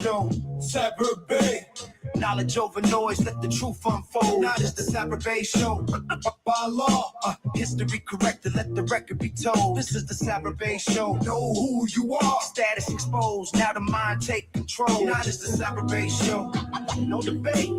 Show. Sabir Bey. Knowledge over noise, let the truth unfold. Now this the Sabir Bey Show. By law, history corrected, let the record be told. This is the Sabir Bey Show. Know who you are. Status exposed, now the mind take control. Now this the Sabir Bey Show. No debate.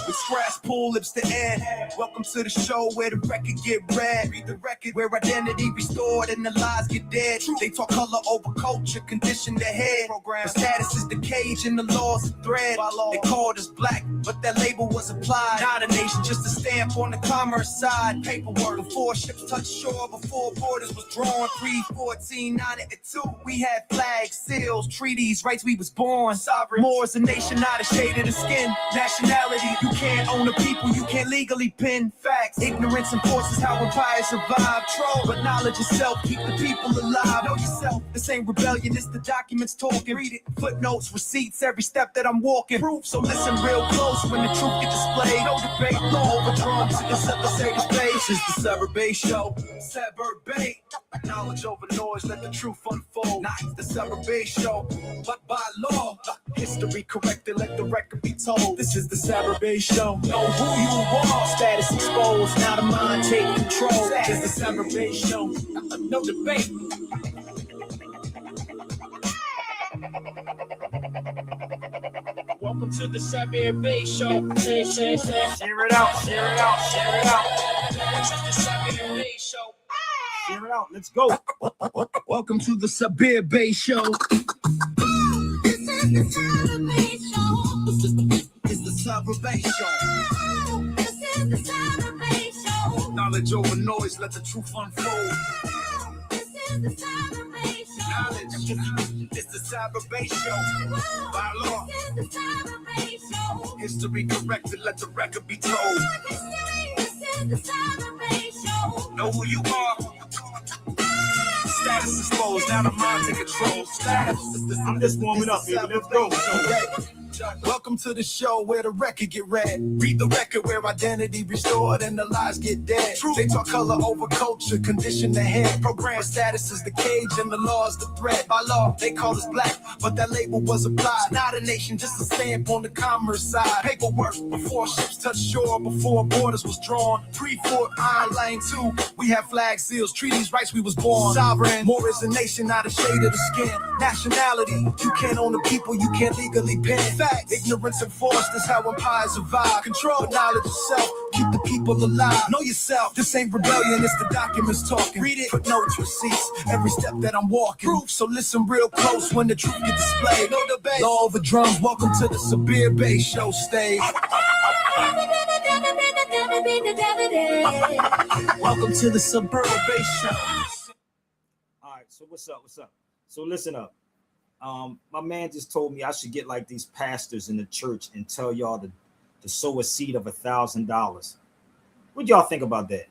With scratch, pull lips to air. Welcome to the show where the record get read. Read the record where identity restored and the lies get dead. They talk color over culture, condition the head. The status is the cage and the law's a thread. They called us black, but that label was applied. Not a nation, just a stamp on the commerce side. Paperwork before ships touched shore, before borders was drawn. 314, 982. We had flags, seals, treaties, rights we was born. Sovereign. More is a nation, not a shade of the skin. Nationality. You can't own a people, you can't legally pin facts. Ignorance enforces how empires survive. Troll, but knowledge itself keep the people alive. Know yourself, this ain't rebellion, it's the documents talking. Read it, footnotes, receipts, every step that I'm walking. Proof, so listen real close when the truth get displayed. No debate, no overdrawn to the Sabir Bey. This is the Sabir Bey Show. Sabir Bey. Knowledge over noise, let the truth unfold. Not the Sabir Bey Show, but by law, history corrected, let the record be told. This is the Sabir Bey Show. Know who you are. Status exposed, now the mind take control. This is the Sabir Bey Show. No debate. Welcome to the Sabir Bey Show. Share it out, share it out, share it out. This is the Sabir Bey Show. Share it out, let's go. Welcome to the Sabir Bey Show. This is the Sabir Bey Show. This is the Sabir Bey Show. This is the Sabir Bey Show. Knowledge over noise, let the truth unfold. This is the Sabir Bey Show. Knowledge, it's the Sabir Bey Show. By law, this is the Sabir Bey Show. history corrected, let the record be told. History, this is the Sabir Bey Show. Know who you are. Status exposed, now the mind take control. Status. I'm just warming up, baby. Let's go. Welcome to the show where the record get read. Read the record where identity restored and the lies get dead. They talk color over culture, condition the head. Program status is the cage and the law is the thread. By law, they call us black, but that label was applied. Not a nation, just a stamp on the commerce side. Paperwork before ships touched shore, before borders was drawn. Pre-Fort Iron Line 2, we had flags, seals, treaties, rights we was born. Sovereign, more is a nation, not a shade of the skin. Nationality, you can't own the people, you can't legally pin. Facts, ignorance enforced is how empires survive. Control knowledge yourself, keep the people alive. Know yourself, this ain't rebellion, it's the documents talking. Read it, footnotes, receipts, every step that I'm walking. Proof, so listen real close when the truth get displayed. No debate, law over drums, welcome to the Sabir Bey Show stage. Welcome to the Sabir Bey Show. All right, so what's up? So listen up. My man just told me I should get like these pastors in the church and tell y'all to sow a seed of $1,000. What y'all think about that?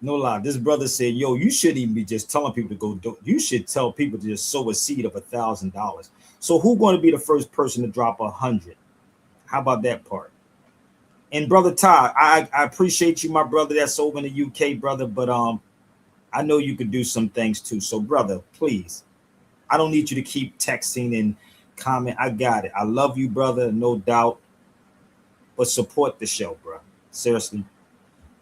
No lie, this brother said, yo, you shouldn't even be just telling people to go do. You should tell people to just sow a seed of $1,000. So who's going to be the first person to drop 100? How about that part? And brother Ty, I appreciate you, my brother that's over in the UK, brother, but I know you could do some things too. So brother, please, I don't need you to keep texting and comment. I got it. I love you, brother, no doubt. But support the show, bro. Seriously.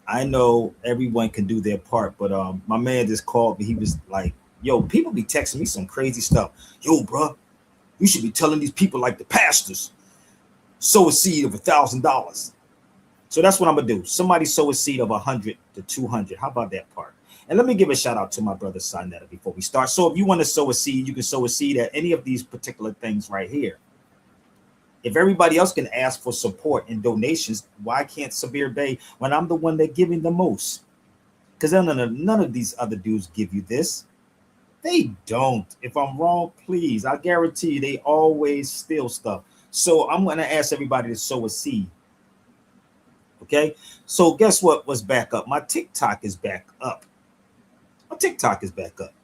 I know everyone can do their part, but my man just called me. He was like, yo, people be texting me some crazy stuff. Yo, bro, you should be telling these people like the pastors, sow a seed of $1,000. So that's what I'm gonna do. Somebody sow a seed of 100 to 200. How about that part? And let me give a shout out to my brother Sonetta before we start. So if you want to sow a seed, you can sow a seed at any of these particular things right here. If everybody else can ask for support and donations, why can't Sabir Bey when I'm the one that giving the most? Because none of these other dudes give you this. They don't. If I'm wrong, please. I guarantee you they always steal stuff. So I'm going to ask everybody to sow a seed. Okay? So guess what was back up? My TikTok is back up. My TikTok is back up.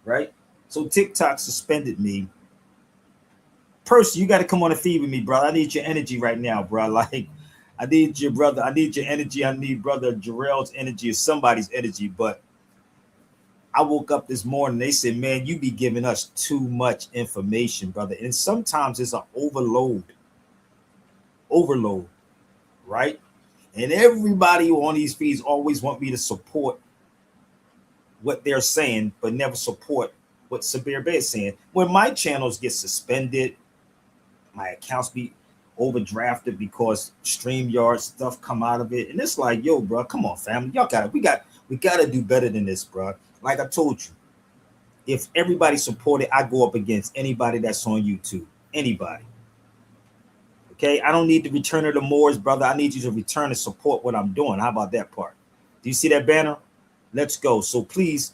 Right? So TikTok suspended me. Percy, you got to come on the feed with me, brother. I need your energy right now, bro. Like, I need your brother. I need your energy. I need brother Jarrell's energy or somebody's energy. But I woke up this morning, they said, man, you be giving us too much information, brother. And sometimes it's an overload, right? And everybody on these feeds always want me to support what they're saying, but never support what Sabir Bey is saying. When my channels get suspended, my accounts be overdrafted because StreamYard stuff come out of it. And it's like, yo, bro, come on, family. Y'all we gotta do better than this, bro. Like I told you, if everybody supported, I go up against anybody that's on YouTube. Anybody. Okay, I don't need to return to the Moors, brother. I need you to return and support what I'm doing. How about that part? Do you see that banner? Let's go. So please,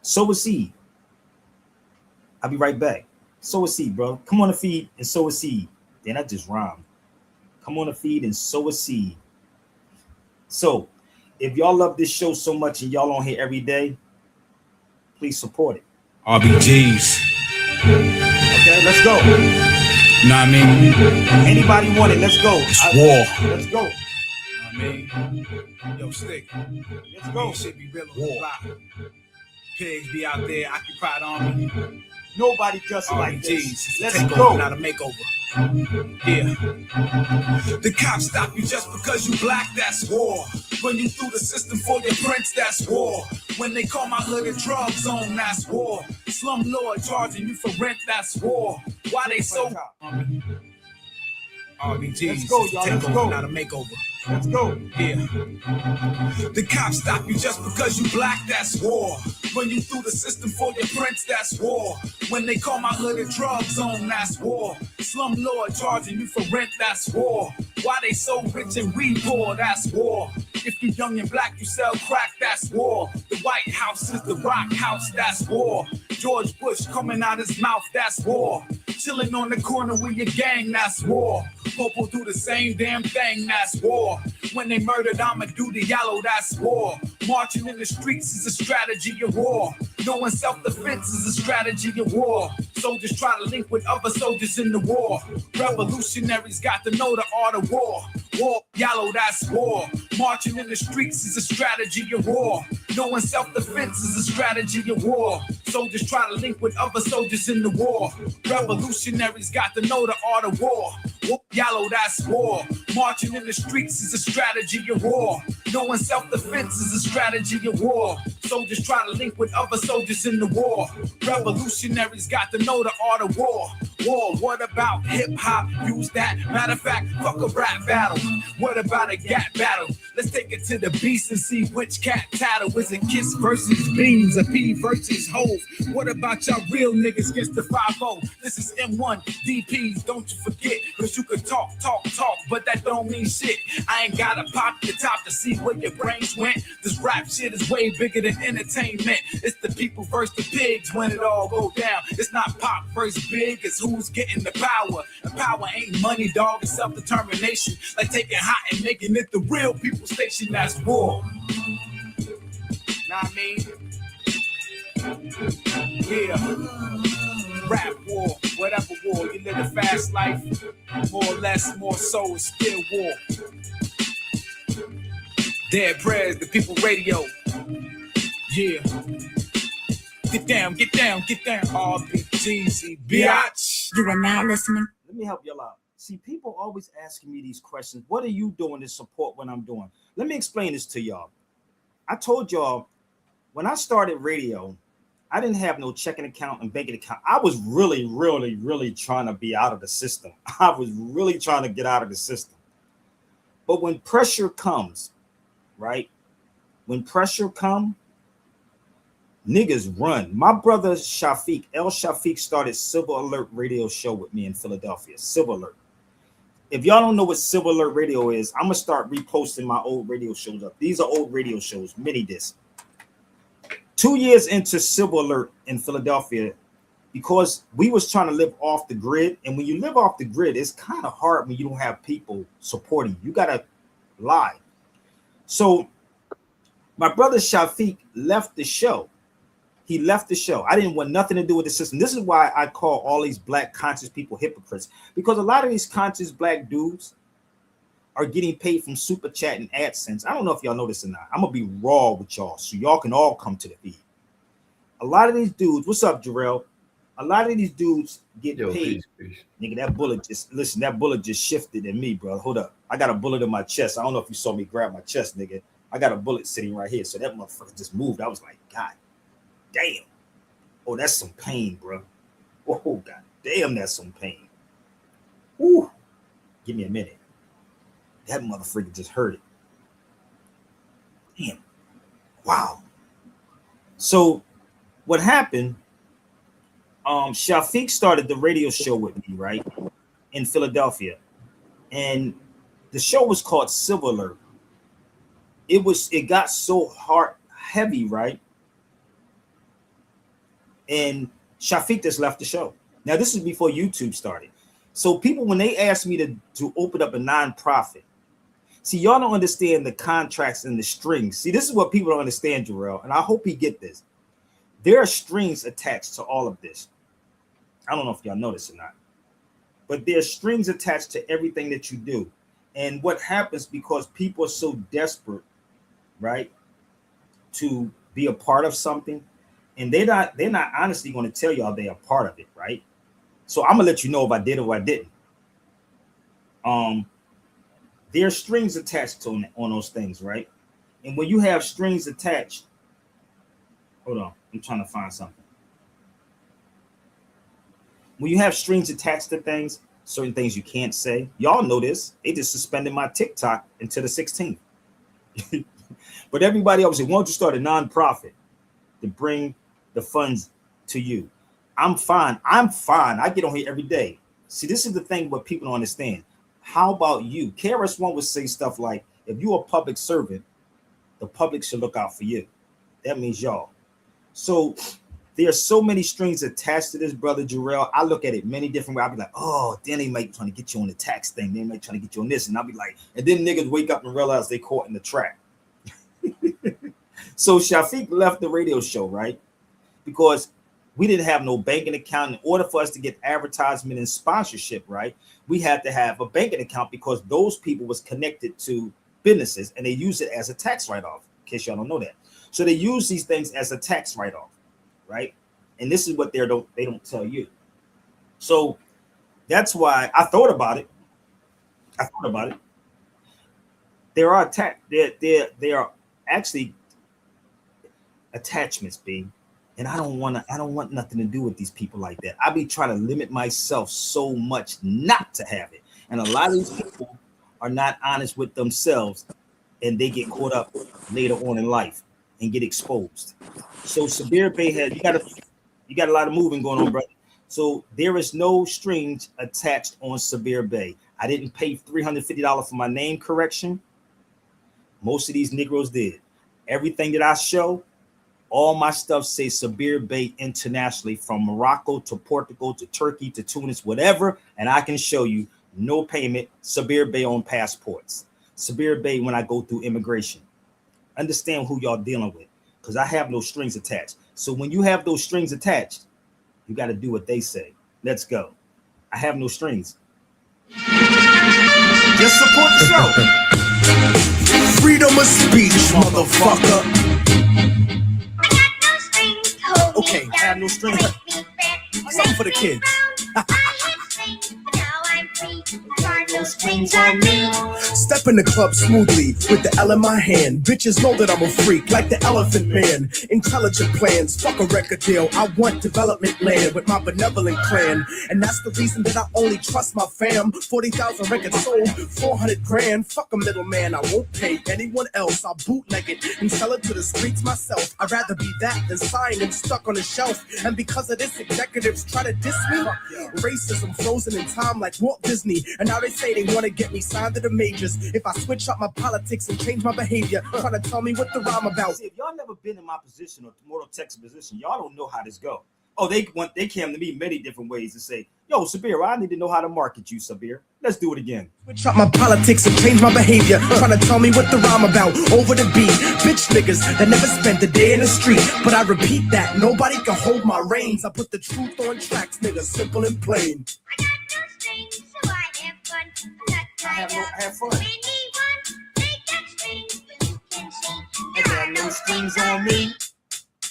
sow a seed. I'll be right back. Sow a seed, bro. Come on the feed and sow a seed. Then I just rhymed. Come on the feed and sow a seed. So if y'all love this show so much and y'all on here every day, please support it. RBGs. Okay, let's go. Know what I mean? Anybody want it? Let's go. War. Let's go. I mean, yo, stick. Let's go. Shit be real on the block. Pigs be out there, occupied army. Nobody just like this. Let's go. go. Not a makeover. Yeah. The cops stop you just because you black, that's war. Run you through the system for your prints, that's war. When they call my hood a drug zone, that's war. Slumlord charging you for rent, that's war. Why they so RBGs. Let's go, y'all. Let's go. Not a makeover. Let's go. Yeah. The cops stop you just because you black, that's war. Run you through the system for your prints, that's war. When they call my hood a drug zone, that's war. Slumlord charging you for rent, that's war. Why they so rich and we poor, that's war. If you young and black, you sell crack, that's war. The White House is the rock house, that's war. George Bush coming out his mouth, that's war. Chilling on the corner with your gang, that's war. Popo do the same damn thing, that's war. When they murdered Amadou Diallo, that's war. Marching in the streets is a strategy of war. Knowing self-defense is a strategy of war. Soldiers try to link with other soldiers in the war. Revolutionaries got to know the art of war. War, yellow, that's war. Marching in the streets is a strategy of war. Knowing self-defense is a strategy of war. Soldiers try to link with other soldiers in the war. Revolutionaries got to know the art of war. War, yellow, that's war. Marching in the streets is a strategy of war. Knowing self-defense is a strategy of war. Soldiers try to link with other soldiers in the war. Revolutionaries got to know the art of war. War, what about hip-hop? Use that. Matter of fact, fuck a rap battle. What about a gap battle? Let's take it to the beast and see which cat tattle. Is it Kiss versus Beans, a P versus Hove? What about y'all real niggas against the 5-0? This is M1 DPs, don't you forget. Cause you can talk, but that don't mean shit. I ain't gotta pop your top to see where your brains went. This rap shit is way bigger than entertainment. It's the people versus the pigs when it all go down. It's not pop versus big, it's who's getting the power. And power ain't money, dog, it's self-determination. Like taking hot and making it the real people station, that's war. Know what I mean? Yeah. Rap war, whatever war. You live a fast life, more or less, more so, it's still war. Dead prayers, the people radio. Yeah. Get down, get down, get down. RBGZ, biatch. You are now listening. Let me help y'all out. See, people always asking me these questions. What are you doing to support what I'm doing? Let me explain this to y'all. I told y'all when I started radio, I didn't have no checking account and banking account. I was really trying to be out of the system. I was really trying to get out of the system. But when pressure comes, right? When pressure comes, niggas run. My brother Shafiq, El Shafiq, started Civil Alert radio show with me in Philadelphia. Civil Alert. If y'all don't know what Civil Alert radio is, I'm gonna start reposting my old radio shows up. These are old radio shows, mini discs. 2 years into Civil Alert in Philadelphia, because we was trying to live off the grid, and when you live off the grid, it's kind of hard when you don't have people supporting you. You gotta lie. So my brother Shafiq left the show. He left the show. I didn't want nothing to do with the system. This is why I call all these black conscious people hypocrites, because a lot of these conscious black dudes are getting paid from Super Chat and AdSense. I don't know if y'all know this or not. I'm going to be raw with y'all so y'all can all come to the feed. A lot of these dudes, what's up, Jarrell? A lot of these dudes get paid. Peace. Nigga, that bullet just shifted in me, bro. Hold up. I got a bullet in my chest. I don't know if you saw me grab my chest, nigga. I got a bullet sitting right here. So that motherfucker just moved. I was like, God damn. Oh, that's some pain, bro. Oh, God damn, that's some pain. Woo. Give me a minute. That motherfucker just hurt it. Damn. Wow. So what happened? Shafiq started the radio show with me, right, in Philadelphia, and the show was called Civil Alert. It got so heavy, right? And Shafiq just left the show. Now this is before YouTube started. So people, when they asked me to open up a nonprofit, see, y'all don't understand the contracts and the strings. See, this is what people don't understand, Jarrell, and I hope he get this. There are strings attached to all of this. I don't know if y'all know this or not, but there's strings attached to everything that you do. And what happens, because people are so desperate, right, to be a part of something, and they're not honestly going to tell y'all they're a part of it, right? So I'm gonna let you know if I did or I didn't. There's strings attached on those things, right? And when you have strings attached, hold on, I'm trying to find something. When you have strings attached to things, certain things you can't say. Y'all know this. They just suspended my TikTok until the 16th. But everybody else said, why don't you start a nonprofit to bring the funds to you? I'm fine. I get on here every day. See, this is the thing what people don't understand. How about you? KRS-One would say stuff like, if you're a public servant, the public should look out for you. That means y'all. So there's so many strings attached to this, brother Jarrell. I look at it many different ways. I'll be like, oh, then they might be trying to get you on the tax thing. They might trying to get you on this. And I'll be like, and then niggas wake up and realize they caught in the trap. So Shafiq left the radio show, right? Because we didn't have no banking account. In order for us to get advertisement and sponsorship, right, we had to have a banking account because those people was connected to businesses and they use it as a tax write-off, in case y'all don't know that. So they use these things as a tax write-off, right? And this is what they don't tell you. So that's why I thought about it. There are there are actually attachments, B. And I don't want nothing to do with these people like that. I be trying to limit myself so much not to have it. And a lot of these people are not honest with themselves and they get caught up later on in life and get exposed. So Sabir Bey you got a lot of moving going on, brother. So there is no strings attached on Sabir Bey. I didn't pay $350 for my name correction. Most of these Negroes did. Everything that I show, all my stuff says Sabir Bey internationally, from Morocco to Portugal to Turkey to Tunis, whatever. And I can show you no payment, Sabir Bey on passports. Sabir Bey when I go through immigration. Understand who y'all dealing with, because I have no strings attached. So when you have those strings attached, you got to do what they say. Let's go. I have no strings. Just support the show. Freedom of speech, motherfucker. I got no strings to hold me Okay, down. I have no strings. Something for the kids. I had strings, but now I'm free. There are no strings on me. Step in the club smoothly with the L in my hand. Bitches know that I'm a freak, like the Elephant Man. Intelligent plans, fuck a record deal. I want development land with my benevolent clan. And that's the reason that I only trust my fam. 40,000 records sold, 400 grand. Fuck a middleman, I won't pay anyone else. I'll bootleg it and sell it to the streets myself. I'd rather be that than signed and stuck on a shelf. And because of this, executives try to diss me. Racism frozen in time like Walt Disney. And now they say they want to get me signed to the majors. If I switch up my politics and change my behavior, trying to tell me what the rhyme about. See, if y'all never been in my position or Mortal Tech's position, y'all don't know how this go. Oh, they came to me many different ways to say, yo, Sabir, I need to know how to market you, Sabir. Let's do it again. Switch up my politics and change my behavior, trying to tell me what the rhyme about. Over the beat, bitch niggas that never spent a day in the street. But I repeat that, nobody can hold my reins. I put the truth on tracks, niggas, simple and plain. I got no strings, so I have fun. I'm not tied up. have fun. Anyone, they got strings, but you can see. I got no strings on me.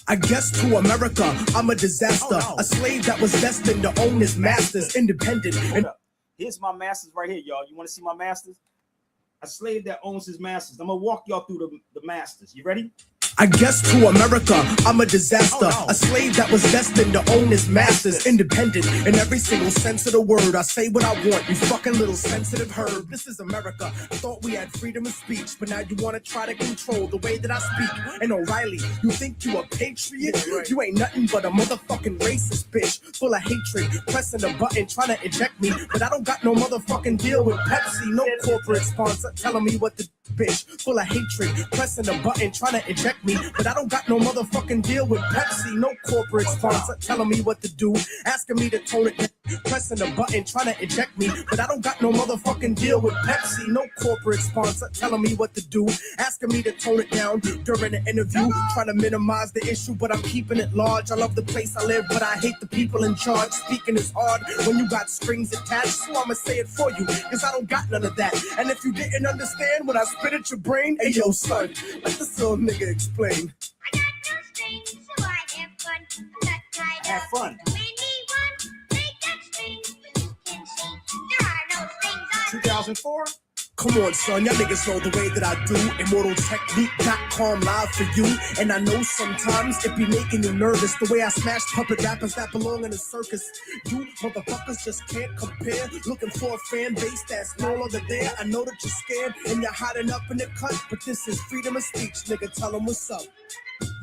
I guess to America, I'm a disaster. A slave that was destined to own his masters, independent. And here's my masters right here, y'all. You want to see my masters? A slave that owns his masters. I'm gonna walk y'all through the masters. You ready? I guess to America, I'm a disaster. A slave that was destined to own his masters, independent in every single sense of the word. I say what I want, you fucking little sensitive herb. This is America. I thought we had freedom of speech, but now you want to try to control the way that I speak. And O'Reilly, you think you a patriot? You ain't nothing but a motherfucking racist bitch, full of hatred, pressing the button, trying to eject me. But I don't got no motherfucking deal with Pepsi, no corporate sponsor telling me what to bitch, full of hatred, pressing the button, trying to eject me. But I don't got no motherfucking deal with Pepsi, no corporate sponsor telling me what to do, asking me to tone it down, pressing the button, trying to eject me. But I don't got no motherfucking deal with Pepsi, no corporate sponsor telling me what to do, asking me to tone it down during the interview, trying to minimize the issue, but I'm keeping it large. I love the place I live, but I hate the people in charge. Speaking is hard when you got strings attached, so I'ma say it for you, cause I don't got none of that. And if you didn't understand when I spit at your brain, hey yo son, let this little nigga explain. I got no strings, so I have fun. I'm not tied Have up fun. to anyone. They got strings, but you can see there are no strings on me. 2004. Come on, son, y'all niggas know the way that I do. ImmortalTechnique.com live for you. And I know sometimes it be making you nervous, the way I smash puppet rappers that belong in a circus. You motherfuckers just can't compare. Looking for a fan base that's no longer there. I know that you're scared and you're hiding up in the cut, but this is freedom of speech, nigga. Tell them what's up.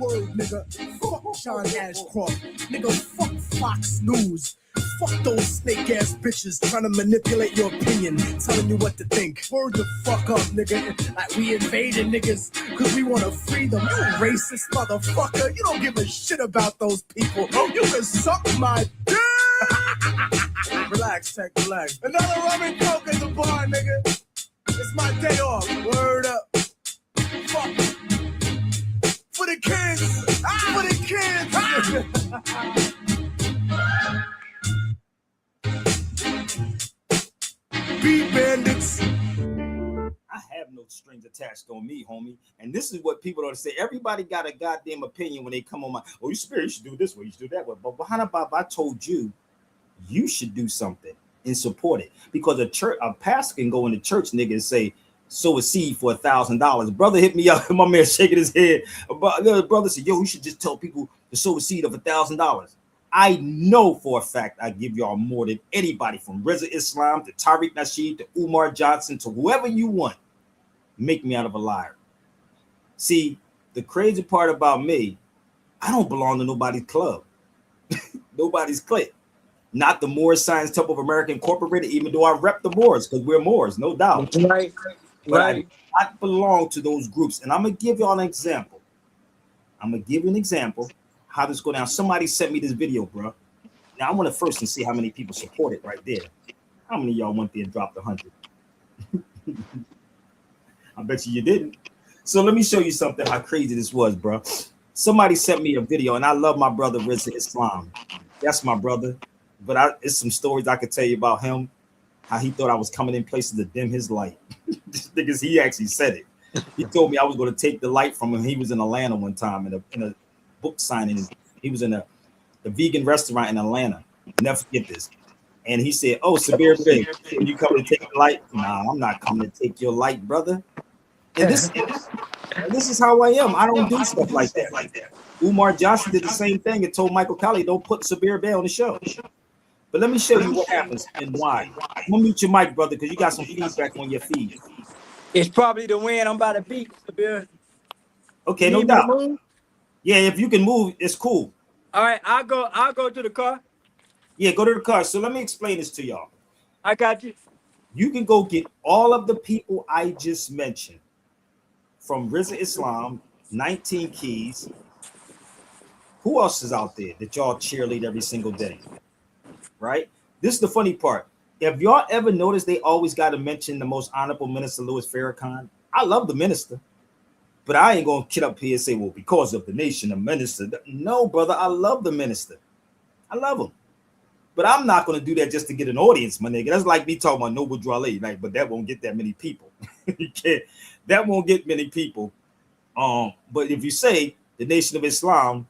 Word, nigga. Fuck John Ashcroft. Nigga, fuck Fox News. Fuck those snake ass bitches trying to manipulate your opinion, telling you what to think. Word the fuck up, nigga. Like we invading niggas cause we wanna free them. You racist motherfucker. You don't give a shit about those people. You can suck my dick. Relax, Tech, relax. Another rum and coke at the bar, nigga. It's my day off. Word up. Fuck. For the kids. For the kids. Beat bandits. I have no strings attached on me, homie. And this is what people don't say. Everybody got a goddamn opinion when they come on my, oh, you spirit, you should do this way, you should do that way. But behind about, I told you, you should do something and support it. Because a pastor can go in the church, nigga, and say, sow a seed for $1,000. Brother hit me up, my man shaking his head. Brother said, yo, you should just tell people to sow a seed of $1,000. I know for a fact I give y'all more than anybody, from Reza Islam to Tariq Nasheed to Umar Johnson to whoever you want. Make me out of a liar. See, the crazy part about me, I don't belong to nobody's club, nobody's clique. Not the Moors Science Temple of America Incorporated, even though I rep the Moors because we're Moors, no doubt. Right. But I do not belong to those groups. And I'm going to give y'all an example. I'm going to give you an example how this go down. Somebody sent me this video, bro. Now I want to first and see how many people support it right there. How many of y'all went there and dropped 100? I bet you didn't. So let me show you something, how crazy this was, bro. Somebody sent me a video, and I love my brother Reza Islam. That's my brother. But it's some stories I could tell you about him, how he thought I was coming in places to dim his light. Because he actually said it. He told me I was going to take the light from him. He was in Atlanta one time in a book signing. He was in the vegan restaurant in Atlanta. Never forget this. And he said, oh, Sabir Bey, you coming to take the light? Nah, I'm not coming to take your light, brother. And this is how I am. I don't do stuff like that. Umar Johnson did the same thing and told Michael Colley, don't put Sabir Bey on the show. But let me show you what happens and why. I'm gonna mute your mic, brother, because you got some feedback on your feed. It's probably the wind I'm about to beat, Sabir. Okay, no doubt. Yeah, if you can move, it's cool. All right, I'll go to the car. Yeah, go to the car. So let me explain this to y'all. I got you. You can go get all of the people I just mentioned, from Reza Islam, 19 Keys. Who else is out there that y'all cheerlead every single day? Right? This is the funny part. If y'all ever noticed, they always got to mention the most honorable minister, Louis Farrakhan. I love the minister, but I ain't gonna get up here and say, well, because of the nation, the minister. No, brother, I love the minister. I love him. But I'm not gonna do that just to get an audience, my nigga. That's like me talking about Noble Dwale, like, but that won't get that many people. You can't, that won't get many people. But if you say the Nation of Islam,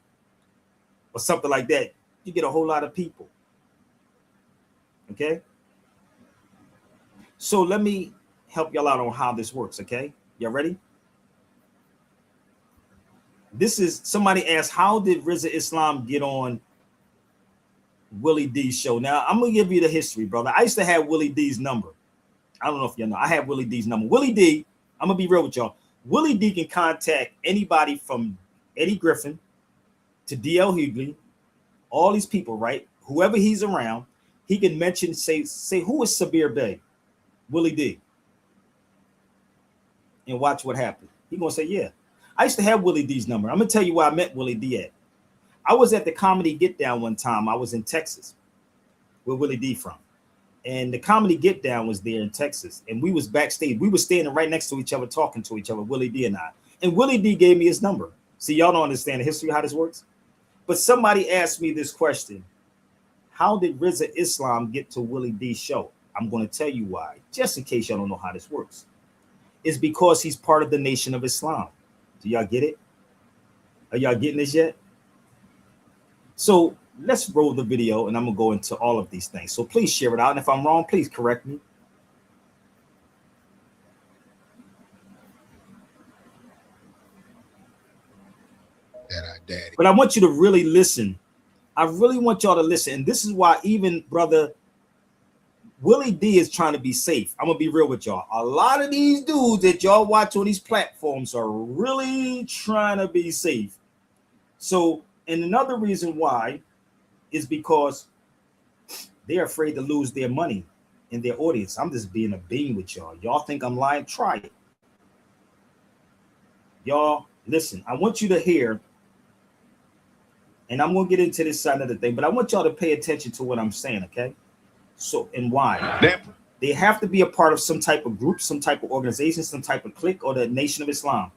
or something like that, you get a whole lot of people. Okay. So let me help y'all out on how this works. Okay. Y'all ready? This is somebody asked, how did Rizza Islam get on Willie D's show? Now, I'm going to give you the history, brother. I used to have Willie D's number. I don't know if you know. I have Willie D's number. Willie D, I'm going to be real with y'all. Willie D can contact anybody from Eddie Griffin to D.L. Hughley, all these people, right? Whoever he's around, he can mention, say, who is Sabir Bey? Willie D. And watch what happens. He's going to say, yeah. I used to have Willie D's number. I'm going to tell you where I met Willie D at. I was at the Comedy Get Down one time. I was in Texas. Where Willie D from. And the Comedy Get Down was there in Texas. And we was backstage. We were standing right next to each other, talking to each other, Willie D and I. And Willie D gave me his number. See, y'all don't understand the history of how this works. But somebody asked me this question. How did Rizza Islam get to Willie D's show? I'm going to tell you why, just in case y'all don't know how this works. It's because he's part of the Nation of Islam. Do y'all get it? Are y'all getting this yet? So let's roll the video and I'm going to go into all of these things. So please share it out. And if I'm wrong, please correct me. That our daddy. But I want you to really listen. I really want y'all to listen. And this is why even brother Willie D is trying to be safe. I'm going to be real with y'all. A lot of these dudes that y'all watch on these platforms are really trying to be safe. So, and another reason why is because they're afraid to lose their money in their audience. I'm just being a bean with y'all. Y'all think I'm lying? Try it. Y'all, listen, I want you to hear, and I'm going to get into this side of the thing, but I want y'all to pay attention to what I'm saying, okay? So, and why? They have to be a part of some type of group, some type of organization, some type of clique, or the Nation of Islam.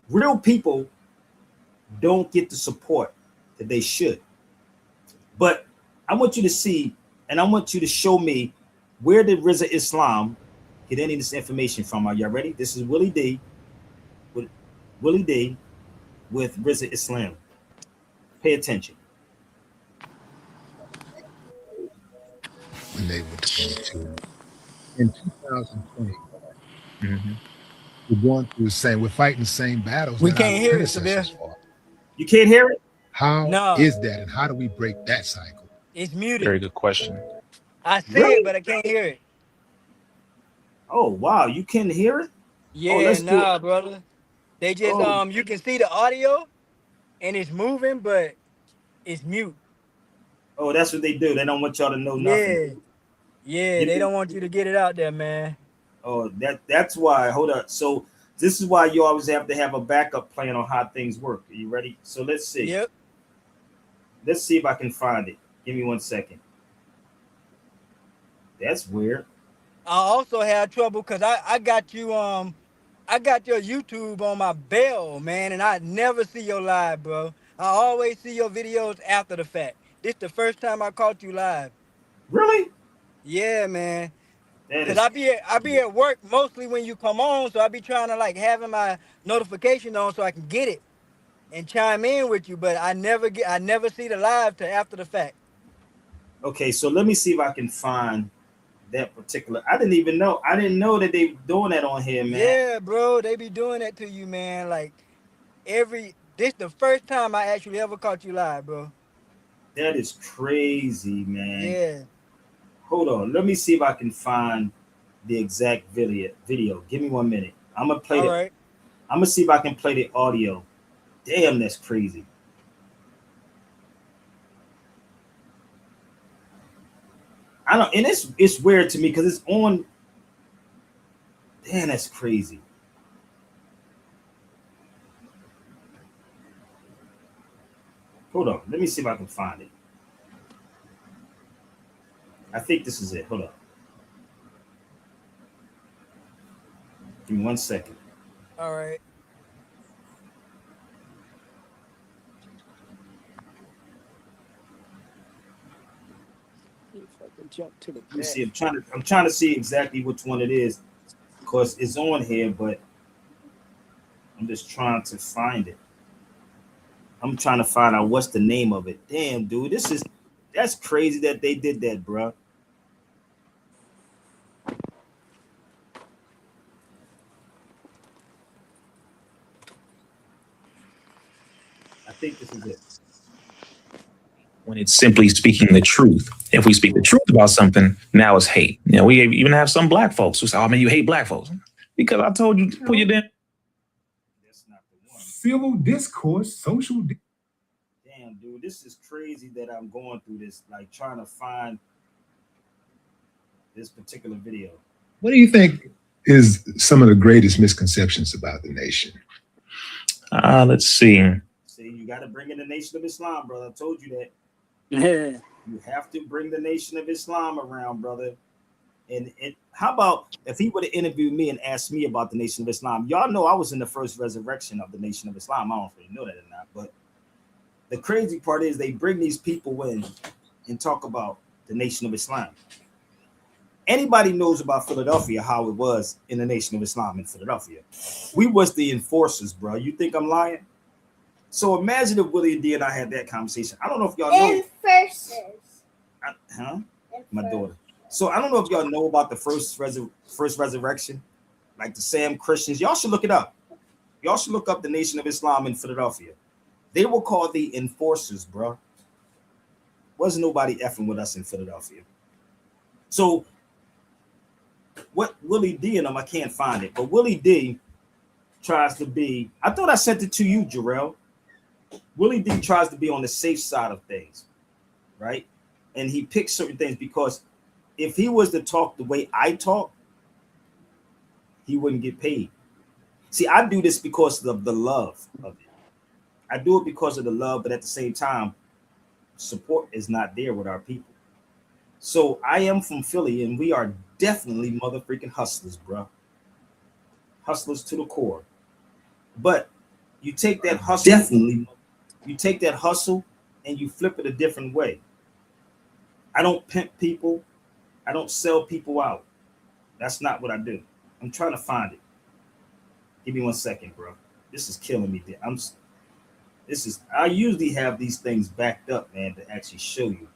Real people don't get the support that they should. But I want you to see, and I want you to show me, where did Rizza Islam get any of this information from? Are y'all ready? This is Willie D with Rizza Islam. Pay attention. When they were to in 2020, we're going through the same, we're fighting the same battles We that our can't hear it, predecessors Sabir. fought. You can't hear it? How No. is that, and how do we break that cycle? It's muted. Very good question. I see Really? it, but I can't hear it. Oh wow, you can hear it? Yeah, let's do nah, it. brother. They just Oh. you can see the audio and it's moving, but it's mute. Oh, that's what they do. They don't want y'all to know Yeah. nothing. Yeah, You they can- don't want you to get it out there, man. Oh, that's why. Hold up. So this is why you always have to have a backup plan on how things work. Are you ready? So let's see. Yep. Let's see if I can find it. Give me 1 second. That's weird. I also had trouble because I got you I got your YouTube on my bell, man, and I never see your live, bro. I always see your videos after the fact. This the first time I caught you live. Really? Yeah, man. That Cause is. I be at work mostly when you come on, so I be trying to like having my notification on so I can get it and chime in with you. But I never see the live till after the fact. Okay, so let me see if I can find that particular. I didn't know that they doing that on here, man. Yeah, bro, they be doing that to you, man. Like this the first time I actually ever caught you live, bro. That is crazy, man. Yeah. Hold on. Let me see if I can find the exact video. Give me 1 minute. I'm gonna play All it. right. I'm gonna see if I can play the audio. Damn, that's crazy. I don't, and it's weird to me because it's on. Damn, that's crazy. Hold on. Let me see if I can find it. I think this is it. Hold on. Give me 1 second. All right. Jump to the Let me see. I'm trying to see exactly which one it is because it's on here, but I'm just trying to find it. I'm trying to find out what's the name of it. Damn, dude, that's crazy that they did that, bro. I think this is it. When it's simply speaking the truth. If we speak the truth about something, now it's hate. You know, we even have some black folks who say, "Oh man, you hate black folks," because I told you to put your damn. That's not the one. Civil discourse, social. Damn, dude, this is crazy that I'm going through this, like trying to find this particular video. What do you think is some of the greatest misconceptions about the nation? Let's see. See, you got to bring in the Nation of Islam, brother. I told you that. Yeah. You have to bring the Nation of Islam around, brother. And how about if he would have interviewed me and asked me about the Nation of Islam? Y'all know I was in the first resurrection of the Nation of Islam. I don't really know that or not, but the crazy part is they bring these people in and talk about the Nation of Islam. Anybody knows about Philadelphia, how it was in the Nation of Islam in Philadelphia. We was the enforcers, bro. You think I'm lying? So imagine if Willie D and I had that conversation. I don't know if y'all know. Enforcers. My daughter. So I don't know if y'all know about the first resurrection, like the Sam Christians. Y'all should look it up. Y'all should look up the Nation of Islam in Philadelphia. They were called the enforcers, bro. Wasn't nobody effing with us in Philadelphia. So what Willie D and them, I can't find it, but Willie D tries to be, I thought I sent it to you, Jarrell. Willie D tries to be on the safe side of things, right? And he picks certain things because if he was to talk the way I talk, he wouldn't get paid. See, I do this because of the love of it. I do it because of the love, but at the same time, support is not there with our people. So I am from Philly, and we are definitely mother-freaking hustlers, bro. Hustlers to the core. But you take that hustle, definitely. You take that hustle and you flip it a different way. I don't pimp people. I don't sell people out. That's not what I do. I'm trying to find it. Give me 1 second, bro. This is killing me. I usually have these things backed up, man, to actually show you.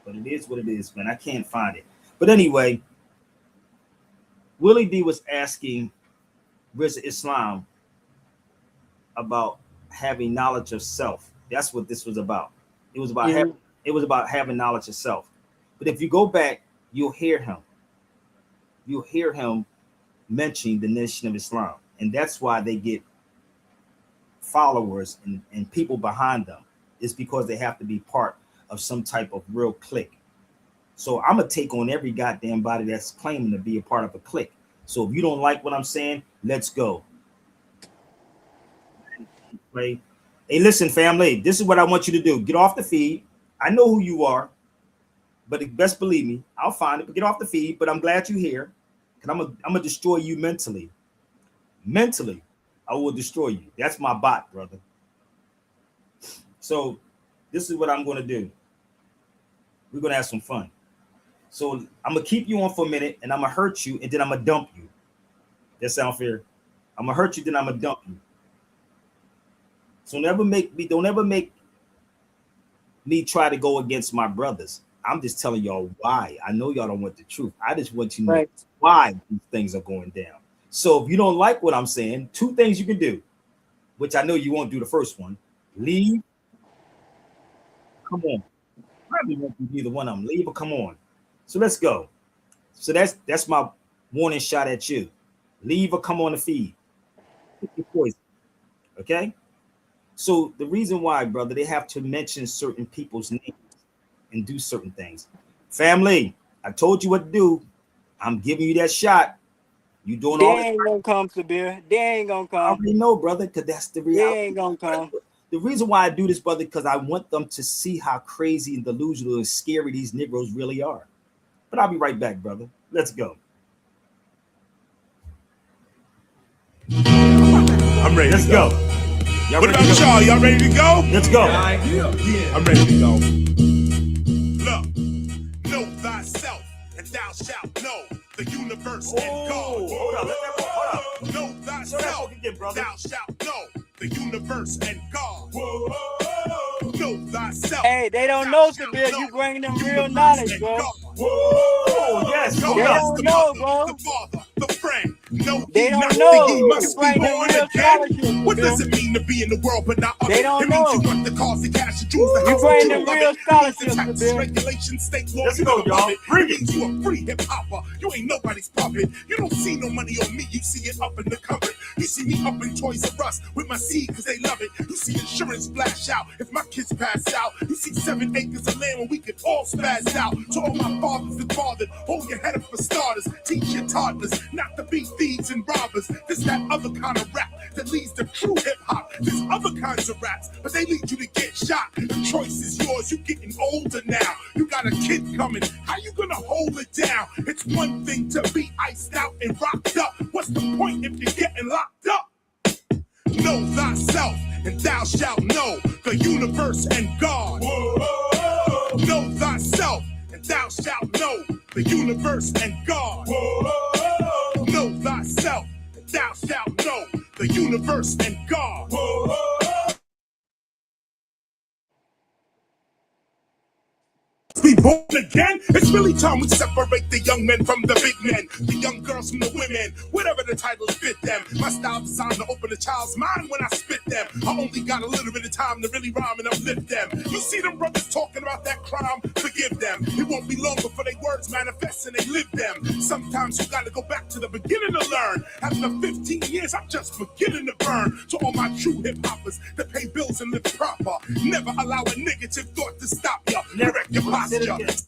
But it is what it is, man. I can't find it. But anyway, Willie D was asking Rizza Islam about having knowledge of self. That's what this was about. It was about having knowledge of self. But if you go back, you'll hear him. You'll hear him mentioning the Nation of Islam. And that's why they get followers and people behind them. It's because they have to be part of some type of real clique. So I'm gonna take on every goddamn body that's claiming to be a part of a clique. So if you don't like what I'm saying, let's go. Hey, listen, family, this is what I want you to do. Get off the feed. I know who you are, but best believe me, I'll find it. But get off the feed. But I'm glad you're here, because I'm gonna destroy you mentally. Mentally, I will destroy you. That's my bot, brother. So this is what I'm gonna do. We're gonna have some fun. So I'm gonna keep you on for a minute, and I'm gonna hurt you, and then I'm gonna dump you. That sound fair? I'm gonna hurt you, then I'm gonna dump you. So don't ever make me try to go against my brothers. I'm just telling y'all why. I know y'all don't want the truth. I just want you to know why these things are going down. So if you don't like what I'm saying, 2 things you can do, which I know you won't do the first one. Leave. Come on. Probably won't do either one of them. Leave or come on. So let's go. So that's my warning shot at you. Leave or come on the feed. Pick your poison. Okay? So the reason why, brother, they have to mention certain people's names and do certain things. Family, I told you what to do. I'm giving you that shot. You doing all that. They ain't gonna come, Sabir. They ain't gonna come. I already know, brother, because that's the reality. They ain't gonna come. The reason why I do this, brother, because I want them to see how crazy and delusional and scary these Negroes really are. But I'll be right back, brother. Let's go. I'm ready. Let's go. What about y'all? Y'all ready to go? Let's go. Yeah. I'm ready to go. Look, know thyself, and thou shalt know the universe and God. Hold up. Know thyself, thou shalt know the universe and God. Know thyself. Hey, they don't know, Sabir. You bring them real knowledge, bro. Oh, yes. God They is don't the know, mother, bro. the father, the friend. No, They ye don't not know. that ye You must be bring them born real again. scholarships, What does Sabir. it mean to be in the world but not of They it? don't It means know. you want the cause, the cash, the jewels, the You house, bring the them jewel of real it. It means the scholarships, taxes, Sabir. regulations, state law. Let's You go, never y'all. love it. Bring It it. means you a free hip hopper. You ain't nobody's puppet. You don't see no money on me. You see it up in the cupboard. You see me up in Toys R Us with my seed because they love it. You see insurance splash out if my kids pass out. You see 7 acres of land where we could all spaz out. To all my fathers and fathered, hold your head up for starters. Teach your toddlers not to be thieves and robbers. This that other kind of rap that leads to true hip hop. There's other kinds of raps, but they lead you to get shot. The choice is yours. You getting older now. You got a kid coming. How you gonna hold it down? It's one thing to be iced out and rocked up. What's the point if you're getting locked up? Know thyself, and thou shalt know the universe and God. Know thyself, and thou shalt know the universe and God. Know thyself, and thou shalt know the universe and God. Be born again. It's really time we separate the young men from the big men, the young girls from the women, whatever the titles fit them. My style designed to open a child's mind when I spit them. I only got a little bit of time to really rhyme and uplift them. You see them brothers talking about that crime, forgive them. It won't be long before they words manifest and they live them. Sometimes you gotta go back to the beginning to learn. After 15 years, I'm just beginning to burn. To all my true hip hoppers that pay bills and live proper, never allow a negative thought to stop ya. Correct your posture.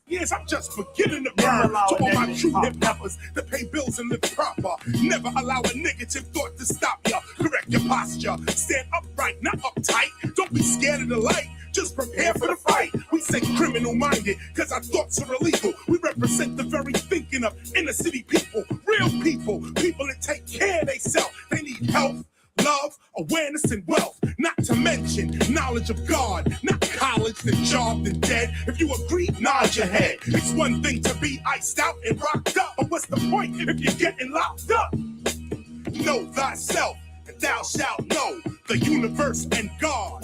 Yes, I'm just beginning to burn. To all my true hip hoppers that pay bills and live proper, never allow a negative thought to stop ya. Correct your posture. Stand upright, not uptight. Don't be scared of the light. Just prepare for the fight. We say criminal minded because our thoughts are illegal. We represent the very thinking of inner city people, real people, people that take care of themselves. They need health, love, awareness, and wealth. Not to mention knowledge of God, not college, then job, then dead. If you agree, nod your head. It's one thing to be iced out and rocked up, but what's the point if you're getting locked up? Know thyself, and thou shalt know the universe and God.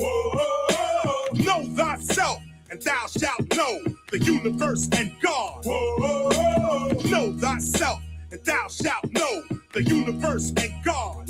Know thyself, and thou shalt know the universe and God. Know thyself, and thou shalt know the universe and God.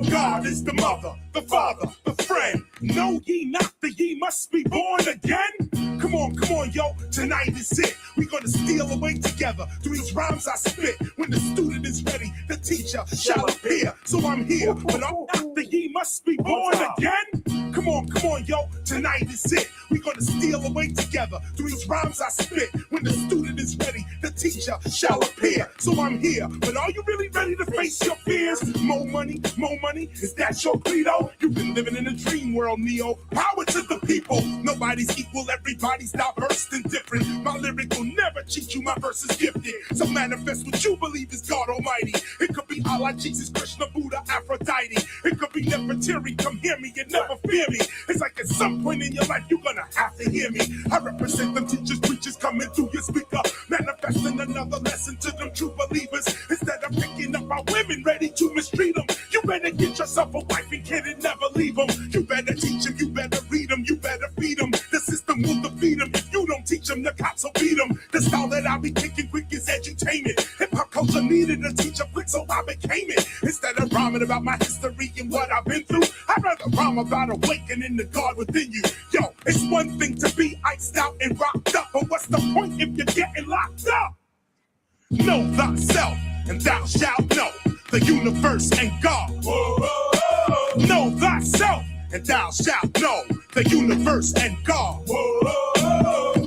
God is the mother, the father, the friend. Know ye not that ye must be born again? Come on, yo, tonight is it. We gonna steal away together through these rhymes I spit. When the student is ready, the teacher shall appear. So I'm here, but I'm not that ye must be born again. Come on, yo, tonight is it. We gonna steal away together through these rhymes I spit. When the student is ready, the teacher shall appear. So I'm here, but are you really ready to face your fears? More money, is that your credo? You've been living in a dream world, Neo. Power to the people. Nobody's equal, everybody's diverse and different. My lyric will never cheat you, my verse is gifted. So manifest what you believe is God Almighty. It could be Allah, Jesus, Krishna, Buddha, Aphrodite. It could be Nefertiti, come hear me and never fear me. It's like at some point in your life, you're gonna have to hear me. I represent them teachers, preachers coming through your speaker. Manifesting another lesson to them true believers. Instead of picking up our women ready to mistreat them, you better get yourself a wife and kid and never leave them. You better teach them, you better read them, you better feed them. The system will defeat them if you don't teach them, the cops will beat them. The style that I be kicking quick is edutainment. Hip-hop culture needed a teacher quick, so I became it. Instead of rhyming about my history and what I've been through, I'd rather rhyme about awakening the God within you. Yo, it's one thing to be iced out and rocked up, but what's the point if you're getting locked up? Know thyself, and thou shalt know the universe and God. Know thyself, and thou shalt know the universe and God.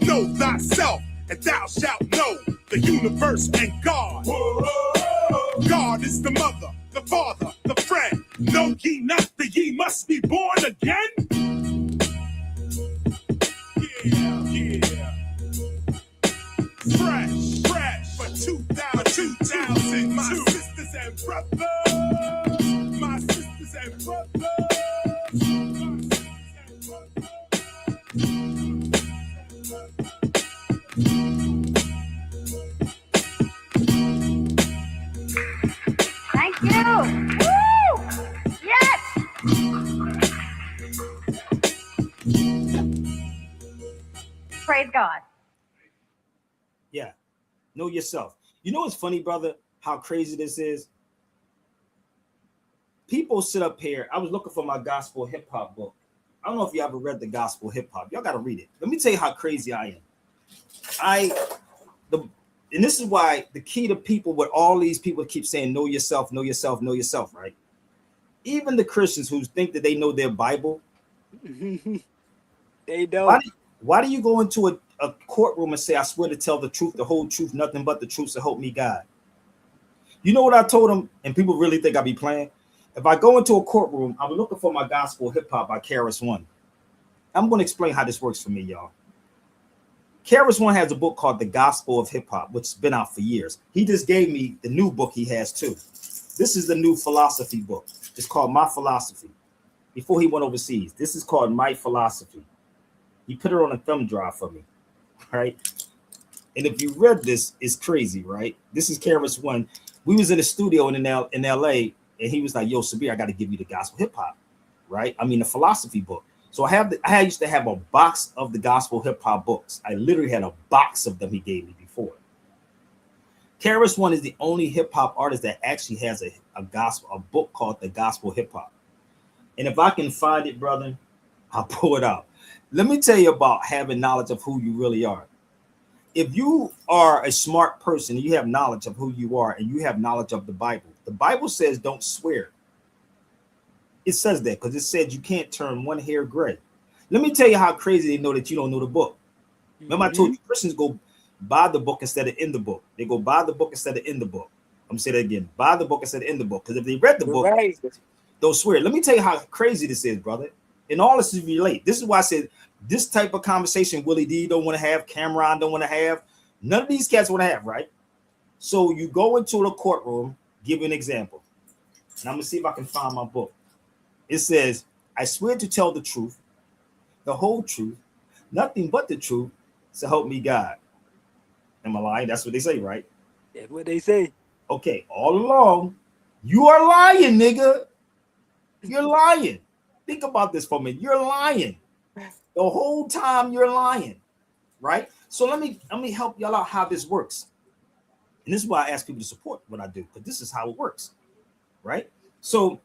Know thyself, and thou shalt know the universe and God. God is the mother, the father, the friend. Know ye not that ye must be born again? Yeah. Fresh for 2000. My sisters and brothers. My sisters and brothers. Thank you. Woo! Yes! Praise God. Yeah. Know yourself. You know what's funny, brother? How crazy this is? People sit up here. I was looking for my gospel hip hop book. I don't know if you ever read the gospel hip hop. Y'all got to read it. Let me tell you how crazy I am. And this is why the key to people, what all these people keep saying, know yourself, know yourself, know yourself, right? Even the Christians who think that they know their Bible, They don't. why do you go into a courtroom and say, I swear to tell the truth, the whole truth, nothing but the truth, so help me God? You know what I told them? And people really think I be playing. If I go into a courtroom, I'm looking for my gospel hip hop by KRS-One. I'm going to explain how this works for me, y'all. KRS-One has a book called The Gospel of Hip Hop, which has been out for years. He just gave me the new book he has too. This is the new philosophy book. It's called My Philosophy. Before he went overseas, this is called My Philosophy. He put it on a thumb drive for me, right? And if you read this, it's crazy, right? This is KRS-One. We was in a studio in LA, and he was like, yo, Sabir, I got to give you the gospel hip hop, right? I mean, the philosophy book. So I used to have a box of the gospel hip hop books. I literally had a box of them he gave me before. KRS-One is the only hip hop artist that actually has a book called The Gospel Hip Hop. And if I can find it, brother, I'll pull it out. Let me tell you about having knowledge of who you really are. If you are a smart person, you have knowledge of who you are, and you have knowledge of the Bible says don't swear. It says that because it said you can't turn one hair gray. Let me tell you how crazy they know that you don't know the book. Remember, I told you Christians go buy the book instead of in the book. They go buy the book instead of in the book. I'm gonna say that again. Buy the book instead of in the book. Because if they read the book, Right. don't swear. Let me tell you how crazy this is, brother. And all this is relate. This is why I said this type of conversation Willie D don't want to have, Cameron don't want to have. None of these cats want to have, right? So you go into the courtroom, give an example. And I'm gonna see if I can find my book. It says, I swear to tell the truth, the whole truth, nothing but the truth, so help me God. Am I lying? That's what they say, right? That's what they say. Okay, all along, you are lying, nigga. You're lying. Think about this for a minute. You're lying. The whole time you're lying, right? So let me help y'all out how this works. And this is why I ask people to support what I do, because this is how it works, right? So,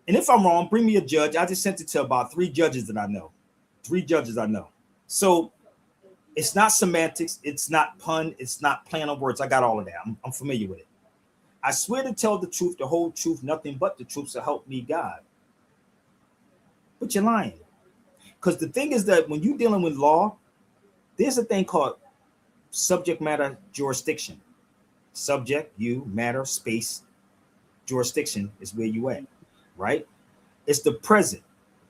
and if I'm wrong, bring me a judge. I just sent it to about 3 judges that I know. 3 judges I know. So it's not semantics. It's not pun. It's not playing on words. I got all of that. I'm familiar with it. I swear to tell the truth, the whole truth, nothing but the truth, so help me God. But you're lying. Because the thing is that when you're dealing with law, there's a thing called subject matter jurisdiction. Subject, you, matter, space, jurisdiction is where you at, right? It's the present.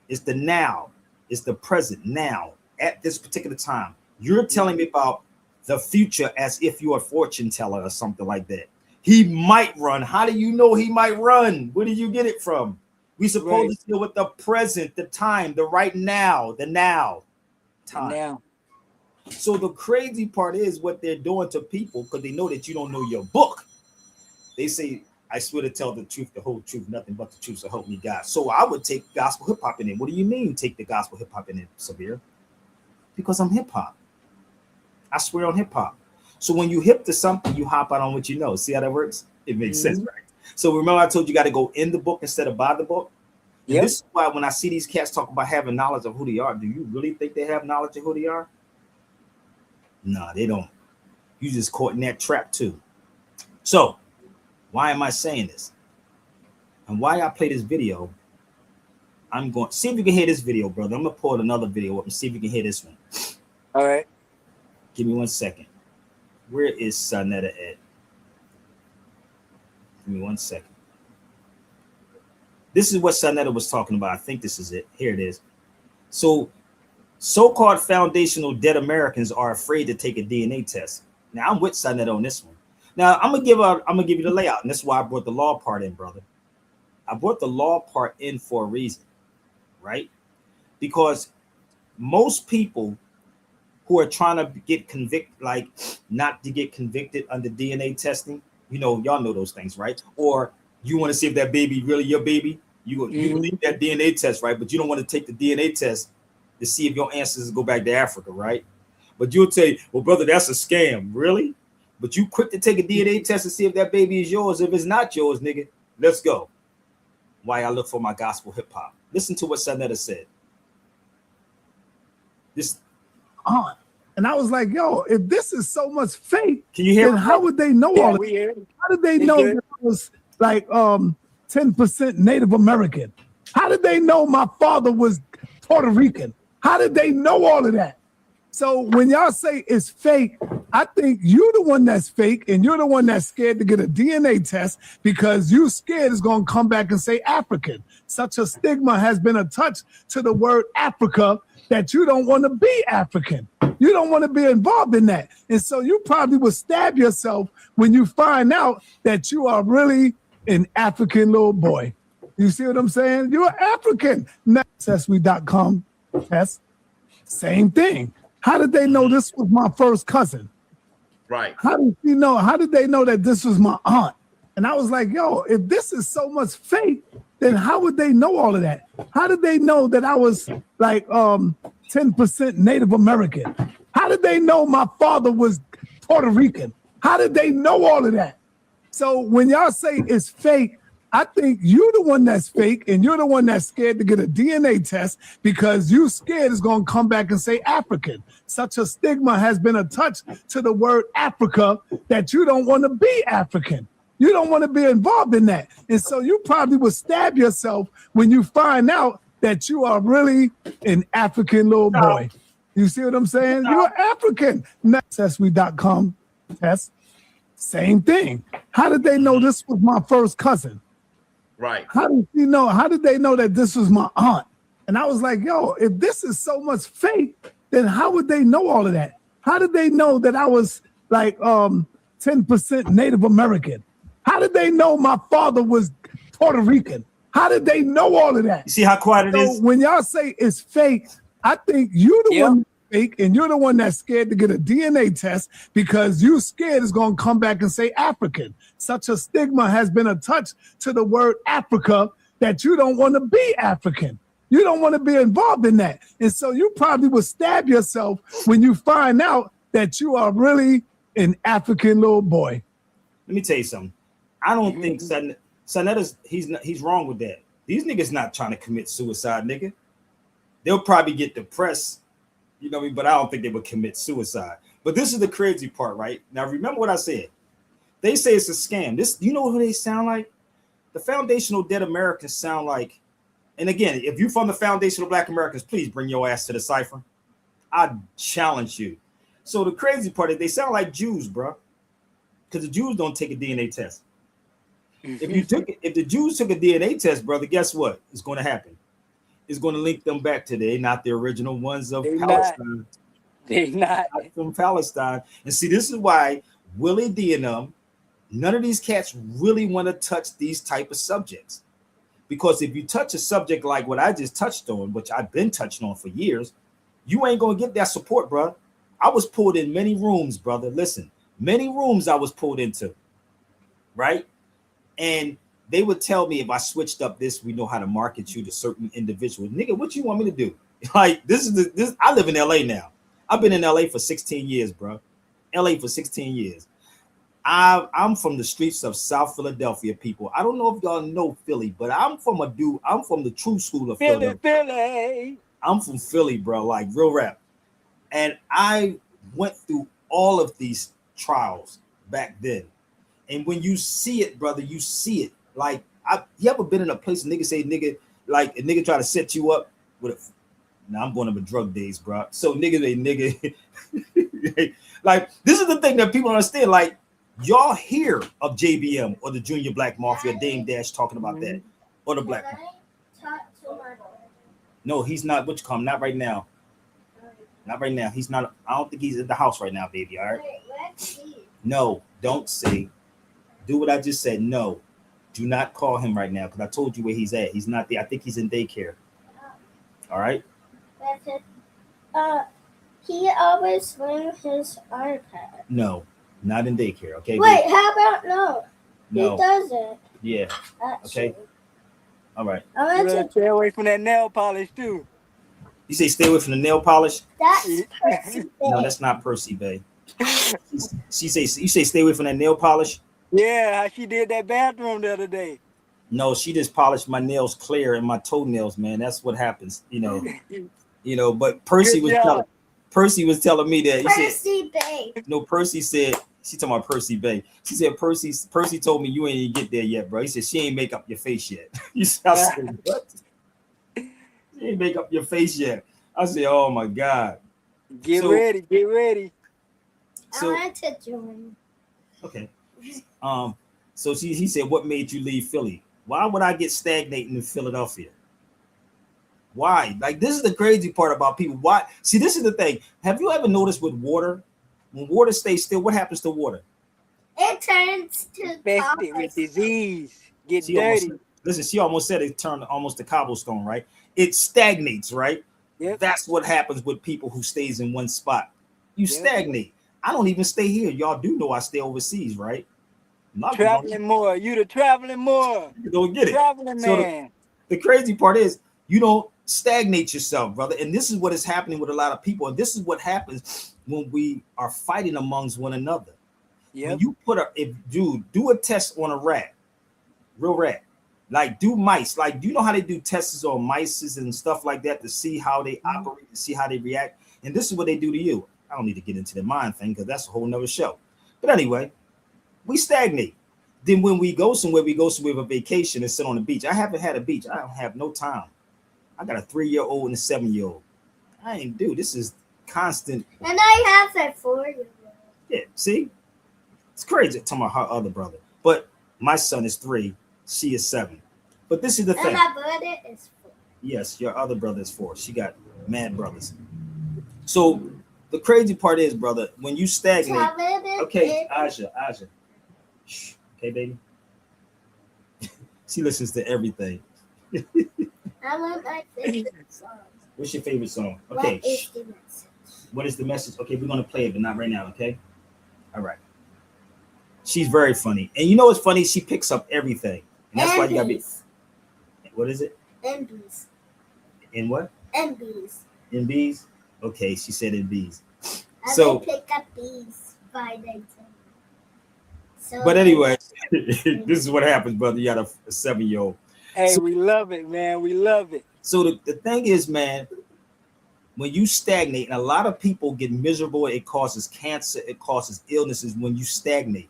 It's the now. It's the present now at this particular time. You're telling me about the future as if you're a fortune teller or something like that. He might run. How do you know he might run? Where did you get it from? We supposed to deal with the present, the time, the right now, the now time. Now. So the crazy part is what they're doing to people because they know that you don't know your book. They say, I swear to tell the truth, the whole truth, nothing but the truth, so help me God. So I would take gospel hip hop in it. What do you mean take the gospel hip hop in it, Sabir? Because I'm hip hop. I swear on hip hop. So when you hip to something, you hop out on what you know. See how that works? It makes sense, right? So remember I told you got to go in the book instead of by the book? And this is why when I see these cats talk about having knowledge of who they are, do you really think they have knowledge of who they are? No, they don't. You just caught in that trap too. So why am I saying this? And why I play this video, I'm going, see if you can hear this video, brother. I'm going to pull another video up and see if you can hear this one. All right. Give me 1 second. Where is Sanetta at? Give me 1 second. This is what Sanetta was talking about. I think this is it. Here it is. So-called foundational dead Americans are afraid to take a DNA test. Now I'm with Sanetta on this one. Now I'm gonna give you the layout, and that's why I brought the law part in, brother. I brought the law part in for a reason, right? Because most people who are trying to get convicted, like not to get convicted under DNA testing, you know, y'all know those things, right? Or you want to see if that baby really your baby. You believe that DNA test, right? But you don't want to take the DNA test to see if your ancestors go back to Africa, right? But you'll tell you, well, brother, that's a scam. Really? But you quick to take a DNA test and see if that baby is yours. If it's not yours, nigga, let's go. Why I look for my gospel hip hop. Listen to what Sanetta said. This aunt. And I was like, yo, if this is so much fake, can you hear then how would they know all of we hear it? How did they know that I was like 10% Native American? How did they know my father was Puerto Rican? How did they know all of that? So when y'all say it's fake, I think you're the one that's fake, and you're the one that's scared to get a DNA test because you scared it's going to come back and say African. Such a stigma has been attached to the word Africa that you don't want to be African. You don't want to be involved in that. And so you probably will stab yourself when you find out that you are really an African little boy. You see what I'm saying? You're African. Ancestry.com test. Same thing. How did they know this was my first cousin? Right. How did you know? How did they know that this was my aunt? And I was like, yo, if this is so much fake, then how would they know all of that? How did they know that I was like 10% Native American? How did they know my father was Puerto Rican? How did they know all of that? So when y'all say it's fake, I think you're the one that's fake, and you're the one that's scared to get a DNA test because you scared it's going to come back and say African. Such a stigma has been attached to the word Africa that you don't want to be African. You don't want to be involved in that. And so you probably will stab yourself when you find out that you are really an African little boy. You see what I'm saying? You're African. Ancestry.com test. Same thing. How did they know this was my first cousin? Right. How did you know? How did they know that this was my aunt? And I was like, yo, if this is so much fake, then how would they know all of that? How did they know that I was like 10% Native American? How did they know my father was Puerto Rican? How did they know all of that? You see how quiet it is? So when y'all say it's fake, I think you're the one that's fake, and you're the one that's scared to get a DNA test because you scared it's going to come back and say African. Such a stigma has been attached to the word Africa that you don't want to be African. You don't want to be involved in that. And so you probably will stab yourself when you find out that you are really an African little boy. Let me tell you something. I don't think Sanetta's he's wrong with that. These niggas not trying to commit suicide, nigga. They'll probably get depressed, you know what I mean? But I don't think they would commit suicide. But this is the crazy part, right? Now remember what I said. They say it's a scam. This, you know who they sound like? The foundational dead Americans sound like. And again, if you're from the foundational Black Americans, please bring your ass to the cipher. I challenge you. So the crazy part is they sound like Jews, bro. Because the Jews don't take a DNA test. If the Jews took a DNA test, brother, guess what is going to happen? It's going to link them back to they not the original ones of Palestine. They're not from Palestine. And see, this is why Willie D and them, none of these cats really want to touch these type of subjects. Because if you touch a subject like what I just touched on, which I've been touching on for years, you ain't going to get that support, bro. I was pulled in many rooms, brother. Listen, many rooms I was pulled into, right? And they would tell me if I switched up this, we know how to market you to certain individuals. Nigga, what you want me to do? Like, this. I live in LA now. I've been in LA for 16 years, bro. LA for 16 years. I'm from the streets of South Philadelphia, people. I don't know if y'all know Philly, but I'm from the true school of Philadelphia. Philly. I'm from Philly, bro, like real rap. And I went through all of these trials back then. And when you see it, brother, you see it. Like, you ever been in a place a nigga say, nigga, like a nigga try to set you up with a, now I'm going to drug days, bro. So nigga, like, this is the thing that people understand. Like, y'all hear of JBM or the Junior Black Mafia, Dame Dash talking about that, or the Black. No, he's not. What you call him? Not right now. Not right now. He's not. I don't think he's in the house right now, baby. All right. No, don't say. Do what I just said. No, do not call him right now because I told you where he's at. He's not there. I think he's in daycare. All right. He always swings his iPad. No, not in daycare. Okay. Wait, how about no? No. He doesn't. Yeah. Actually. Okay. All right. You better stay away from that nail polish too. You say stay away from the nail polish? That's Percy No, Bay. that's not Percy Bay. She say you say stay away from that nail polish? Yeah, how she did that bathroom the other day. No, she just polished my nails clear and my toenails, man. That's what happens, But Percy Good job. Percy was telling me that. He said, Percy Bay. no, Percy said, she talking about Percy Bay. She said, Percy told me you ain't even get there yet, bro. He said, she ain't make up your face yet. You said, I said, what? She ain't make up your face yet. I said, oh my God. Get ready. So, I want to join. okay. So he said, what made you leave Philly? Why would I get stagnating in Philadelphia? Why? Like, this is the crazy part about people. Why? See, this is the thing. Have you ever noticed with water, when water stays still, what happens to water? It turns to Infected with disease. Get She dirty. she almost said it turned almost to cobblestone, right? It stagnates, right? Yep. That's what happens with people who stays in one spot. You Yep. stagnate. I don't even stay here. Y'all do know I stay overseas, right? Traveling more. You the traveling more. You don't get it. Traveling So man. the crazy part is you don't stagnate yourself, brother. And this is what is happening with a lot of people. And this is what happens when we are fighting amongst one another. Yep. When you do a test on a rat, real rat, like do mice, like do you know how they do tests on mice and stuff like that to see how they operate, to see how they react? And this is what they do to you. I don't need to get into the mind thing because that's a whole nother show. But anyway, we stagnate. Then when we go somewhere a vacation and sit on the beach. I haven't had a beach. I don't have no time. I got a 3-year-old and a 7-year-old. I ain't do. This is constant. And I have a 4-year-old. Yeah, see? It's crazy talking about her other brother. But my son is 3. She is 7. But this is the And thing. my brother is 4. Yes, your other brother is 4. She got mad brothers. So the crazy part is, brother, when you stagnate. Okay, Aja. Shh. Okay, baby. She listens to everything. I want my favorite song. What's your favorite song? Okay. What is the message? What is the message? Okay, we're gonna play it, but not right now. Okay. All right. She's very funny, and you know what's funny? She picks up everything, and that's why you gotta be. What is it? MBs. In what? MBs. In bees? Okay, she said in bees. I So- will pick up bees by the So But anyway, this is what happens, brother. You got a 7-year-old. Hey, we love it, man. We love it. So the thing is, man, when you stagnate, and a lot of people get miserable, it causes cancer, it causes illnesses when you stagnate.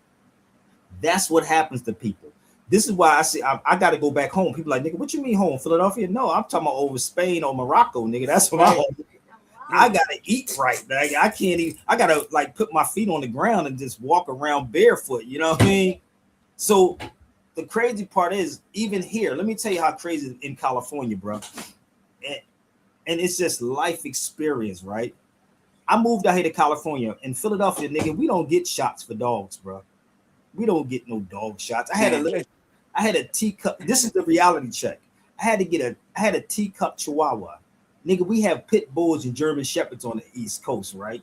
That's what happens to people. This is why I say I got to go back home. People like, nigga, what you mean home? Philadelphia? No, I'm talking about over Spain or Morocco, nigga. That's what I'm home. I gotta eat right. Like, I can't eat. I gotta like put my feet on the ground and just walk around barefoot. You know what I mean? So the crazy part is, even here, let me tell you how crazy in California, bro. And it's just life experience, right? I moved out here to California. In Philadelphia, nigga, we don't get shots for dogs, bro. We don't get no dog shots. I had a teacup. This is the reality check. I had a teacup Chihuahua. Nigga, we have pit bulls and German shepherds on the East Coast, right?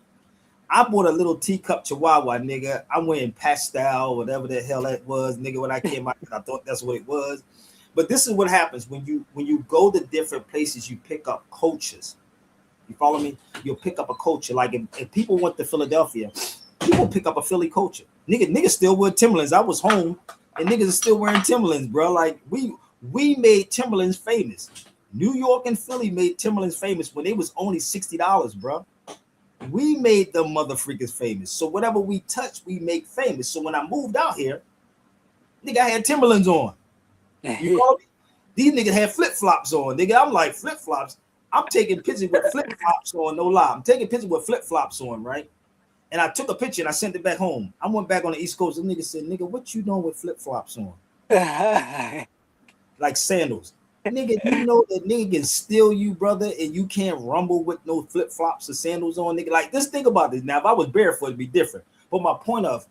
I bought a little teacup Chihuahua, nigga. I went in pastel, whatever the hell that was, nigga. When I came out, I thought that's what it was. But this is what happens when you go to different places, you pick up cultures. You follow me? You'll pick up a culture. Like if people went to Philadelphia, people pick up a Philly culture. Niggas still wear Timberlands. I was home and niggas are still wearing Timberlands, bro. Like we made Timberlands famous. New York and Philly made Timberlands famous when they was only $60, bro. We made them motherfreakers famous. So whatever we touch, we make famous. So when I moved out here, nigga, I had Timberlands on. You know, these niggas had flip-flops on. Nigga, I'm like, flip-flops. I'm taking pictures with flip-flops on, no lie. I'm taking pictures with flip-flops on, right? And I took a picture and I sent it back home. I went back on the East Coast. The nigga said, nigga, what you doing with flip-flops on? Like sandals. Nigga, you know that nigga can steal you, brother, and you can't rumble with no flip-flops or sandals on, nigga. Like, just think about this. Now, if I was barefoot, it'd be different. But my point of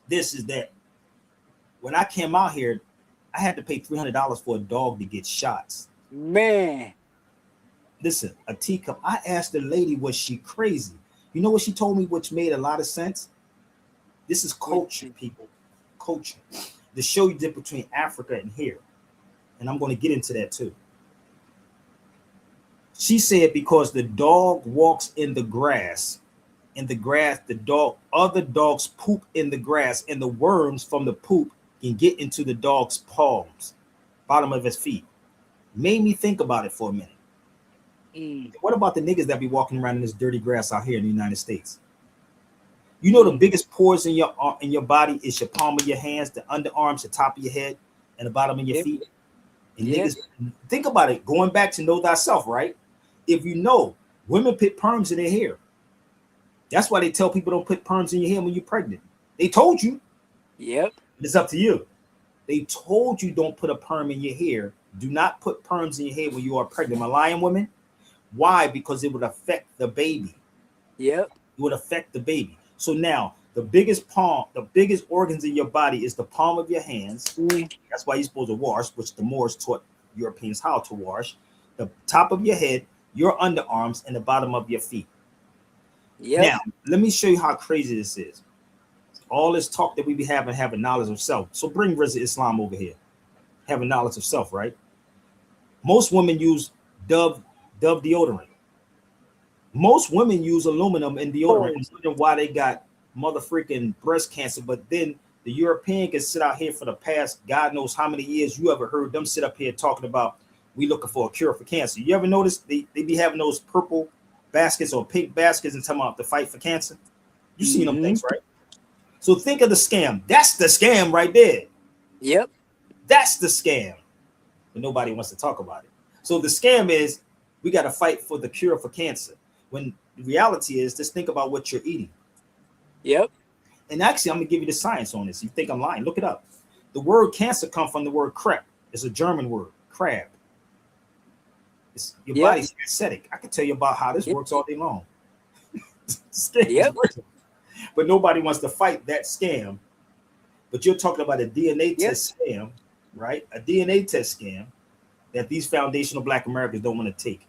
this is that when I came out here, I had to pay $300 for a dog to get shots. Man. Listen, a teacup. I asked the lady, was she crazy? You know what she told me, which made a lot of sense? This is culture, people. Culture. To show you the difference between Africa and here. And I'm going to get into that too. She said because the dog walks in the grass. In the grass, other dogs poop in the grass, and the worms from the poop can get into the dog's palms, bottom of his feet. Made me think about it for a minute. What about the niggas that be walking around in this dirty grass out here in the United States? You know the biggest pores in your body is your palm of your hands, the underarms, the top of your head, and the bottom of your feet. And niggas, think about it. Going back to know thyself, right? If you know, women put perms in their hair. That's why they tell people don't put perms in your hair when you're pregnant. They told you. Yep. It's up to you. They told you don't put a perm in your hair. Do not put perms in your hair when you are pregnant. Am I lying, women? Why? Because it would affect the baby. Yep. It would affect the baby. So now the biggest organs in your body is the palm of your hands. That's why you're supposed to wash, which the Moors taught Europeans how to wash. The top of your head, your underarms, and the bottom of your feet. Yep. Now, let me show you how crazy this is. All this talk that we be having knowledge of self. So bring Rizza Islam over here. Having knowledge of self, right? Most women use Dove deodorant. Most women use aluminum in deodorant, and wondering why they got motherfucking breast cancer. But then the European can sit out here for the past God knows how many years. You ever heard them sit up here talking about we looking for a cure for cancer? You ever notice they be having those purple baskets or pink baskets and talking about the fight for cancer? You seen them things, right? So think of the scam. That's the scam right there. Yep. That's the scam. But nobody wants to talk about it. So the scam is we got to fight for the cure for cancer. When the reality is, just think about what you're eating. Yep. And actually, I'm going to give you the science on this. You think I'm lying? Look it up. The word cancer comes from the word crab. It's a German word, crab. Your body's acidic. I can tell you about how this works all day long. But nobody wants to fight that scam. But you're talking about a DNA test scam, right? A DNA test scam that these foundational Black Americans don't want to take.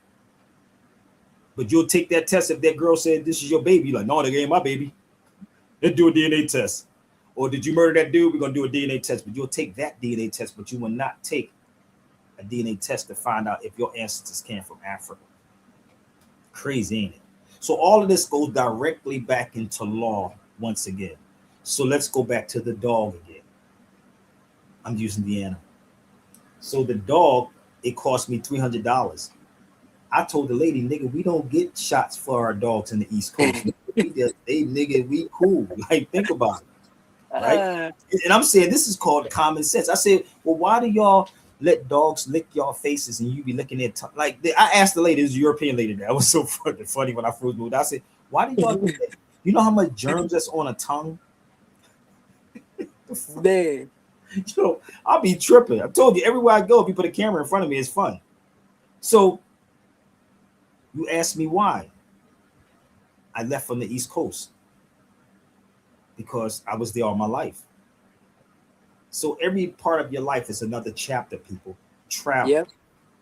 But you'll take that test if that girl said this is your baby. You're like, no, they ain't my baby. Let's do a DNA test. Or did you murder that dude? We're gonna do a DNA test. But you'll take that DNA test, but you will not take a DNA test to find out if your ancestors came from Africa. Crazy, ain't it? So all of this goes directly back into law once again. So let's go back to the dog again. I'm using the animal. So the dog, it cost me $300. I told the lady, nigga, we don't get shots for our dogs in the East Coast. we cool. Like, think about it. Right? And I'm saying this is called common sense. I said, well, why do y'all let dogs lick y'all faces and you be licking their tongue? Like, I asked the lady, this is a European lady, that was so funny when I first moved. I said, why do y'all do that? You know how much germs that's on a tongue? Man. You know, I'll be tripping. I told you, everywhere I go, if you put a camera in front of me, it's fun. So you asked me why I left from the East Coast, because I was there all my life. So every part of your life is another chapter, people. Travel,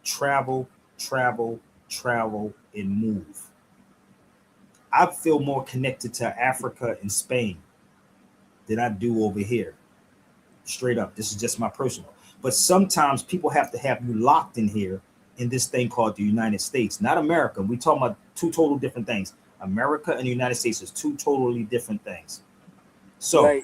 travel, travel, travel, and move. I feel more connected to Africa and Spain than I do over here. Straight up. This is just my personal. But sometimes people have to have you locked in here in this thing called the United States, not America. We talking about two total different things. America and the United States is two totally different things. So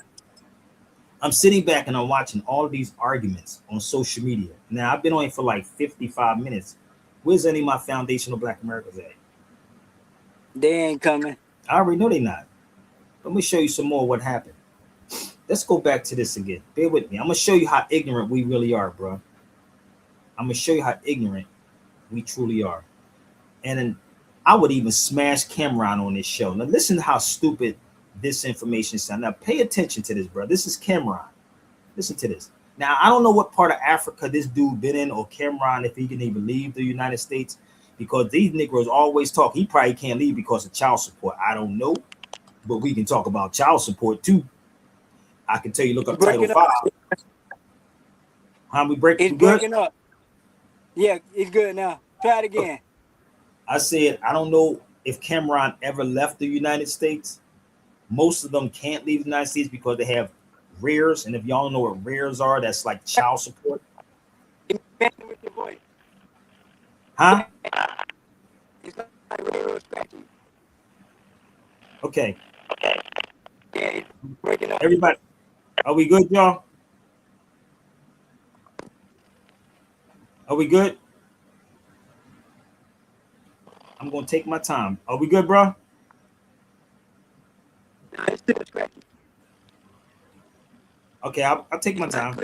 I'm sitting back and I'm watching all of these arguments on social media. Now I've been on it for like 55 minutes. Where's any of my foundational Black Americans at? They ain't coming. I already know they're not. Let me show you some more what happened. Let's go back to this again. Bear with me. I'm gonna show you how ignorant we really are, bro. I'm gonna show you how ignorant we truly are. And then I would even smash Cameron on this show. Now listen to how stupid this information sounds. Now pay attention to this, bro. This is Cameron. Listen to this. Now I don't know what part of Africa this dude been in, or Cameron, if he can even leave the United States, because these Negroes always talk. He probably can't leave because of child support. I don't know, but we can talk about child support too. I can tell you, look up Title 5. How we break? It's breaking up. Yeah, it's good now. Try it again. I said, I don't know if Cameron ever left the United States. Most of them can't leave the United States because they have rears. And if y'all know what rears are, that's like child support. Huh? Okay. Everybody, are we good, y'all? Are we good? I'm gonna take my time. Are we good, bro? Okay, I'll take my time.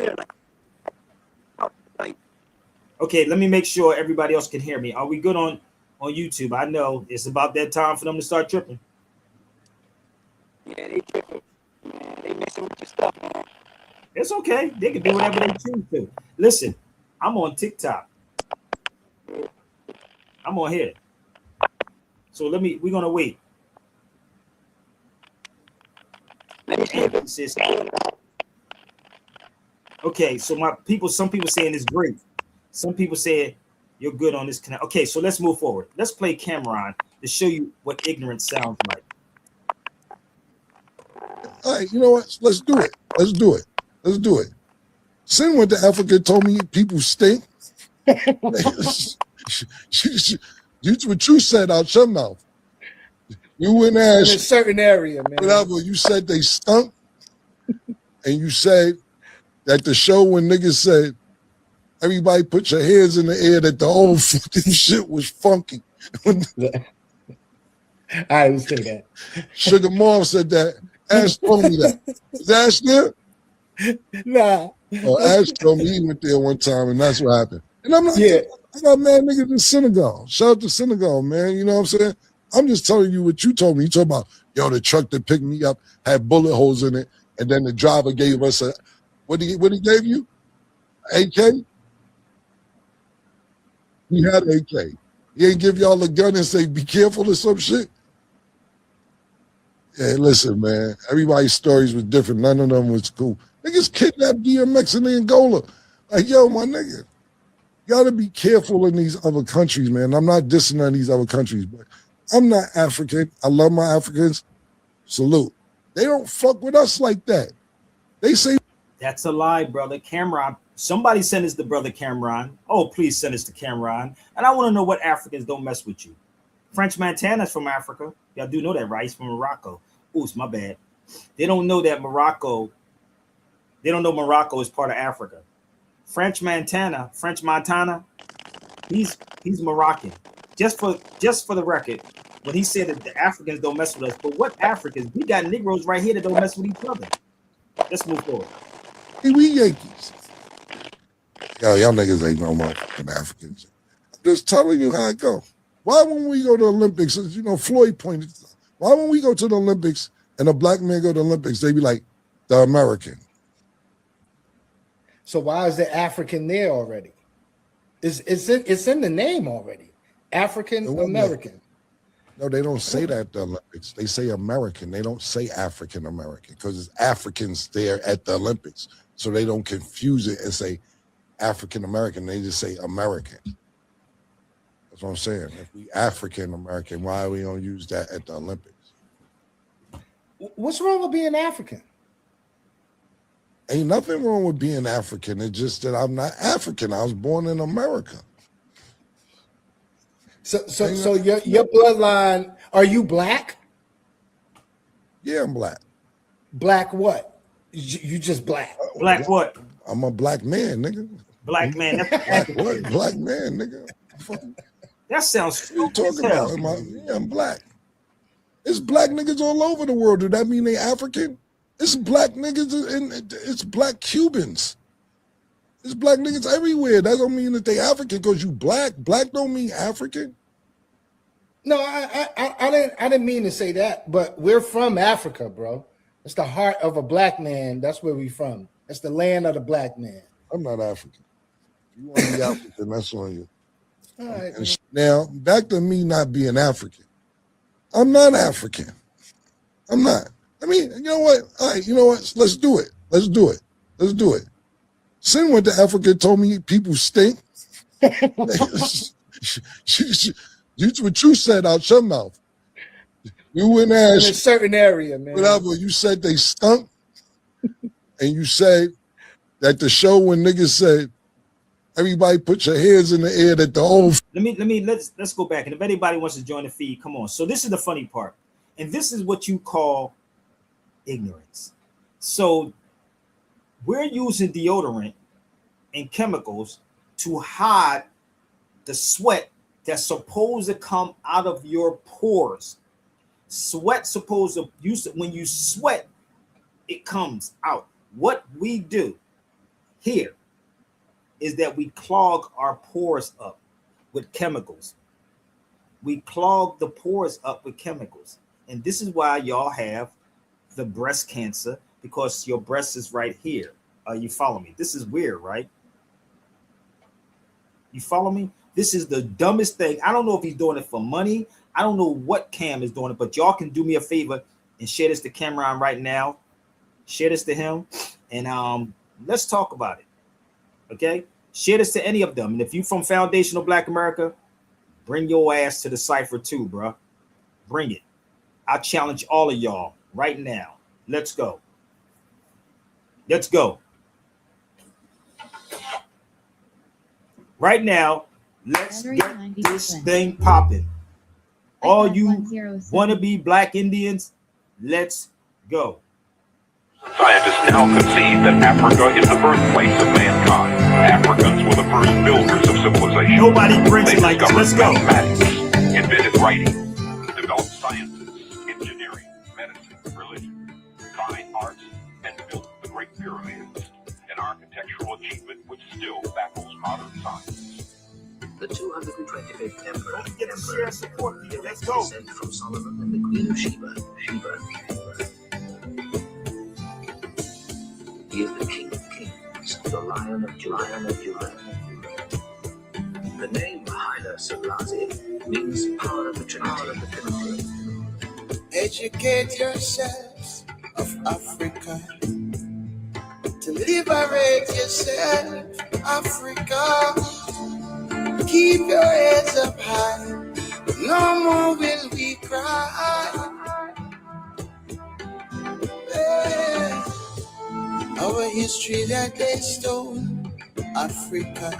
Okay, let me make sure everybody else can hear me. Are we good on YouTube? I know it's about that time for them to start tripping. It's okay. They can do whatever they choose to. Listen, I'm on TikTok. I'm on here. So we're gonna wait. Okay, so some people saying it's great. Some people say you're good on this connect. Okay, so let's move forward. Let's play Cameron to show you what ignorance sounds like. All right, you know what? Let's do it. Let's do it. Let's do it. Sin went to Africa and told me people stink. That's what you said out your mouth. You went In a asked certain area, man. whatever. You said they stunk, and you said that the show when niggas said everybody put your hands in the air that the whole fucking shit was funky. I didn't say that. Sugar Mom said that. Ash told me that. Is Ash there? Nah. Ash told me he went there one time, and that's what happened. And I'm not. Yeah. I got mad niggas in Senegal. Shout out to Senegal, man. You know what I'm saying? I'm just telling you what you told me. You talking about, yo, the truck that picked me up had bullet holes in it, and then the driver gave us a what he gave you? AK? He had AK. He ain't give y'all a gun and say be careful or some shit. Yeah, listen, man. Everybody's stories was different. None of them was cool. Niggas kidnapped DMX in Angola. Like, yo, my nigga, you gotta be careful in these other countries, man. I'm not dissing on these other countries, but I'm not African. I love my Africans. Salute. They don't fuck with us like that. They say That's a lie, brother. Cameron, somebody send us to brother Cameron. Oh, please send us to Cameron. And I want to know what Africans don't mess with you. French Montana's from Africa. Y'all do know that, right? He's from Morocco. Oops, my bad. They don't know that Morocco. They don't know Morocco is part of Africa. French Montana, he's Moroccan. Just for the record, when he said that the Africans don't mess with us, but what Africans? We got Negroes right here that don't mess with each other. Let's move forward. we Yankees. Yo, y'all niggas ain't no motherfucking Africans. I'm just telling you how it go. Why when we go to the Olympics, you know, Floyd pointed, why when we go to the Olympics and a black man go to the Olympics, they be like, the American. So why is the African there already? It's in the name already. African American. No, they don't say that at the Olympics. They say American. They don't say African American because it's Africans there at the Olympics. So they don't confuse it and say African American. They just say American. That's what I'm saying. If we African American, why we don't use that at the Olympics? What's wrong with being African? Ain't nothing wrong with being African. It's just that I'm not African. I was born in America. So your bloodline, are you black? Yeah, I'm black. Black what? You just black. Black what? I'm a black man, nigga. Black man. Black what? Black man, nigga. That sounds What you talking about? Yeah, I'm black. It's black niggas all over the world. Do that mean they African? It's black niggas and it's black Cubans. It's black niggas everywhere. That don't mean that they African because you black. Black don't mean African. No, I didn't mean to say that, but we're from Africa, bro. It's the heart of a black man. That's where we from. That's the land of the black man. I'm not African. If you want to be African, that's on you. All right. And now, back to me not being African. I'm not African. I'm not. I mean, you know what? All right, you know what? Let's do it. Let's do it. Let's do it. Sin went to Africa and told me people stink. What you said out your mouth. You went In asked a certain area, man. whatever. You said they stunk. And you said that the show when niggas said Everybody put your hands in the air that the whole Let's go back. And if anybody wants to join the feed, come on. So this is the funny part. And this is what you call ignorance. So we're using deodorant and chemicals to hide the sweat that's supposed to come out of your pores. Sweat supposed to use when you sweat, it comes out. What we do here is that we clog our pores up with chemicals. We clog the pores up with chemicals. And this is why y'all have the breast cancer, because your breast is right here. You follow me? This is weird, right? You follow me? This is the dumbest thing. I don't know if he's doing it for money. I don't know what Cam is doing it, but y'all can do me a favor and share this to Cameron right now. Share this to him, and let's talk about it. Okay? Share this to any of them. And if you from Foundational Black America, bring your ass to the cipher too, bro. Bring it. I challenge all of y'all right now. Let's go. Let's go. Right now, let's get this thing popping. All you wannabe Black Indians, let's go. Scientists now concede that Africa is the birthplace of mankind. Africans were the first builders of civilization. Nobody brings it like this. Let's go. Mathematics, invented writing, developed sciences, engineering, medicine, religion, fine arts, and built the Great Pyramids, an architectural achievement which still baffles modern science. The 225th Emperor, Let's go. descent from Solomon and the Queen of Sheba. He is the King of Kings, the Lion of Judah. The name Haile Selassie means power of the Trinity. Educate yourselves of Africa. To liberate yourself, Africa. Keep your heads up high. No more will we cry. Yeah. Our history that they stole, Africa,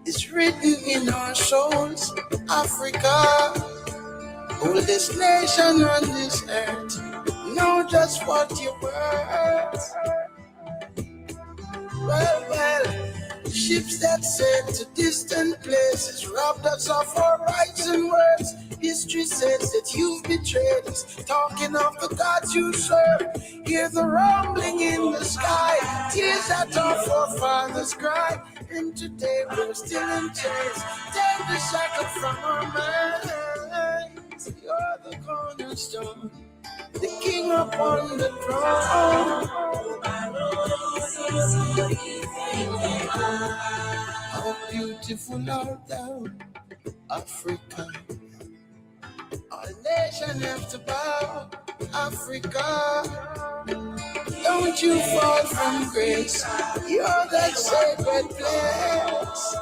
is written in our souls. Africa, oldest nation on this earth. Know just what you're worth. Well, ships that sail to distant places robbed us of our rights and words. History says that you've betrayed us, talking of the gods you serve. Hear the rumbling in the sky, tears that our forefathers cried. And today we're still in chains. Take the shackle from our minds. You're the cornerstone, the king upon the throne. How beautiful art thou, Africa. All nation have to bow, Africa. Don't you fall from grace. You're that sacred place.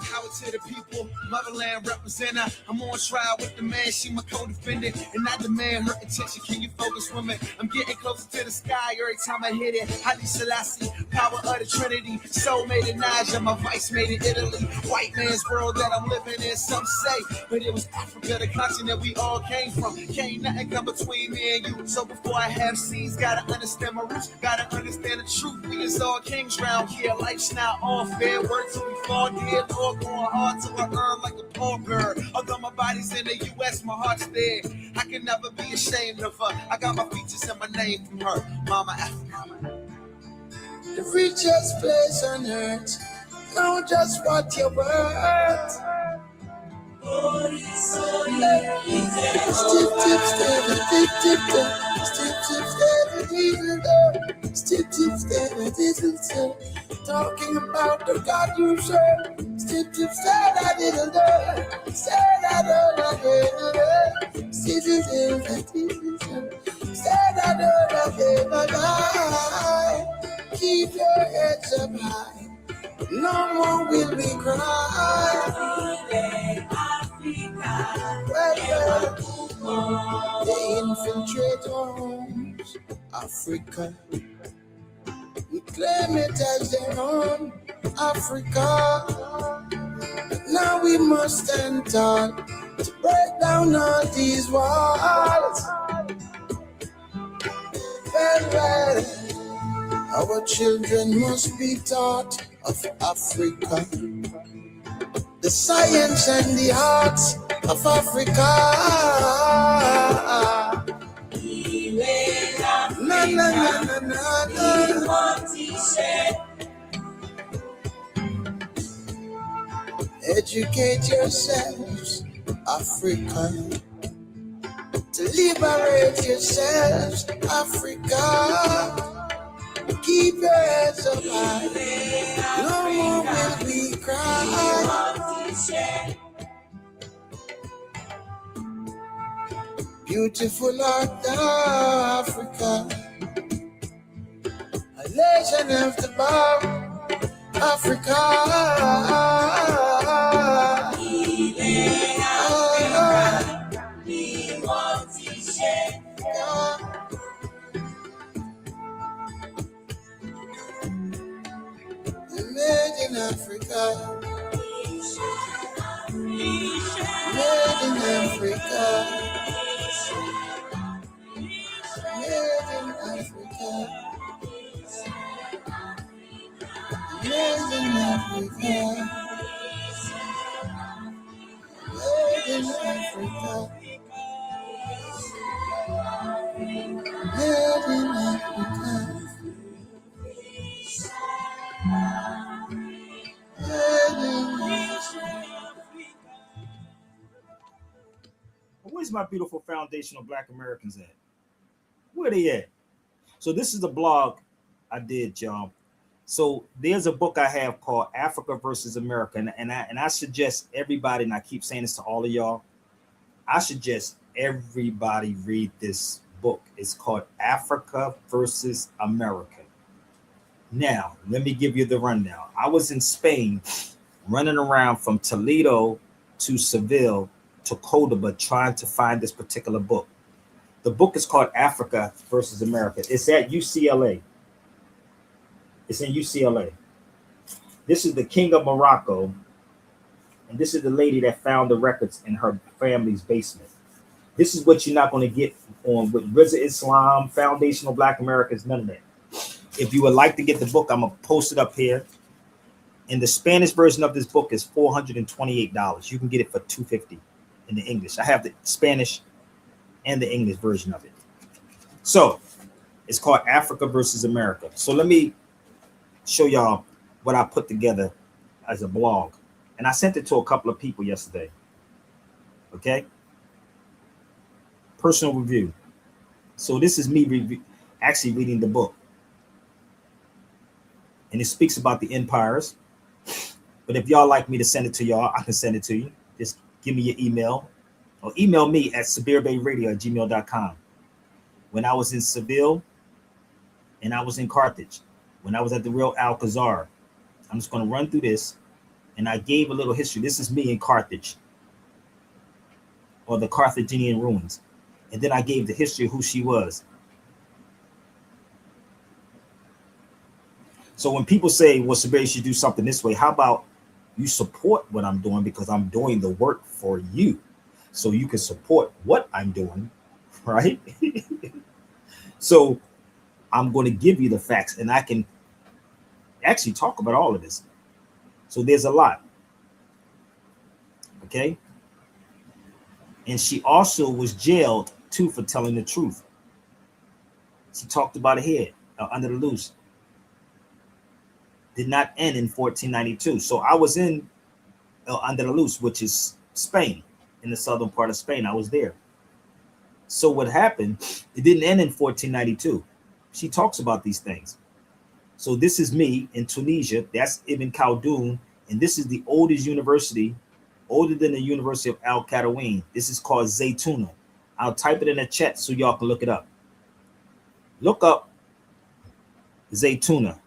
Power to the people, motherland representative. I'm on trial with the man, she my co-defendant, and I demand her attention. Can you focus, woman? I'm getting closer to the sky every time I hit it. Haile Selassie, power of the Trinity. Soul made in Niger, my vice made in Italy. White man's world that I'm living in, some say, but it was Africa, the continent we all came from. Can't nothing come between me and you. So before I have seeds, gotta understand my roots, gotta understand the truth. We is all kings round here. Life's not all fair. Work till we fall dead, or going hard till I earn like a pauper. Although my body's in the US, my heart's there. I can never be ashamed of her. I got my features and my name from her, Mama Africa. The richest place on earth. Know just what you're worth. Talking about the God you serve. Stip, stip, say that it'll do. Say that it'll do. Stip, stip, say that it'll do. Keep your heads up high. No more will we cry. Well, they infiltrate homes, Africa. claim it as their own Africa. Now we must stand tall to break down all these walls. Well, our children must be taught of Africa, the science and the arts of Africa. Na, na, na, na, na, na. Educate yourselves, Africa, to liberate yourselves, Africa. Keep your heads up high, no more will we cry. Beautiful art of Africa, a nation of the bow, Africa. Made in Africa, made in Africa, made in Africa, made in Africa, made in Africa, made in Africa. Where's my beautiful foundational Black Americans at? Where they at? So this is a blog I did, y'all. So there's a book I have called Africa versus America, and I suggest everybody, and I keep saying this to all of y'all, I suggest everybody read this book. It's called Africa versus America. Now, let me give you the rundown. I was in Spain running around from Toledo to Seville to Cordoba trying to find this particular book. The book is called Africa versus America. It's at UCLA. It's in UCLA. This is the King of Morocco, and this is the lady that found the records in her family's basement. This is what you're not going to get on with Rizza Islam, Foundational Black Americans, none of that. If you would like to get the book, I'm going to post it up here. And the Spanish version of this book is $428. You can get it for $250 in the English. I have the Spanish and the English version of it. So it's called Africa versus America. So let me show y'all what I put together as a blog. And I sent it to a couple of people yesterday. Okay. Personal review. So this is me actually reading the book. And it speaks about the empires. But if y'all like me to send it to y'all, I can send it to you. Just give me your email or email me at sabirbayradio@gmail.com. When I was in Seville and I was in Carthage, when I was at the real Alcazar, I'm just going to run through this. And I gave a little history. This is me in Carthage, or the Carthaginian ruins. And then I gave the history of who she was. So when people say, well, Sabir, you should do something this way, how about you support what I'm doing, because I'm doing the work for you, so you can support what I'm doing, right? So I'm going to give you the facts, and I can actually talk about all of this. So there's a lot. Okay. And she also was jailed too for telling the truth. She talked about it here, under the loose. Did not end in 1492. So I was in Andalus, which is Spain, in the southern part of Spain. I was there. So what happened, it didn't end in 1492. She talks about these things. So this is me in Tunisia. That's Ibn Khaldun. And this is the oldest university, older than the University of Al Qatawiin. This is called Zaytuna. I'll type it in the chat so y'all can look it up. Look up Zaytuna.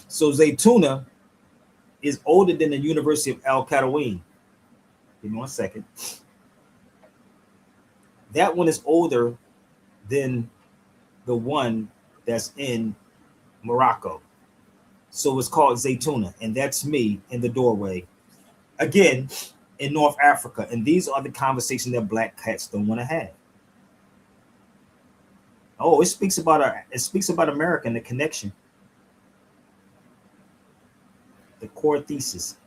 So Zaytuna is older than the University of Al Qatawiin. Give me 1 second. That one is older than the one that's in Morocco. So it's called Zaytuna, and that's me in the doorway. Again, in North Africa. And these are the conversations that black cats don't want to have. Oh, it speaks about America and the connection. The core thesis.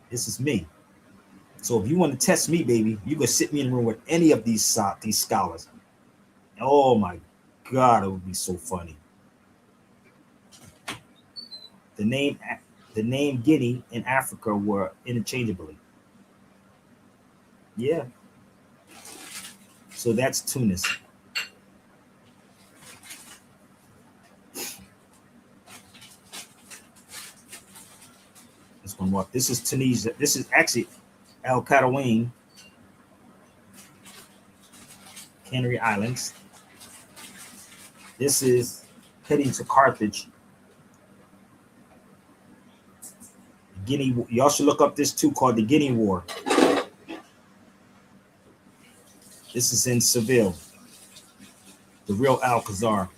This is me. So if you want to test me, baby, you can sit me in the room with any of these scholars. Oh my God, it would be so funny. The name Guinea in Africa were interchangeably. Yeah. So that's Tunis. This one more. This is Tunisia. This is actually Al Qatawain, Canary Islands. This is heading to Carthage. Guinea. Y'all should look up this too, called the Guinea War. This is in Seville. The real Alcazar.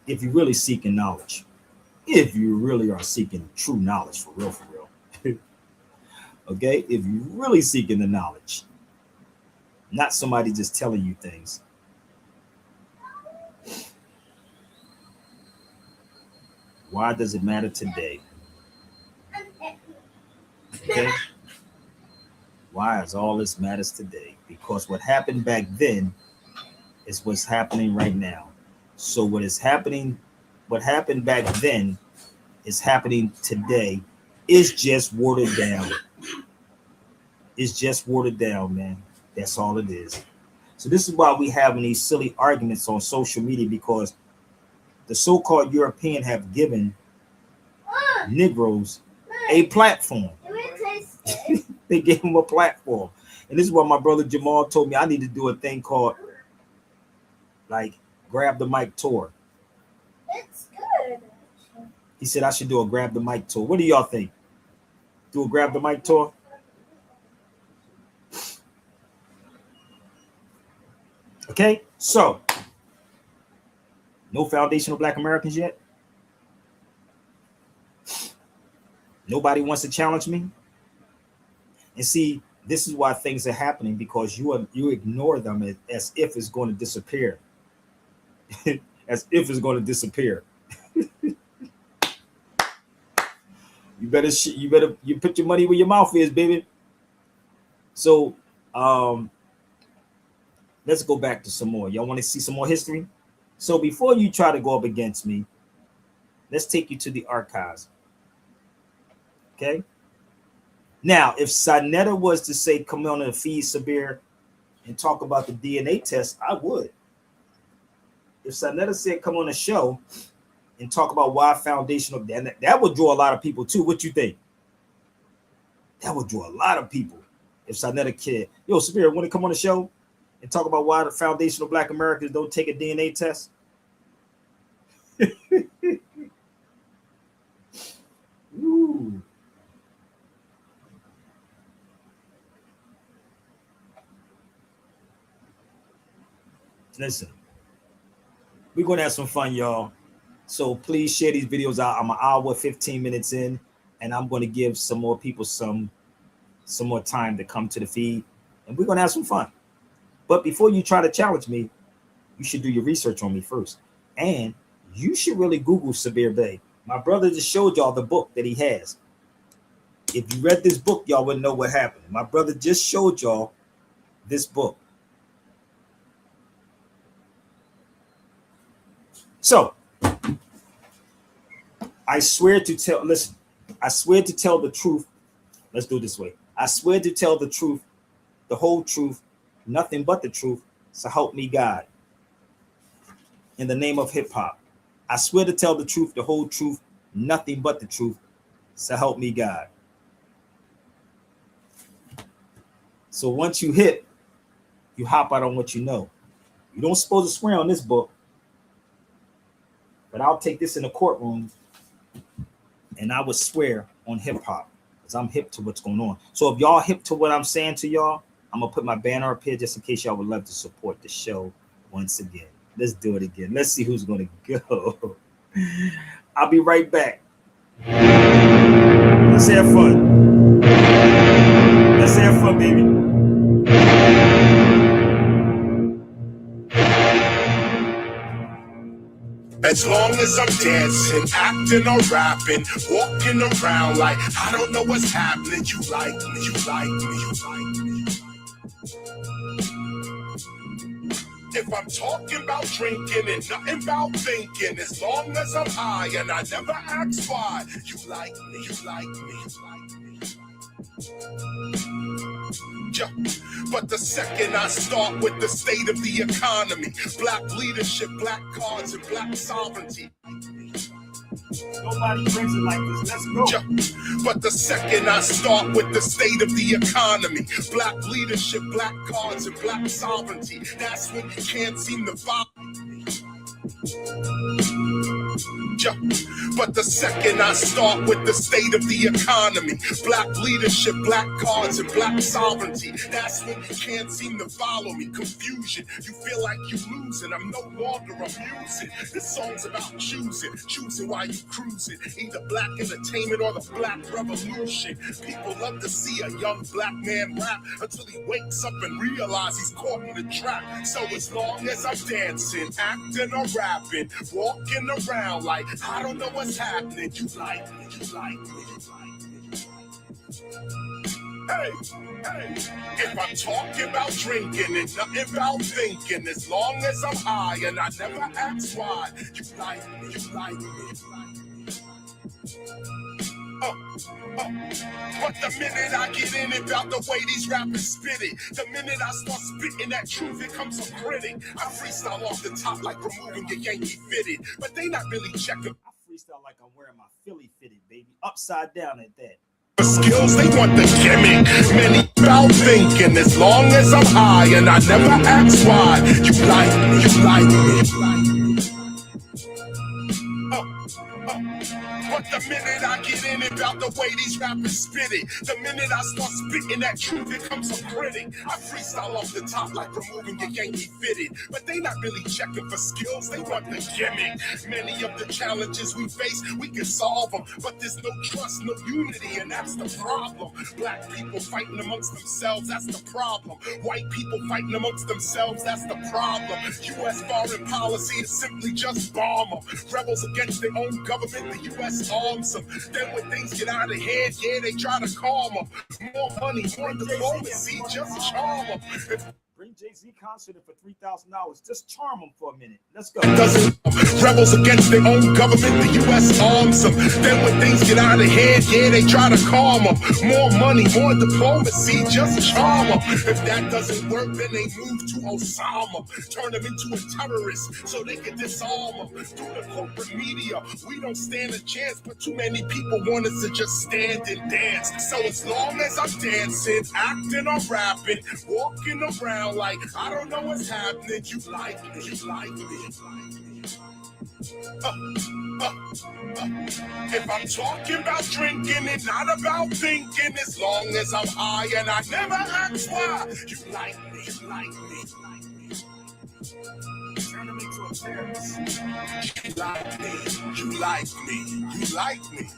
If you're really seeking knowledge, if you really are seeking true knowledge for real, okay? If you're really seeking the knowledge, not somebody just telling you things. Why does it matter today? Okay? Why does all this matters today? Because what happened back then is what's happening right now. So what happened back then is happening today. It's just watered down. It's just watered down, man. That's all it is. So this is why we having these silly arguments on social media, because the so-called European have given Negroes a platform. They gave them a platform. And this is what my brother Jamal told me I need to do a thing called like grab the mic tour. It's good. He said I should do a grab the mic tour. What do y'all think? Do a grab the mic tour? Okay, so no foundational Black Americans yet. Nobody wants to challenge me. And see, this is why things are happening, because you ignore them as if it's going to disappear. As if it's going to disappear. You put your money where your mouth is, baby. So let's go back to some more. Y'all want to see some more history? So before you try to go up against me, let's take you to the archives. Okay. Now, if Sanetta was to say, come on and feed Sabir and talk about the DNA test, I would. If Sanetta said, come on the show and talk about why foundational, that would draw a lot of people too. What you think? That would draw a lot of people. If Sanetta kid, yo, Sabir, want to come on the show and talk about why the foundational Black Americans don't take a DNA test? Ooh. Listen, we're going to have some fun, y'all. So please share these videos out. I'm an hour, 15 minutes in, and I'm going to give some more people some more time to come to the feed, and we're going to have some fun. But before you try to challenge me, you should do your research on me first. And you should really Google Sabir Bey. My brother just showed y'all the book that he has. If you read this book, y'all wouldn't know what happened. My brother just showed y'all this book. So, I swear to tell the truth. Let's do it this way. I swear to tell the truth, the whole truth, nothing but the truth, so help me God. In the name of hip hop. I swear to tell the truth, the whole truth, nothing but the truth, so help me God. So once you hit, you hop out on what you know. You don't supposed to swear on this book, but I'll take this in the courtroom and I would swear on hip hop. because I'm hip to what's going on. So if y'all hip to what I'm saying to y'all, I'm gonna put my banner up here just in case y'all would love to support the show once again. Let's do it again. Let's see who's gonna go. I'll be right back. Let's have fun. Let's have fun, baby. As long as I'm dancing, acting or rapping, walking around like I don't know what's happening. You like me, you like me, you like me. If I'm talking about drinking and nothing about thinking, as long as I'm high and I never ask why, you like me, you like me, you like me. Yeah. But the second I start with the state of the economy, black leadership, black cards, and black sovereignty. Nobody brings it like this. Let's go. Yeah. But the second I start with the state of the economy, black leadership, black cards, and black sovereignty, that's when you can't seem to follow me. Yeah. But the second I start with the state of the economy, black leadership, black cards, and black sovereignty, that's when you can't seem to follow me. Confusion, you feel like you're losing. I'm no longer amusing. This song's about choosing while you cruising. Either black entertainment or the black revolution. People love to see a young black man rap until he wakes up and realizes he's caught in the trap. So as long as I'm dancing, acting or rapping, walking around like I don't know what's happening, you like me, you like me, you like me. Hey, hey, if I'm talking about drinking and nothing about thinking, as long as I'm high and I never ask why, you like me, you like me, you like me. But the minute I get in about the way these rappers spit it, the minute I start spitting that truth, it comes some critic. I freestyle off the top like removing your Yankee fitted, but they not really checking. I freestyle like I'm wearing my Philly fitted, baby. Upside down at that. The skills, they want the gimmick. Many about thinking, as long as I'm high and I never ask why. You like me, you like me, you like me. But the minute I get in about the way these rappers spit it, the minute I start spitting that truth, it comes some critic. I freestyle off the top like removing your Yankee fitted, but they not really checking for skills, they want the gimmick. Many of the challenges we face, we can solve them, but there's no trust, no unity, and that's the problem. Black people fighting amongst themselves, that's the problem. White people fighting amongst themselves, that's the problem. U.S. foreign policy is simply just bomb them. Rebels against their own government, the U.S. arms them. Then when things get out of hand, yeah, they try to calm them. More money, more diplomacy, just charm them. Bring Jay-Z concert in for $3,000. Just charm them for a minute. Let's go. Rebels against their own government, the U.S. arms them. Then when things get out of hand, yeah, they try to calm them. More money, more diplomacy, just charm them. If that doesn't work, then they move to Osama. Turn them into a terrorist so they can disarm them. Through the corporate media, we don't stand a chance, but too many people want us to just stand and dance. So as long as I'm dancing, acting or rapping, walking around like I don't know what's happening, you like me, you like me, you like me. If I'm talking about drinking and not about thinking, as long as I'm high and I never ask why, you like me, you like me, you like me. Turn them into a terrorist. You like me, you like me, you like me.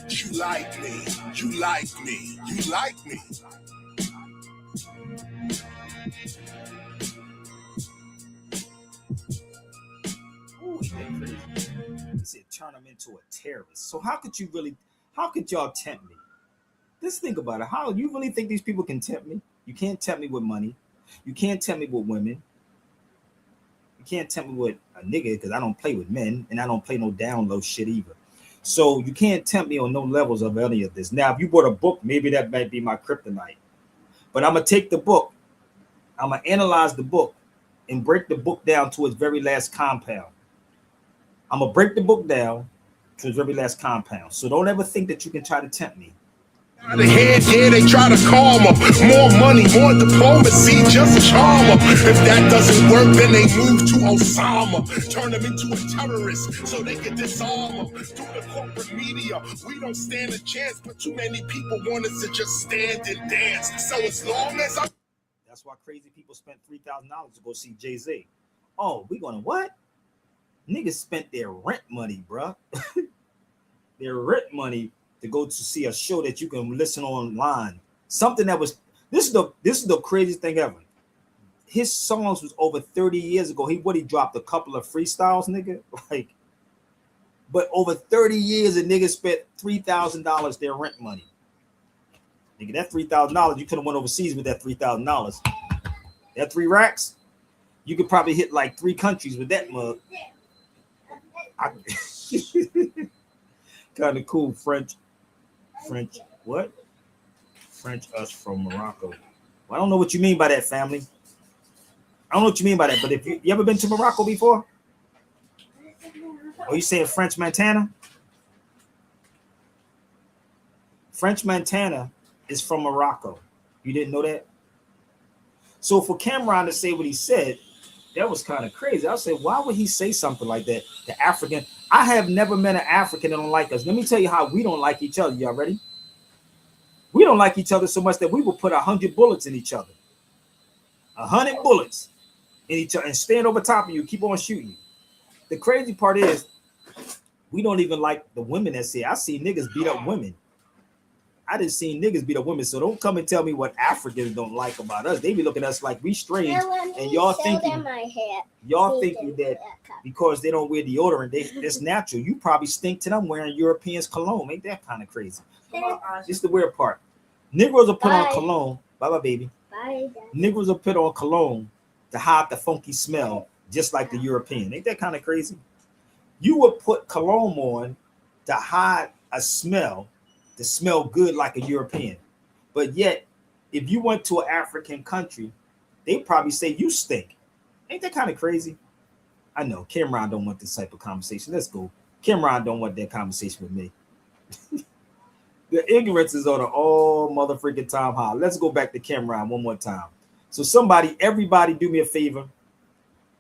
You like me, you like me, you like me. Ooh, he been crazy. He said turn them into a terrorist. So how could y'all tempt me? Just think about it. How you really think these people can tempt me? You can't tempt me with money. You can't tempt me with women. You can't tempt me with a nigga because I don't play with men and I don't play no down low shit either. So you can't tempt me on no levels of any of this. Now, if you bought a book, maybe that might be my kryptonite. But I'm going to take the book. I'm going to analyze the book and break the book down to its very last compound. I'm going to break the book down to its very last compound. So don't ever think that you can try to tempt me. The head, yeah, they try to calm them. More money, more diplomacy, just charm them. If that doesn't work, then they move to Osama. Turn them into a terrorist so they can disarm them. Through the corporate media, we don't stand a chance, but too many people want us to just stand and dance. So as long as I... That's why crazy people spent $3,000 to go see Jay-Z. Oh, we gonna what? Niggas spent their rent money, bruh. Their rent money to go to see a show that you can listen online. Something that was this is the craziest thing ever. His songs was over 30 years ago. He dropped a couple of freestyles, nigga. Like, but over 30 years, a nigga spent $3,000 their rent money. Nigga, that $3,000, you could have went overseas with that $3,000. That 3 racks, you could probably hit like 3 countries with that mug. Kind of cool. French what? French us from Morocco. Well, I don't know what you mean by that, family. I don't know what you mean by that, but if you ever been to Morocco before? Or you saying French Montana? French Montana is from Morocco. You didn't know that? So for Cameron to say what he said, that was kind of crazy. I said, why would he say something like that to African? I have never met an African that don't like us. Let me tell you how we don't like each other. Y'all ready? We don't like each other so much that we will put 100 bullets in each other. 100 bullets in each other and stand over top of you, keep on shooting you. The crazy part is we don't even like the women that say, I see niggas beat up women. I didn't see niggas beat up women, so don't come and tell me what Africans don't like about us. They be looking at us like we strange, and y'all thinking that because they don't wear deodorant, it's natural. You probably stink to them wearing Europeans cologne. Ain't that kind of crazy? This is the weird part. Negroes will put on cologne. Bye, baby. Bye. Negroes will put on cologne to hide the funky smell, just like the European. Ain't that kind of crazy? You would put cologne on to hide a smell, to smell good like a European. But yet, if you went to an African country, they probably say you stink. Ain't that kind of crazy? I know Cameron don't want this type of conversation. Let's go. Cameron don't want that conversation with me. The ignorance is on an all motherfucking time high. Let's go back to Cameron one more time. So everybody do me a favor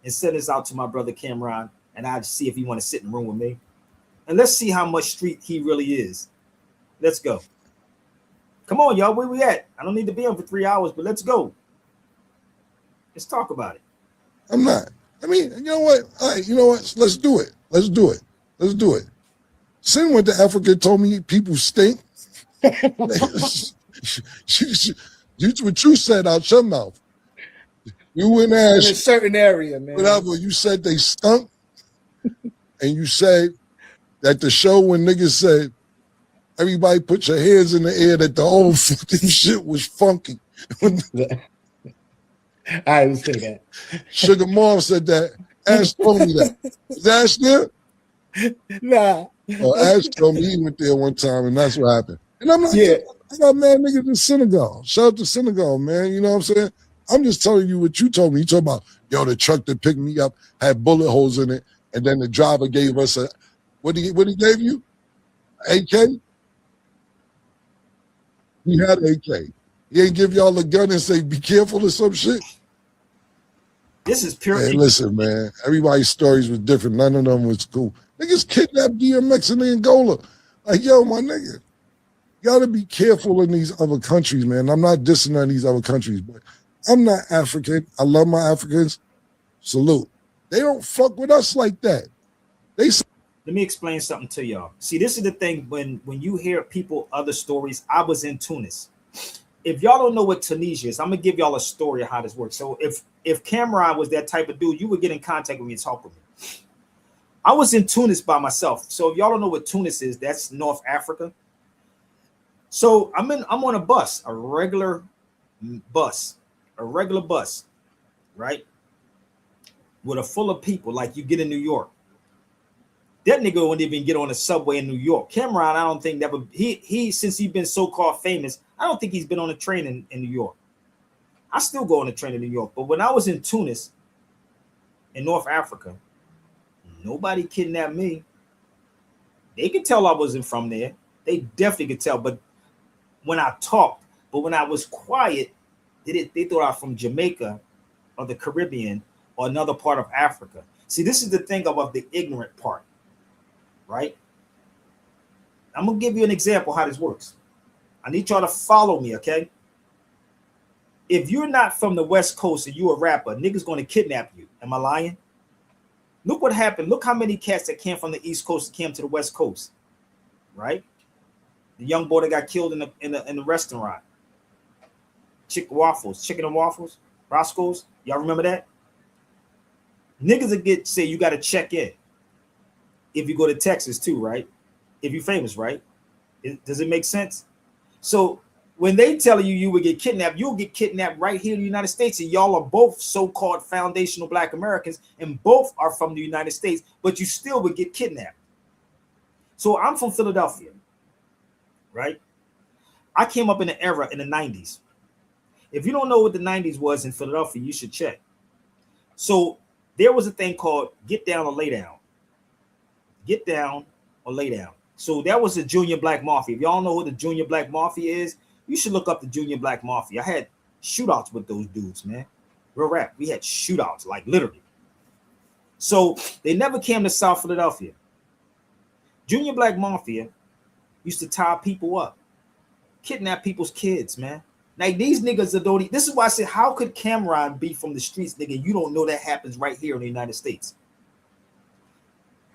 and send this out to my brother Cameron, and I'll see if he want to sit in the room with me. And let's see how much street he really is. Let's go. Come on, y'all. Where we at? I don't need to be on for 3 hours, but let's go. Let's talk about it. I'm not. I mean, you know what? All right, you know what? Let's do it. Let's do it. Let's do it. Sin went to Africa, told me people stink. What you said out your mouth. You went asked in a certain area, man. Whatever, you said they stunk. And you said that the show when niggas said, everybody put your hands in the air, that the whole fucking shit was funky. I didn't say that. Sugar Mom said that. Ash told me that. Is Ash there? Nah. Oh, Ash told me he went there one time, and that's what happened. And I'm like, yeah, I got mad niggas in Senegal. Shout out to Senegal, man. You know what I'm saying? I'm just telling you what you told me. You talking about, yo, the truck that picked me up had bullet holes in it, and then the driver gave us a, what he gave you? AK? He had AK. He ain't give y'all a gun and say, be careful or some shit? This is pure. Hey, listen, man. Everybody's stories was different. None of them was cool. Niggas kidnapped DMX in Angola. Like, yo, my nigga, you gotta be careful in these other countries, man. I'm not dissing on these other countries, but I'm not African. I love my Africans. Salute. They don't fuck with us like that. Let me explain something to y'all. See, this is the thing. When you hear people, other stories, I was in Tunis. If y'all don't know what Tunisia is, I'm gonna give y'all a story of how this works. So if Cameron was that type of dude, you would get in contact with me and talk with me. I was in Tunis by myself. So if y'all don't know what Tunis is, that's North Africa. So I'm on a bus, a regular bus, right? With a full of people like you get in New York. That nigga wouldn't even get on a subway in New York. Cameron, I don't think never he since he's been so-called famous, I don't think he's been on a train in New York. I still go on a train in New York, but when I was in Tunis, in North Africa, nobody kidnapped me. They could tell I wasn't from there. They definitely could tell, but when I talked, but when I was quiet, they thought I was from Jamaica or the Caribbean or another part of Africa. See, this is the thing about the ignorant part, right? I'm gonna give you an example how this works. I need y'all to follow me, okay? If you're not from the West Coast and you're a rapper, niggas gonna kidnap you. Am I lying? Look what happened. Look how many cats that came from the East Coast came to the West Coast, right? The young boy that got killed in the restaurant. Chicken and waffles, Roscoe's. Y'all remember that? Niggas will say you got to check in if you go to Texas too, right? If you're famous, right? Does it make sense? So when they tell you you would get kidnapped, you'll get kidnapped right here in the United States. And y'all are both so-called foundational Black Americans, and both are from the United States, but you still would get kidnapped. So I'm from Philadelphia, right? I came up in an era in the 90s. If you don't know what the 90s was in Philadelphia, you should check. So there was a thing called get down or lay down. Get down or lay down. So that was the Junior Black Mafia. If y'all know who the Junior Black Mafia is, you should look up the Junior Black Mafia. I had shootouts with those dudes, man. Real rap. We had shootouts, like literally. So they never came to South Philadelphia. Junior Black Mafia used to tie people up, kidnap people's kids, man. Like these niggas are don't. This is why I said, how could Cameron be from the streets, nigga? You don't know that happens right here in the United States.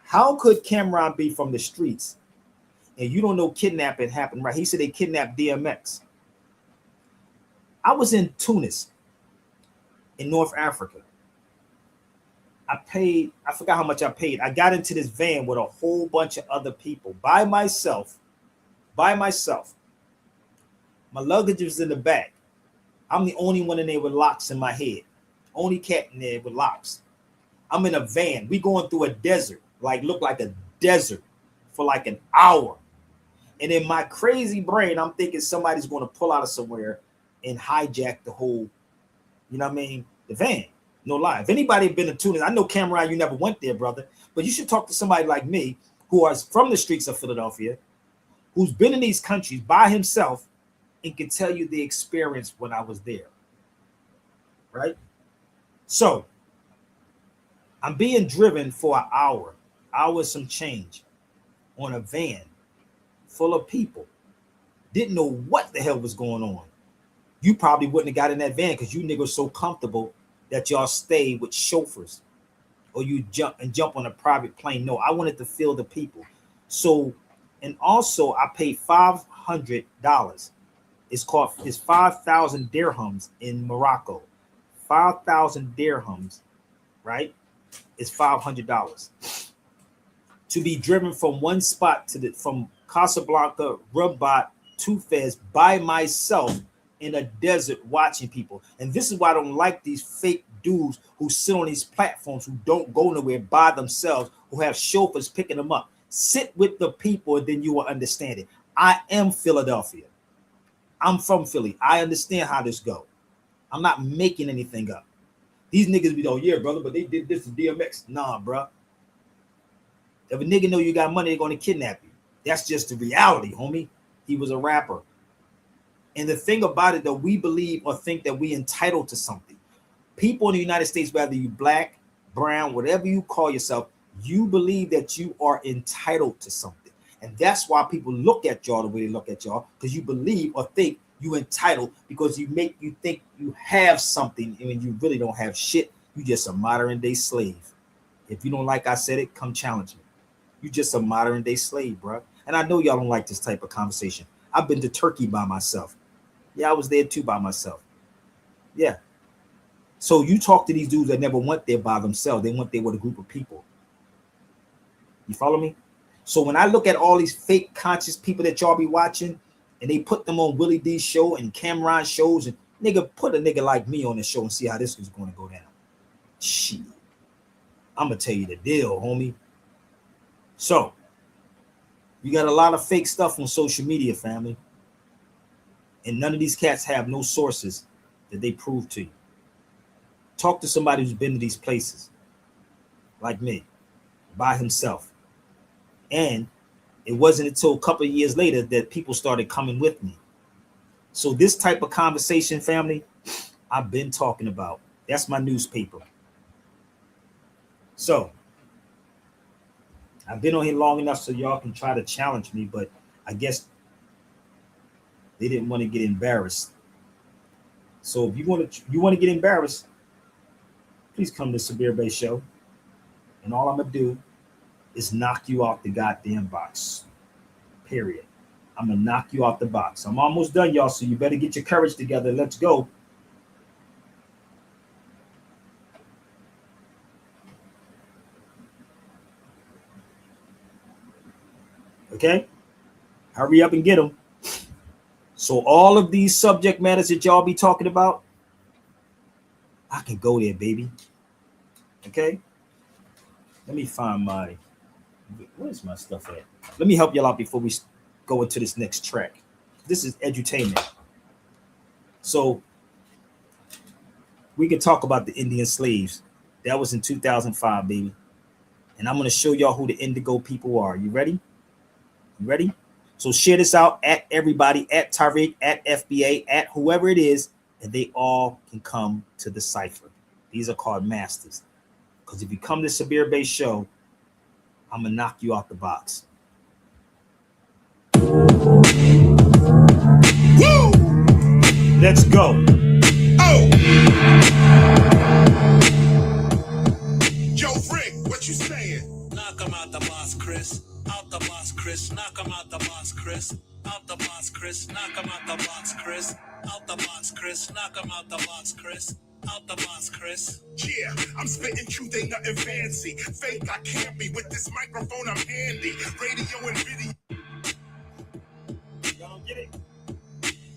How could Cameron be from the streets and you don't know kidnapping happened right? He said they kidnapped DMX. I was in Tunis, in North Africa. I forgot how much I paid. I got into this van with a whole bunch of other people by myself. My luggage was in the back. I'm the only one in there with locks in my head. Only cat in there with locks. I'm in a van. We going through a desert, look like a desert for like an hour. And in my crazy brain, I'm thinking somebody's going to pull out of somewhere and hijack the whole, you know what I mean, the van. No lie. If anybody had been to Tunis, I know Cameron, you never went there, brother, but you should talk to somebody like me who is from the streets of Philadelphia, who's been in these countries by himself and can tell you the experience when I was there, right? So I'm being driven for an hour some change on a van full of people. Didn't know what the hell was going on. You probably wouldn't have got in that van because you niggas so comfortable that y'all stay with chauffeurs or you jump on a private plane. No, I wanted to feel the people. So, and also I paid $500. It's 5,000 dirhams in Morocco. 5,000 dirhams, right? It's $500 to be driven from one spot from Casablanca, Rabat to Fez by myself in a desert watching people. And this is why I don't like these fake dudes who sit on these platforms who don't go nowhere by themselves, who have chauffeurs picking them up. Sit with the people and then you will understand it. I am Philadelphia. I'm from Philly. I understand how this go. I'm not making anything up. These niggas be, oh yeah, brother, but they did this to DMX. Nah, bro. If a nigga know you got money, they're gonna kidnap you. That's just the reality, homie. He was a rapper. And the thing about it, that we believe or think that we entitled to something. People in the United States, whether you black, brown, whatever you call yourself, you believe that you are entitled to something. And that's why people look at y'all the way they look at y'all, because you believe or think you entitled, because you think you have something, and when you really don't have shit, you just a modern day slave. If you don't like I said it, come challenge me. You just a modern day slave, bro. And I know y'all don't like this type of conversation. I've been to Turkey by myself. Yeah, I was there too by myself. Yeah. So you talk to these dudes that never went there by themselves. They went there with a group of people. You follow me? So when I look at all these fake conscious people that y'all be watching, and they put them on Willie D's show and Cameron shows, and nigga, put a nigga like me on the show and see how this is going to go down. Shit. I'm going to tell you the deal, homie. So you got a lot of fake stuff on social media, family. And none of these cats have no sources that they prove to you. Talk to somebody who's been to these places, like me, by himself. And it wasn't until a couple of years later that people started coming with me. So this type of conversation, family, I've been talking about. That's my newspaper. So I've been on here long enough so y'all can try to challenge me, but I guess they didn't want to get embarrassed. So if you want to get embarrassed, please come to Sabir Bey Show. And all I'm gonna do is knock you off the goddamn box. Period. I'm gonna knock you off the box. I'm almost done, y'all, so you better get your courage together. Let's go. Okay? Hurry up and get them. So all of these subject matters that y'all be talking about, I can go there, baby. Okay? Let me find my, where's my stuff at? Let me help y'all out before we go into this next track. This is edutainment. So we can talk about the Indian slaves. That was in 2005, baby. And I'm going to show y'all who the indigo people are. You ready? You ready? So share this out at everybody, at Tariq, at FBA, at whoever it is, and they all can come to the cipher. These are called masters. Because if you come to Sabir Bey Show, I'm going to knock you out the box. Woo! Let's go. Oh! Yo, Rick, what you saying? Knock him out the box, Chris. Out the box, Chris. Knock him out the box, Chris. Out the box, Chris. Knock him out the box, Chris. Out the box, Chris. Knock him out the box, Chris. Out the box, Chris. Yeah, I'm spitting truth, ain't nothing fancy. Fake, I can't be. With this microphone, I'm handy. Radio and video. Y'all don't get it?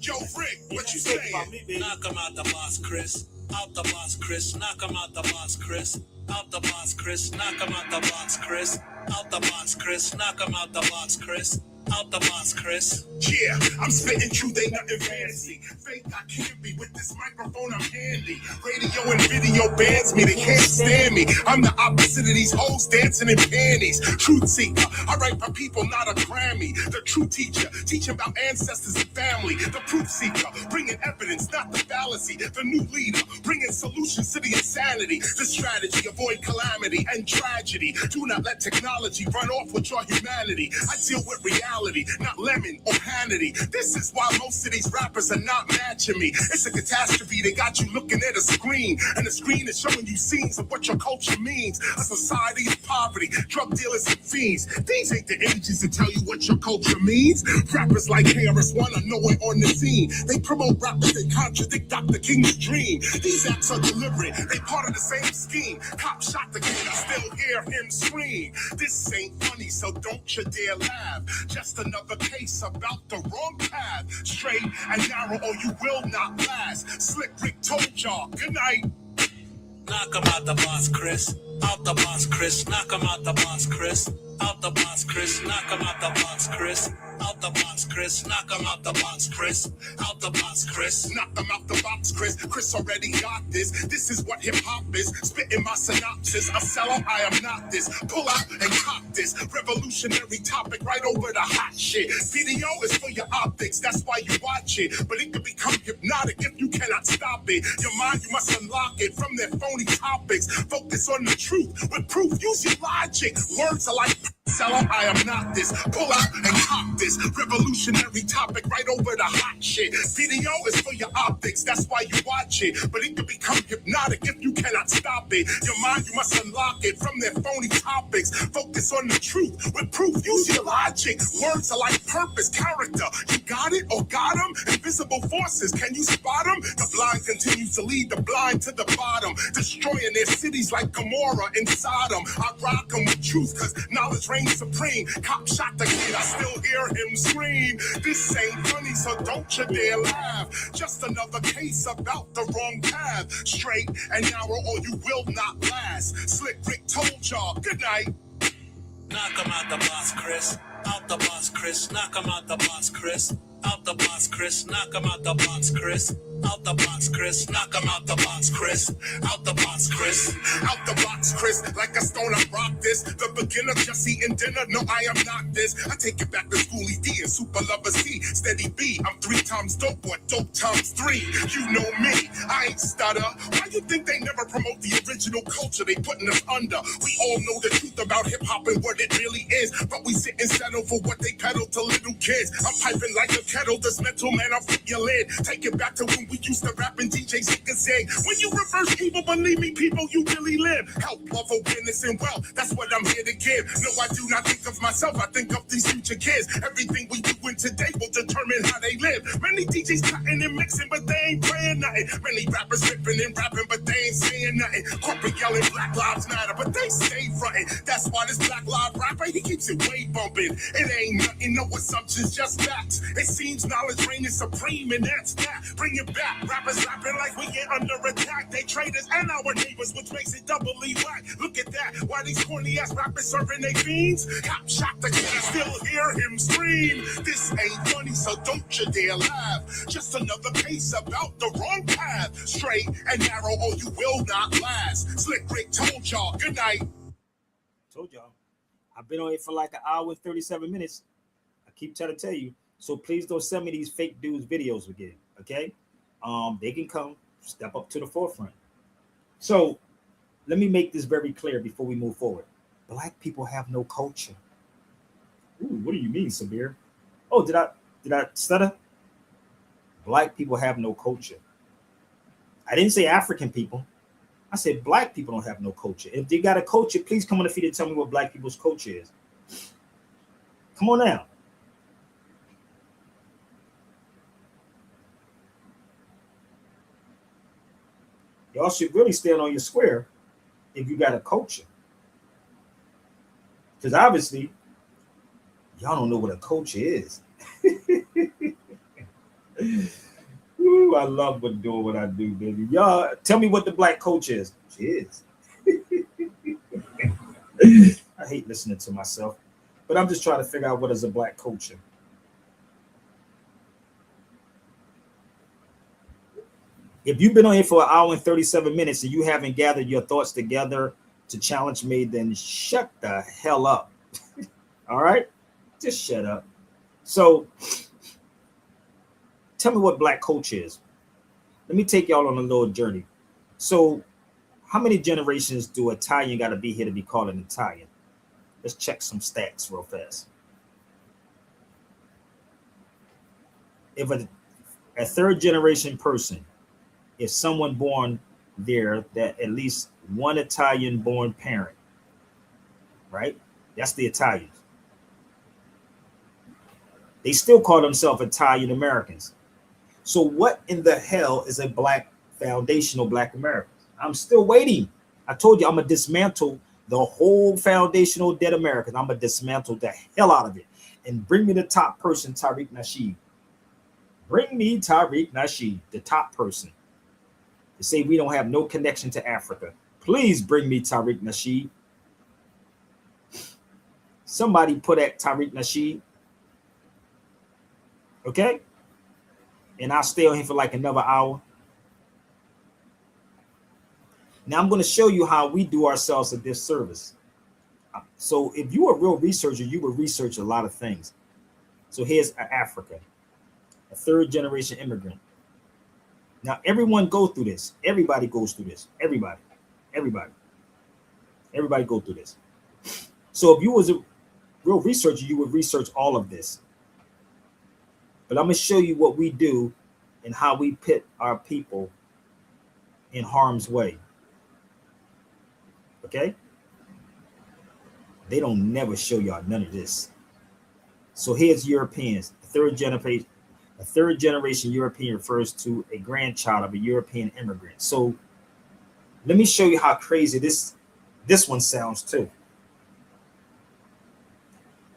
Yo, Rick, what you saying? Knock him out the box, Chris. Out the box, Chris. Knock him out the box, Chris. Out the box, Chris. Knock him out the box, Chris. Out the box, Chris. Knock him out the box, Chris. Out the box, Chris. Yeah, I'm spitting truth, ain't nothing fancy. Fake, I can't be. With this microphone, I'm handy. Radio and video bans me, they can't stand me. I'm the opposite of these hoes dancing in panties. Truth seeker, I write for people, not a Grammy. The true teacher, teaching about ancestors and family. The proof seeker, bringing evidence, not the fallacy. The new leader, bringing solutions to the insanity. The strategy, avoid calamity and tragedy. Do not let technology run off with your humanity. I deal with reality, not lemon or Hannity. This is why most of these rappers are not matching me. It's a catastrophe, they got you looking at a screen, and the screen is showing you scenes of what your culture means. A society of poverty, drug dealers and fiends. These ain't the images to tell you what your culture means. Rappers like Harris wanna know it on the scene. They promote rappers that contradict Dr. King's dream. These acts are deliberate, they part of the same scheme. Cop shot the kid, I still hear him scream. This ain't funny, so don't you dare laugh. Just another case about the wrong path. Straight and narrow or you will not last. Slick Rick told y'all, good night. Knock him out the box, Chris. Out the box, Chris. Knock him out the box, Chris. Out the box, Chris. Knock him out the box, Chris. Out the box, Chris. Knock him out the box, Chris. Out the box, Chris. Knock them out the box, Chris. Chris already got this. This is what hip hop is. Spitting my synopsis. A sellout, I am not this. Pull out and cop this. Revolutionary topic right over the hot shit. Video is for your optics. That's why you watch it. But it can become hypnotic if you cannot stop it. Your mind, you must unlock it from their phony topics. Focus on the truth with proof. Use your logic. Words are like sellout, I am not this. Pull out and cop this. Revolutionary topic right over the hot shit. Video is for your optics, that's why you watch it. But it can become hypnotic if you cannot stop it. Your mind, you must unlock it from their phony topics. Focus on the truth with proof. Use your logic. Words are like purpose, character. You got it or got them? Invisible forces, can you spot them? The blind continues to lead the blind to the bottom, destroying their cities like Gomorrah and Sodom. I rock them with truth, cause knowledge reigns supreme. Cop shot the kid, I still hear him scream. This ain't funny, so don't you dare laugh. Just another case about the wrong path. Straight and narrow or you will not last. Slick Rick told y'all, good night. Knock him out the box, Chris. Out the box, Chris. Knock him out the box, Chris. Out the box, Chris. Knock him out the box, Chris. Out the box, Chris. Knock 'em out the box, Chris. Out the box, Chris. Out the box, Chris, like a stone, I rock this. The beginner just eating dinner, no, I am not this. I take it back to Schoolie D and Super Lover C. Steady B, I'm 3 times dope, or dope times 3. You know me, I ain't stutter. Why you think they never promote the original culture they putting us under? We all know the truth about hip-hop and what it really is, but we sit and settle for what they peddle to little kids. I'm piping like a kettle, this mental man, I'll flip your lid. Take it back to when we used to rap and DJ Sick and say, when you reverse evil, believe me, people, you really live. Help, love, awareness, and wealth, that's what I'm here to give. No, I do not think of myself, I think of these future kids. Everything we do in today will determine how they live. Many DJs cutting and mixing, but they ain't playing nothing. Many rappers ripping and rapping, but they ain't saying nothing. Corporate yelling Black Lives Matter, but they stay frontin'. That's why this Black Lives rapper, he keeps it way bumping. It ain't nothing, no assumptions, just facts. It seems knowledge reigning supreme, and that's that. Bring it back, rappers rapping like we get under attack. They traitors and our neighbors, which makes it doubly whack. Look at that, why these corny ass rappers serving they fiends? Cop shot the kid, I still hear him scream. This ain't funny, so don't you dare laugh. Just another case about the wrong path. Straight and narrow, or you will not last. Slick Rick told y'all, good night. Told y'all. I've been on it for like an hour and 37 minutes. I keep trying to tell you. So please don't send me these fake dudes videos again. Okay? They can come step up to the forefront. So let me make this very clear before we move forward. Black people have no culture. Ooh, what do you mean, Sabir? Oh, did I stutter? Black people have no culture. I didn't say African people. I said black people don't have no culture. If they got a culture, please come on the feed and tell me what black people's culture is. Come on now. Y'all should really stand on your square if you got a culture. Because obviously, y'all don't know what a culture is. Ooh, I love doing what I do, baby. Y'all, tell me what the black culture is. Jeez. I hate listening to myself, but I'm just trying to figure out what is a black culture. If you've been on here for an hour and 37 minutes and you haven't gathered your thoughts together to challenge me, then shut the hell up. All right? Just shut up. So tell me what black culture is. Let me take y'all on a little journey. So how many generations do Italian got to be here to be called an Italian? Let's check some stats real fast. If a third generation person, if someone born there that at least one Italian born parent, right? That's the Italians. They still call themselves Italian Americans. So what in the hell is a black foundational black American? I'm still waiting. I told you I'm gonna dismantle the whole foundational dead Americans. I'm gonna dismantle the hell out of it and bring me the top person, Tariq Nasheed. Bring me Tariq Nasheed, the top person. To say we don't have no connection to Africa. Please bring me Tariq Nasheed. Somebody put at Tariq Nasheed. Okay? And I'll stay on here for like another hour. Now I'm going to show you how we do ourselves a disservice. So if you're a real researcher, you will research a lot of things. So here's Africa, a third generation immigrant. Now everyone goes through this. Everybody goes through this. Everybody go through this. So if you was a real researcher, you would research all of this. But I'm going to show you what we do and how we put our people in harm's way. Okay? They don't never show y'all none of this. So here's Europeans. A third generation European refers to a grandchild of a European immigrant. So let me show you how crazy this one sounds too.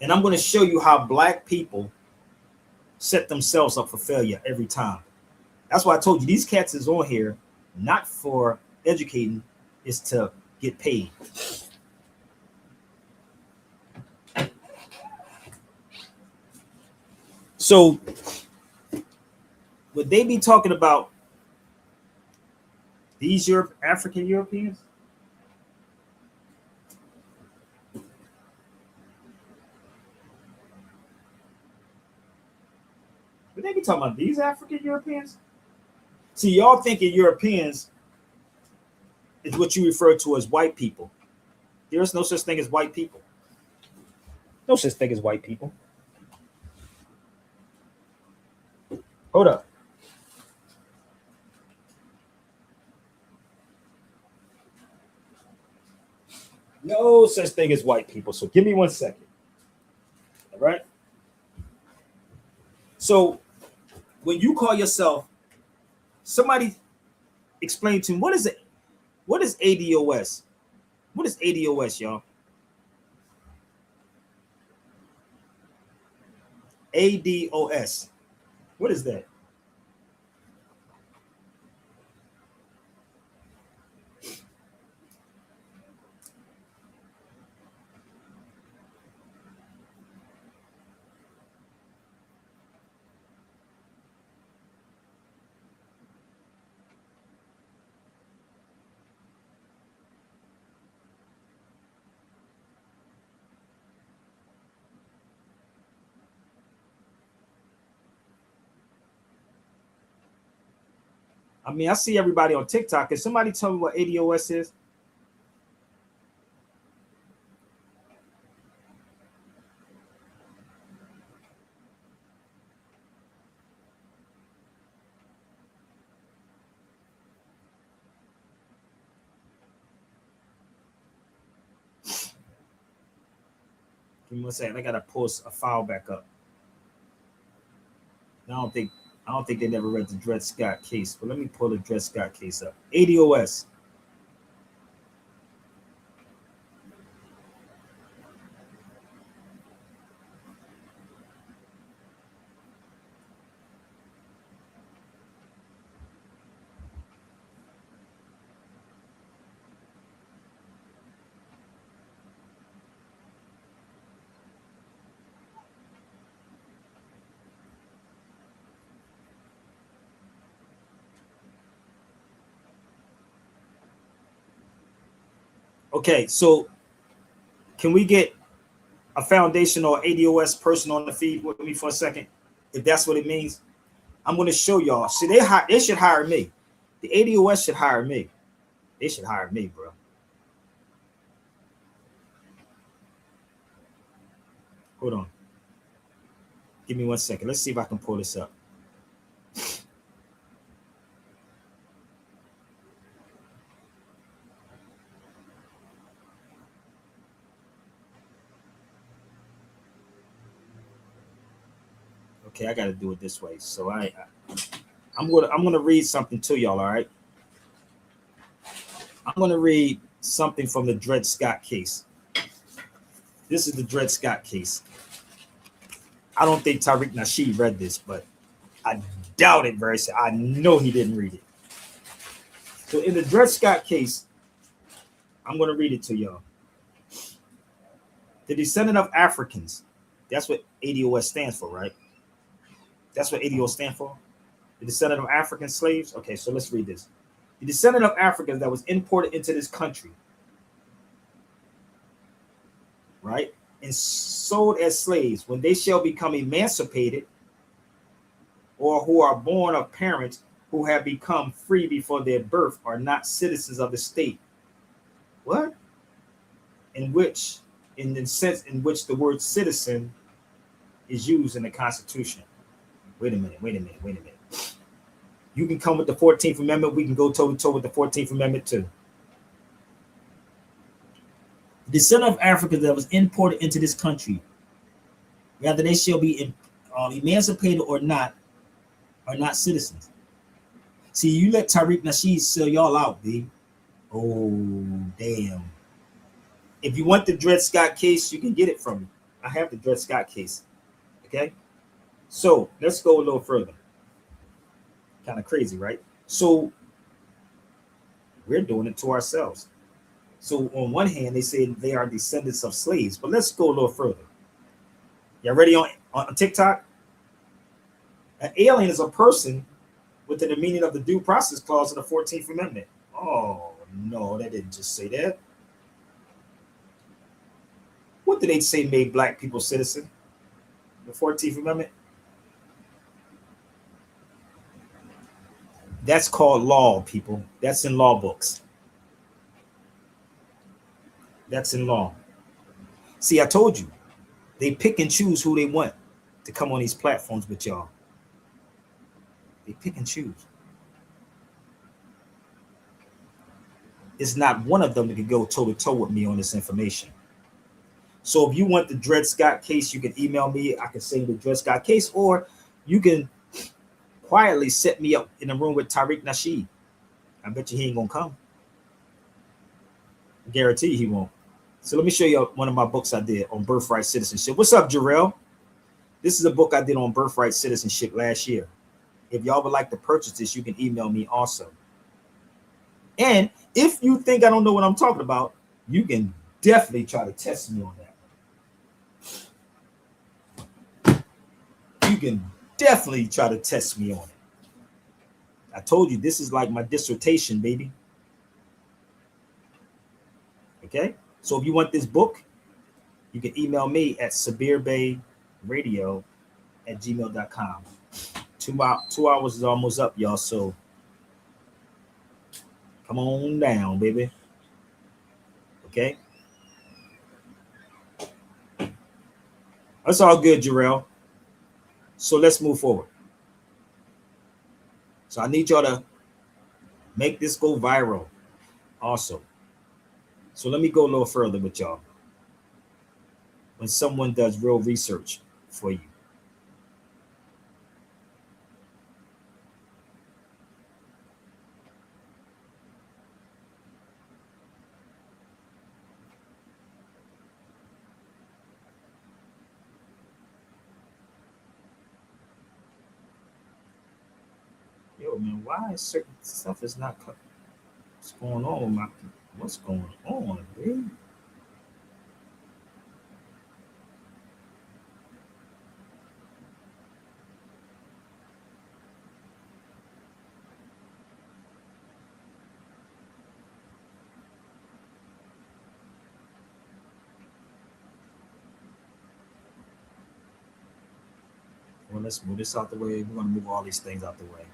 And I'm going to show you how black people set themselves up for failure every time. That's why I told you these cats is on here not for educating, is to get paid. So would they be talking about These African Europeans? But they be talking about these African Europeans? See, y'all thinking Europeans is what you refer to as white people. There is no such thing as white people. No such thing as white people. Hold up. No such thing as white people. So give me 1 second. All right. So when you call yourself, somebody explain to me, what is it? What is ADOS? What is ADOS, y'all? ADOS. What is that? I mean, I see everybody on TikTok. Can somebody tell me what ADOS is? Give me 1 second. I gotta pull a file back up. I don't think they never read the Dred Scott case, but let me pull the Dred Scott case up. ADOS. Okay, so can we get a foundation or ADOS person on the feed with me for a second? If that's what it means, I'm going to show y'all. See, they should hire me. The ADOS should hire me. They should hire me, bro. Hold on. Give me 1 second. Let's see if I can pull this up. Okay, I got to do it this way. So I'm gonna read something to y'all. All right. I'm gonna read something from the Dred Scott case. This is the Dred Scott case. I don't think Tariq Nasheed read this, but I doubt it very soon. I know he didn't read it. So in the Dred Scott case, I'm gonna read it to y'all. The descendant of Africans. That's what ADOS stands for, right? That's what ADOS stands for. The descendant of African slaves. Okay, so let's read this. The descendant of Africans that was imported into this country, right, and sold as slaves, when they shall become emancipated, or who are born of parents who have become free before their birth, are not citizens of the state. What? In the sense in which the word citizen is used in the Constitution. Wait a minute. You can come with the 14th Amendment. We can go toe-to-toe with the 14th Amendment too. The descendant of Africa that was imported into this country, whether they shall be emancipated or not, are not citizens. See, you let Tariq Nasheed sell y'all out, B. Oh, damn. If you want the Dred Scott case, you can get it from me. I have the Dred Scott case. Okay? So let's go a little further. Kind of crazy, right? So we're doing it to ourselves. So on one hand, they say they are descendants of slaves, but let's go a little further. Y'all ready on TikTok? An alien is a person within the meaning of the Due Process Clause of the 14th Amendment. Oh no, they didn't just say that. What did they say made black people citizen? The 14th Amendment? That's called law, people. That's in law books. That's in law. See, I told you, they pick and choose who they want to come on these platforms with y'all. They pick and choose. It's not one of them that can go toe to toe with me on this information. So if you want the Dred Scott case, you can email me. I can send you the Dred Scott case, or you can quietly set me up in a room with Tariq Nasheed. I bet you he ain't gonna come. I guarantee he won't. So let me show you one of my books I did on birthright citizenship. What's up, Jarrell? This is a book I did on birthright citizenship last year. If y'all would like to purchase this, you can email me also. And if you think I don't know what I'm talking about, you can definitely try to test me on that. You can definitely try to test me on it. I told you this is like my dissertation, baby. Okay? So if you want this book, you can email me at sabirbayradio@gmail.com. 2 hours is almost up, y'all. So come on down, baby. Okay? That's all good, Jarrell. So let's move forward. So I need y'all to make this go viral also. So let me go a little further with y'all. When someone does real research for you. Yo, man, why is certain stuff is not cut? What's going on with my, what's going on, dude? Well, let's move this out the way. We want to move all these things out the way.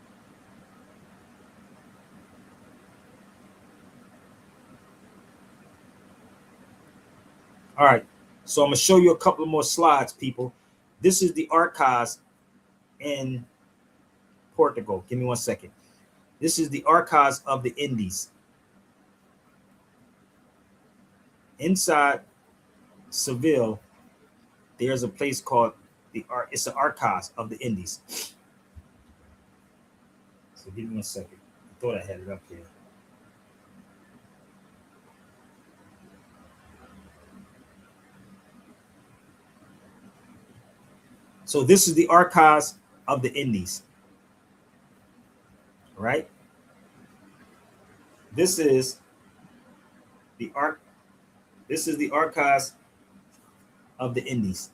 All right, so I'm gonna show you a couple of more slides, people. This is the archives in Portugal. Give me 1 second. This is the archives of the Indies. Inside Seville, there's a place called it's the archives of the Indies. So give me 1 second. I thought I had it up here. So this is the archives of the Indies, right? This is the archives of the Indies.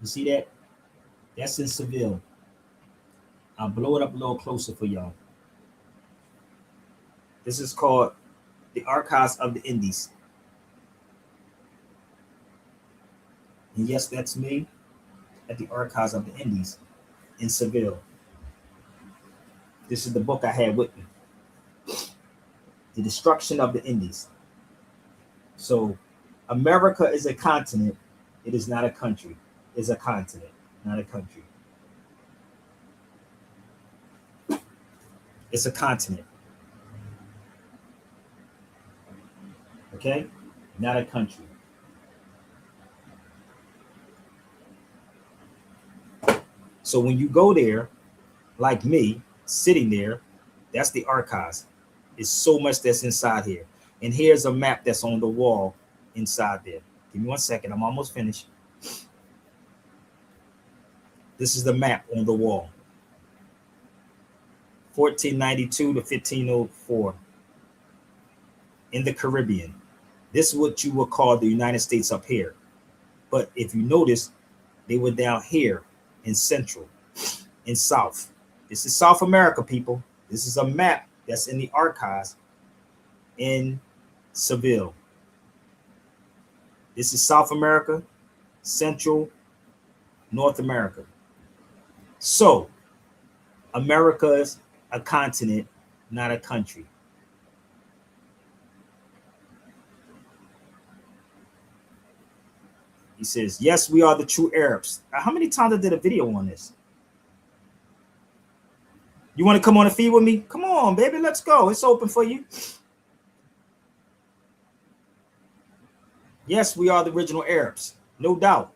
You see that? That's in Seville. I'll blow it up a little closer for y'all. This is called the Archives of the Indies. And yes, that's me at the Archives of the Indies in Seville. This is the book I had with me. The Destruction of the Indies. So America is a continent. It is not a country. It's a continent, not a country. It's a continent. Okay? Not a country. So when you go there, like me, sitting there, that's the archives. It's so much that's inside here. And here's a map that's on the wall inside there. Give me 1 second. I'm almost finished. This is the map on the wall. 1492 to 1504 in the Caribbean. This is what you would call the United States up here. But if you notice, they were down here in Central, in South. This is South America, people. This is a map that's in the archives in Seville. This is South America, Central, North America. So, America is a continent, not a country. He says, yes, we are the true Arabs. How many times I did a video on this? You want to come on the feed with me? Come on, baby, let's go. It's open for you. Yes, we are the original Arabs, no doubt.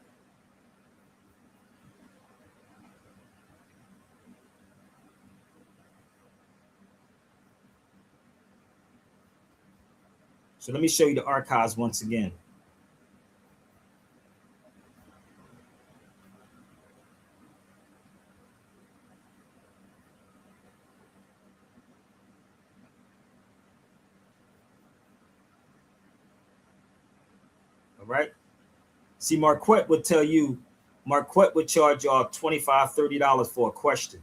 So let me show you the archives once again. All right. See, Marquette would tell you, Marquette would charge y'all $25, $30 for a question.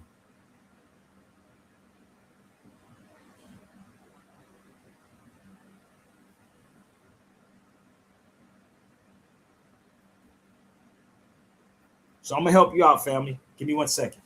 So I'm gonna help you out, family. Give me 1 second.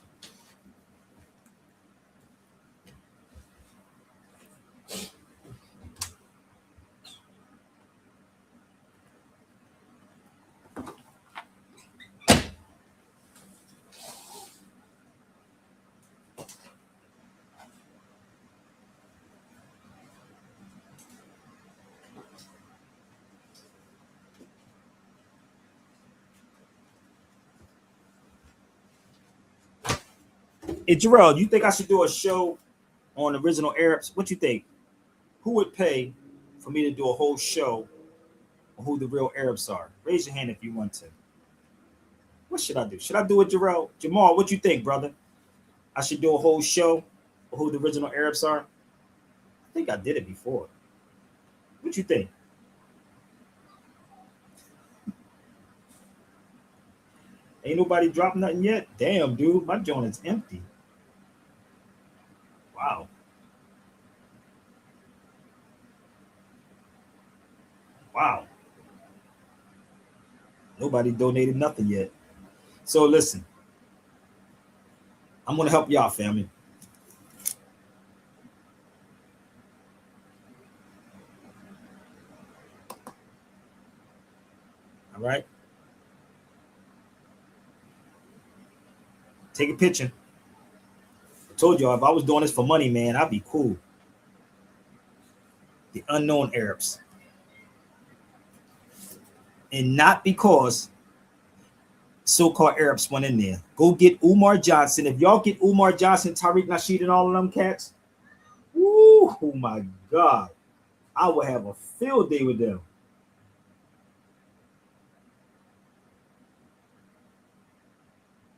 Hey, Jarrell, you think I should do a show on original Arabs? What you think? Who would pay for me to do a whole show on who the real Arabs are? Raise your hand if you want to. What should I do? Should I do it, Jarrell? Jamal, what you think, brother? I should do a whole show on who the original Arabs are? I think I did it before. What you think? Ain't nobody dropped nothing yet? Damn, dude, my joint is empty. Wow. Wow. Nobody donated nothing yet. So listen, I'm gonna help y'all, family. All right. Take a picture. I told y'all if I was doing this for money, man, I'd be cool. The unknown Arabs. And not because so-called Arabs went in there. Go get Umar Johnson. If y'all get Umar Johnson, Tariq Nasheed, and all of them cats, woo, oh my God, I will have a field day with them.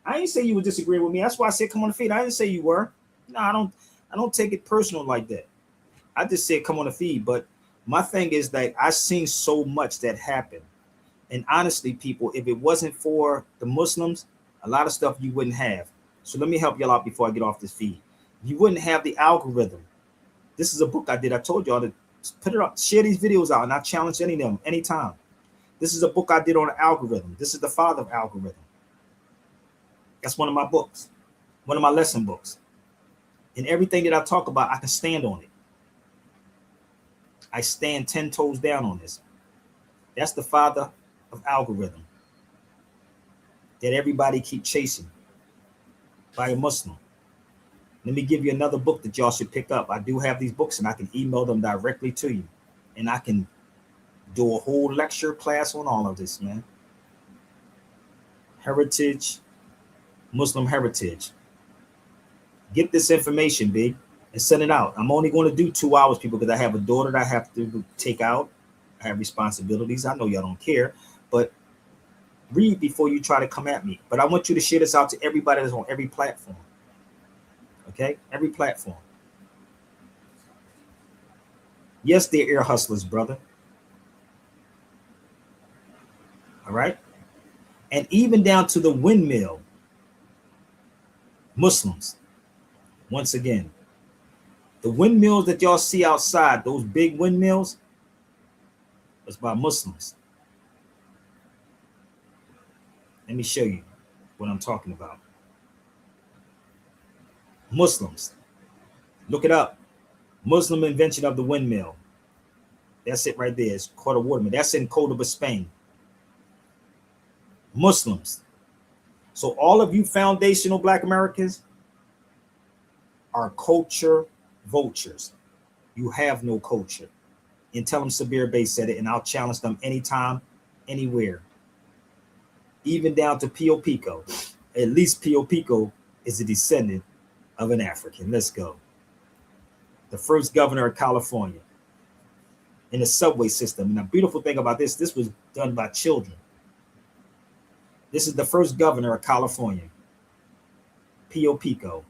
I didn't say you were disagreeing with me. That's why I said come on the feed. I didn't say you were. No, I don't take it personal like that. I just said come on the feed. But my thing is that I've seen so much that happened. And honestly, people, if it wasn't for the Muslims, a lot of stuff you wouldn't have. So let me help y'all out before I get off this feed. You wouldn't have the algorithm. This is a book I did. I told y'all to put it up, share these videos out, and I challenge any of them anytime. This is a book I did on the algorithm. This is the father of algorithm. That's one of my books, one of my lesson books. And everything that I talk about, I can stand on it. I stand 10 toes down on this. That's the father of algorithm that everybody keep chasing by a Muslim. Let me give you another book that y'all should pick up. I do have these books and I can email them directly to you. And I can do a whole lecture class on all of this, man. Heritage, Muslim heritage. Get this information, big, and send it out. I'm only going to do 2 hours, people, because I have a daughter that I have to take out. I have responsibilities. I know y'all don't care, but read before you try to come at me. But I want you to share this out to everybody that's on every platform. Okay? Every platform. Yes, they're ear hustlers, brother. All right? And even down to the windmill Muslims. Once again, The windmills that y'all see outside, those big windmills, was by Muslims. Let me show you what I'm talking about. Muslims. Look it up. Muslim invention of the windmill. That's it right there. It's called a watermill. That's in Cordoba, Spain. Muslims. So all of you foundational Black Americans are culture vultures. You have no culture. And tell them Sabir Bey said it, and I'll challenge them anytime, anywhere. Even down to Pio Pico. At least Pio Pico is a descendant of an African. Let's go. The first governor of California in the subway system. And the beautiful thing about this was done by children. This is the first governor of California, Pio Pico,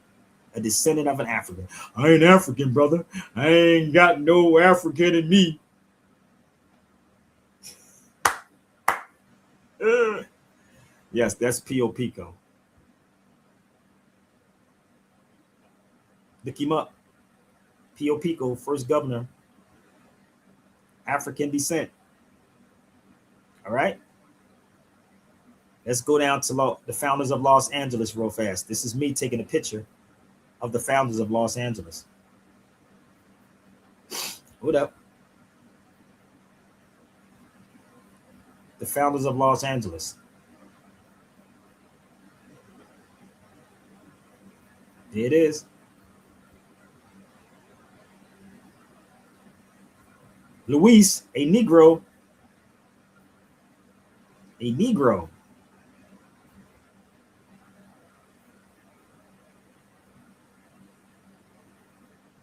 a descendant of an African. I ain't African, brother. I ain't got no African in me. Yes, that's Pio Pico. Look him up. Pio Pico, first governor, African descent. All right. Let's go down to the founders of Los Angeles real fast. This is me taking a picture of the founders of Los Angeles. Hold up. The founders of Los Angeles. There it is. Luis, a Negro. A Negro.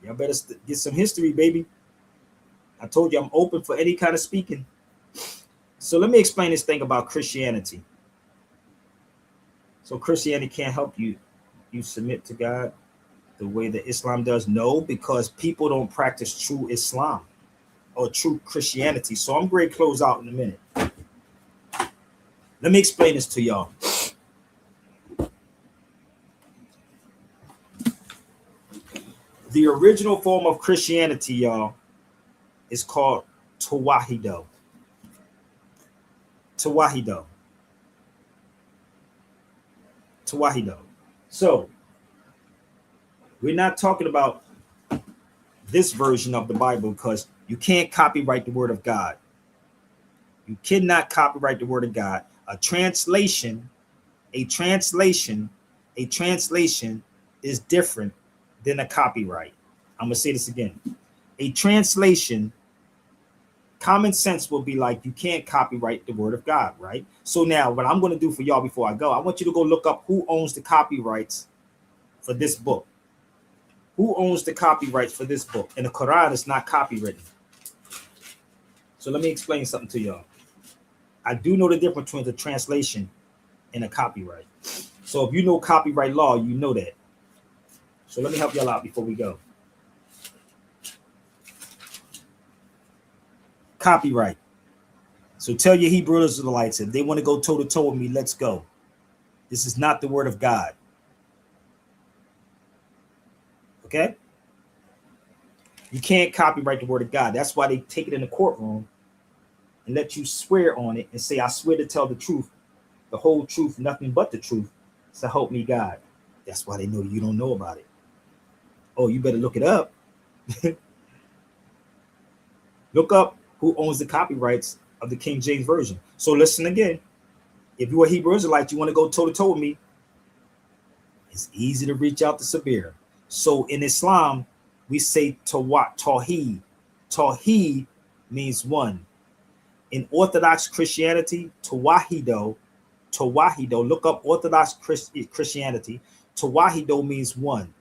Y'all better get some history, baby. I told you I'm open for any kind of speaking. So let me explain this thing about Christianity. So Christianity can't help you submit to God the way that Islam does? No, because people don't practice true Islam or true Christianity. So I'm going to close out in a minute. Let me explain this to y'all. The original form of Christianity, y'all, is called Tawahido. Tawahido. Tawahido. So we're not talking about this version of the Bible because you can't copyright the word of God. You cannot copyright the word of God. A translation is different than a copyright. I'm going to say this again. A translation, common sense will be like, you can't copyright the word of God, right? So now what I'm going to do for y'all before I go, I want you to go look up who owns the copyrights for this book. Who owns the copyrights for this book? And the Quran is not copywritten. So let me explain something to y'all. I do know the difference between the translation and a copyright. So if you know copyright law, you know that. So let me help y'all out before we go. Copyright. So tell your Hebrew Israelites, if they want to go toe-to-toe with me, let's go. This is not the word of God. Okay? You can't copyright the word of God. That's why they take it in the courtroom and let you swear on it and say, I swear to tell the truth, the whole truth, nothing but the truth. So help me God. That's why they know you don't know about it. Oh, you better look it up. Look up who owns the copyrights of the King James Version. So listen again. If you're a Hebrew Israelite, you want to go toe-to-toe with me, it's easy to reach out to Sabir. So in Islam, we say Tawheed. Tawheed means one. In Orthodox Christianity, Tawahido, look up Orthodox Christianity. Tawahido means one.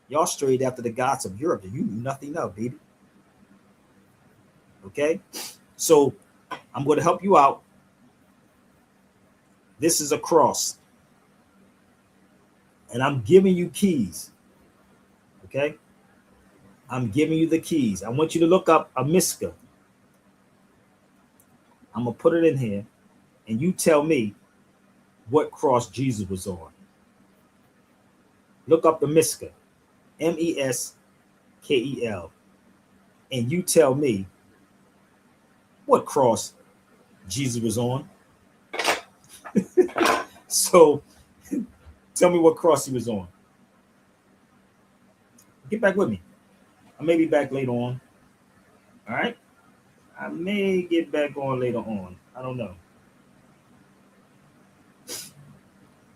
Y'all strayed after the gods of Europe that you knew nothing of, baby. Okay? So I'm going to help you out. This is a cross. And I'm giving you keys. Okay? I'm giving you the keys. I want you to look up a miska. I'm going to put it in here. And you tell me what cross Jesus was on. Look up the miska. M-E-S-K-A. K-E-L, and you tell me what cross Jesus was on. So tell me what cross he was on. Get back with me. I may be back later on. All right? I may get back on later on. I don't know.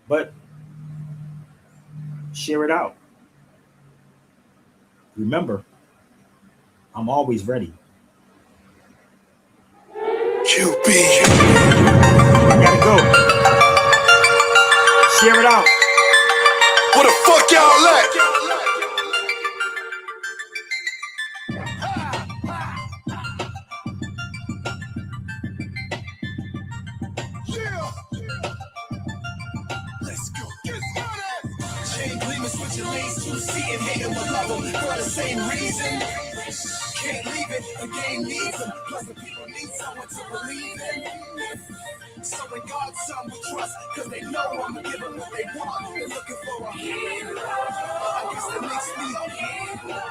But share it out. Remember, I'm always ready. QB. I gotta go. Share it out. Where the fuck y'all at? Let's go. Get started. Chain gleaming, switching lanes, two seeing, hating with love them for the same reason. Can't leave it, the game needs them. Plus the people need someone to believe in. So in God's son we trust, cause they know I'ma give them what they want. They're looking for a hero. I guess that makes me a hero.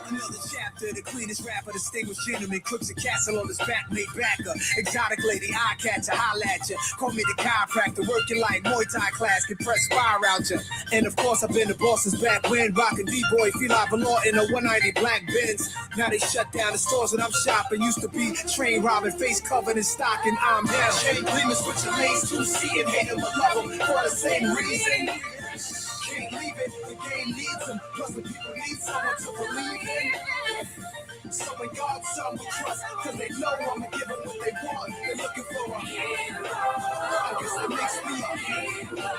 Another chapter, the cleanest rapper, distinguished gentleman, crooks a castle on his back, made backer. Exotic lady, eye catcher, holla at ya. Call me the chiropractor, working like Muay Thai class, can press fire out ya. And of course, I've been the boss since back when, rockin' D-boy, feel like velour in a 190 black Benz. Now they shut down the stores that I'm shopping. Used to be train robbing, face covered in stocking. I'm down, chain gleaming, switching lanes, two seeing, hating but love them for the same reason. Can't leave it, the game needs them. Plus the people need someone to believe in. So in God's son we trust, cause they know I'ma give them what they want. They're looking for a hero. I guess that makes me a hero.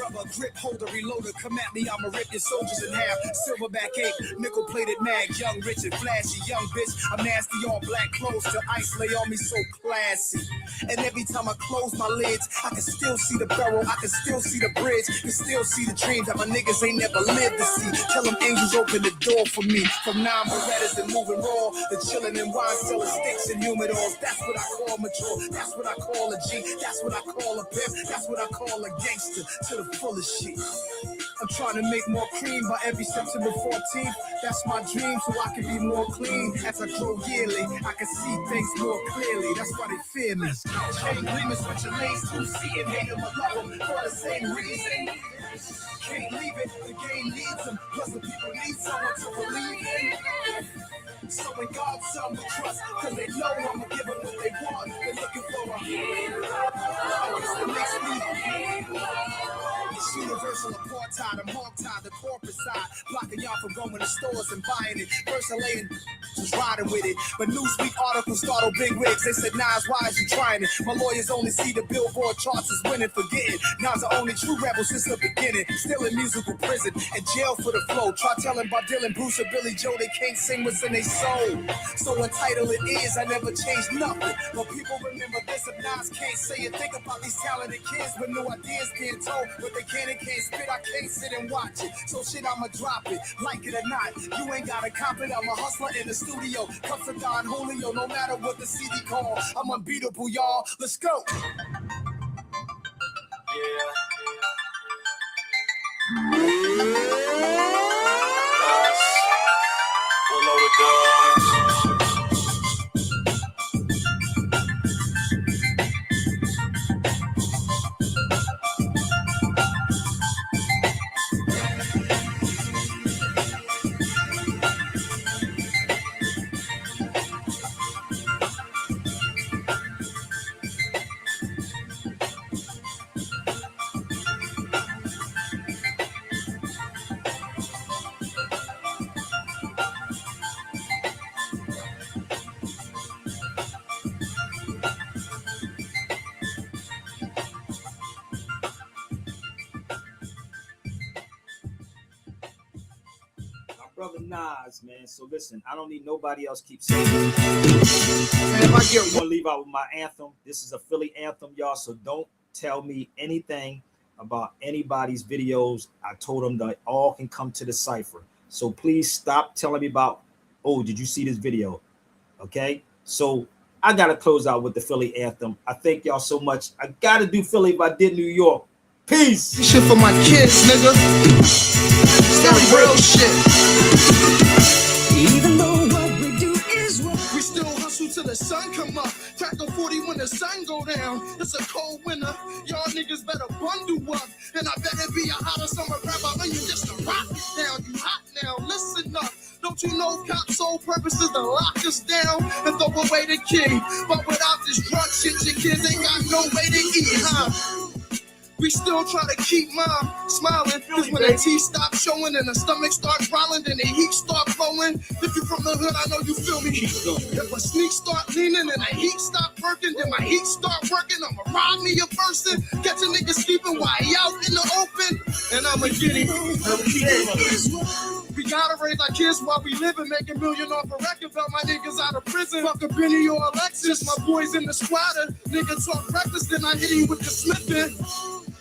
Rubber grip holder, reloader, come at me, I'ma rip your soldiers in half. Silverback ape, nickel plated mag, young, rich and flashy, young bitch. I'm nasty, all black clothes till ice lay on me so classy. And every time I close my lids, I can still see the barrel, I can still see the bridge, can still see the dreams that my niggas ain't never lived to see. Tell them angels open the door for me. From now Berettas and moving raw, the chillin' and wine selling sticks and humidors. That's what I call mature, that's what I call a G, that's what I call a pimp, that's what I call a gangster. To the fullest shit. I'm trying to make more cream by every September 14th. That's my dream, so I can be more clean. As I grow yearly, I can see things more clearly. That's why they fear me. Chain gleaming, switching lanes, two seeing, hating but love them for the same reason. Can't leave it, the game needs them. Plus the people need someone to believe in. So in God's son we trust, cause they know I'ma give them what they want. They're looking for a hero. I guess that makes me a hero. It's universal apartheid, I'm hog-tied, the corporate side, blocking y'all from going to stores and buying it. First I laying was riding with it, but Newsweek articles startled big wigs. They said, Nas, why is you trying it? My lawyers only see the Billboard charts as winning, forgetting Nas the only true rebel since the beginning. Still in musical prison and jail for the flow. Try telling Bob Dylan, Bruce, or Billy Joe they can't sing what's in their soul. So entitled it is, I never changed nothing. But people remember this if Nas can't say it. Think about these talented kids with new ideas being told, but they can't and can't spit. I can't sit and watch it. So shit, I'ma drop it, like it or not. You ain't gotta cop it. I'm a hustler in the studio. Cups of Don Julio, no matter what the CD call. I'm unbeatable, y'all. Let's go. Brother Nas, man. So listen, I don't need nobody else keep saying it. And if I get one, leave out with my anthem. This is a Philly anthem, y'all. So don't tell me anything about anybody's videos. I told them that all can come to the cipher. So please stop telling me about, oh, did you see this video? Okay. So I gotta close out with the Philly anthem. I thank y'all so much. I gotta do Philly if I did New York. Peace. Shit for my kids, nigga. Some real shit. Even though what we do is wrong. We still hustle till the sun come up. Crack a 40 when the sun go down. It's a cold winter. Y'all niggas better bundle up. And I better be a hotter summer rapper than you just to rock it down. You hot now, listen up. Don't you know cops' sole purpose is to lock us down and throw away the key? But without this drug shit, your kids ain't got no way to eat, huh? We still try to keep mom smiling. Cause when the teeth stop showing and the stomach start growling, then the heat start flowing. If you from the hood, I know you feel me. If a sneak start leaning and the heat stop working, then my heat start working. I'ma rob me a person, catch a nigga sleeping while he out in the open, and I'ma get him. We gotta raise our kids while we live and make $1 million off a record belt. My niggas out of prison. Fuck a Benny or a Lexus. My boys in the squatter. Nigga talk reckless, then I hit him with the smithing.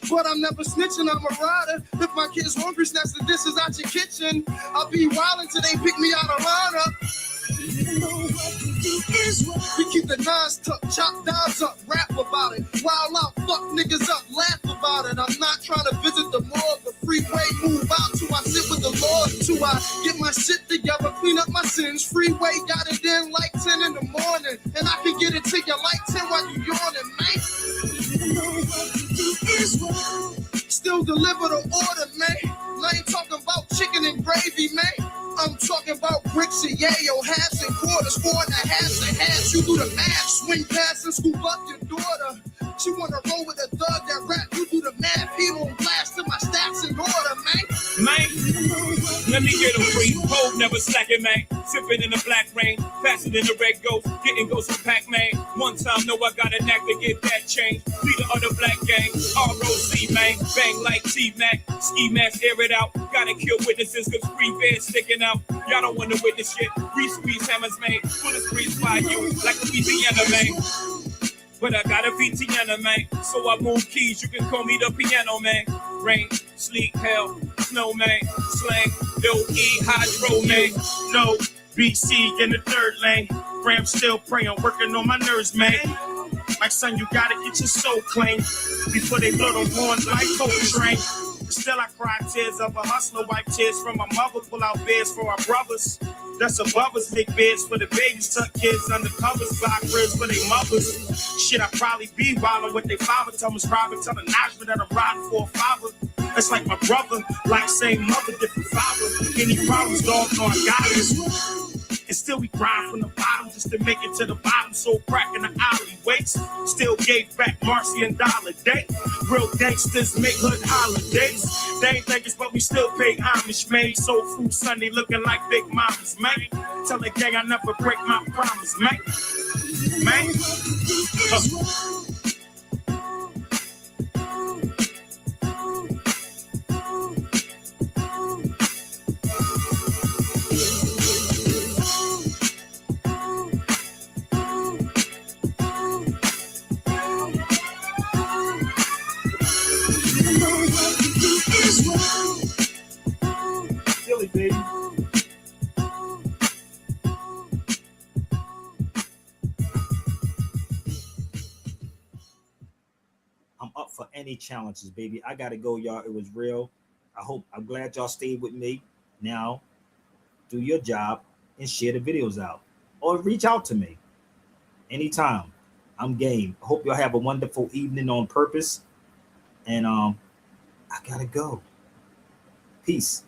But I'm never snitching, I'm a rider. If my kids hungry, snatch the dishes out your kitchen. I'll be wild until they pick me out of lineup. We keep the nines tucked, chop dimes up, rap about it. Wild out, fuck niggas up, laugh about it. I'm not trying to visit the morgue, the freeway, move out till I sit with the Lord. Till I get my shit together, clean up my sins. Freeway got it in like 10 in the morning. And I can get it to you like 10 while you yawning, man. Still deliver the order, man. I ain't talking about chicken and gravy, man. I'm talking about bricks and yayo, halves and quarters, 4.5 and halves. You do the math, swing past and scoop up your daughter. She wanna roll with a thug that rap. You do the math, he won't blast till my stats in order, man. Man, let me get a free. Road never slacking, man. Sipping in the black rain, faster than the red ghost. Getting ghosts from Pac-Man. One time, know I got a knack to get that change. Leader of the black gang, ROC, man. Bang like T-Mac. Ski mask, air it out. Gotta kill witnesses, cause free bears sticking out. Y'all don't wanna witness shit. Squeeze hammers, man. Bullets freeze by you like Louisiana, man. But I got a VTN, man. So I move keys, you can call me the piano, man. Rain, sleet, hell, snow, man. Slang, L-E, hydro, man. No, BC in the third lane. Ram still praying, working on my nerves, man. Like, son, you gotta get your soul clean before they blow the horns like Coltrane. Still I cry tears of a hustler, wipe tears from my mother, pull out beds for our brothers. That's above us, big beds for the babies, tuck kids under covers, block ribs for their mothers. Shit, I probably be wildin' with they father, tell me robbing, tell the Najma that I'm riding for a father. It's like my brother, like same mother, different father. Any problems, dog, no, I got it. And still we grind from the bottom just to make it to the bottom. So crack in the alleyways. Still gave back Marcy and Dollar Day. Real gangsters make hood holidays. They ain't niggas, but we still pay homage, man. Soul Food Sunday looking like big mamas, man. Tell the gang I never break my promise, man. Man. Baby. I'm up for any challenges, baby. I gotta go, y'all. It was real. I'm glad y'all stayed with me. Now, do your job and share the videos out. Or reach out to me anytime. I'm game. I hope y'all have a wonderful evening on purpose. And I gotta go. Peace.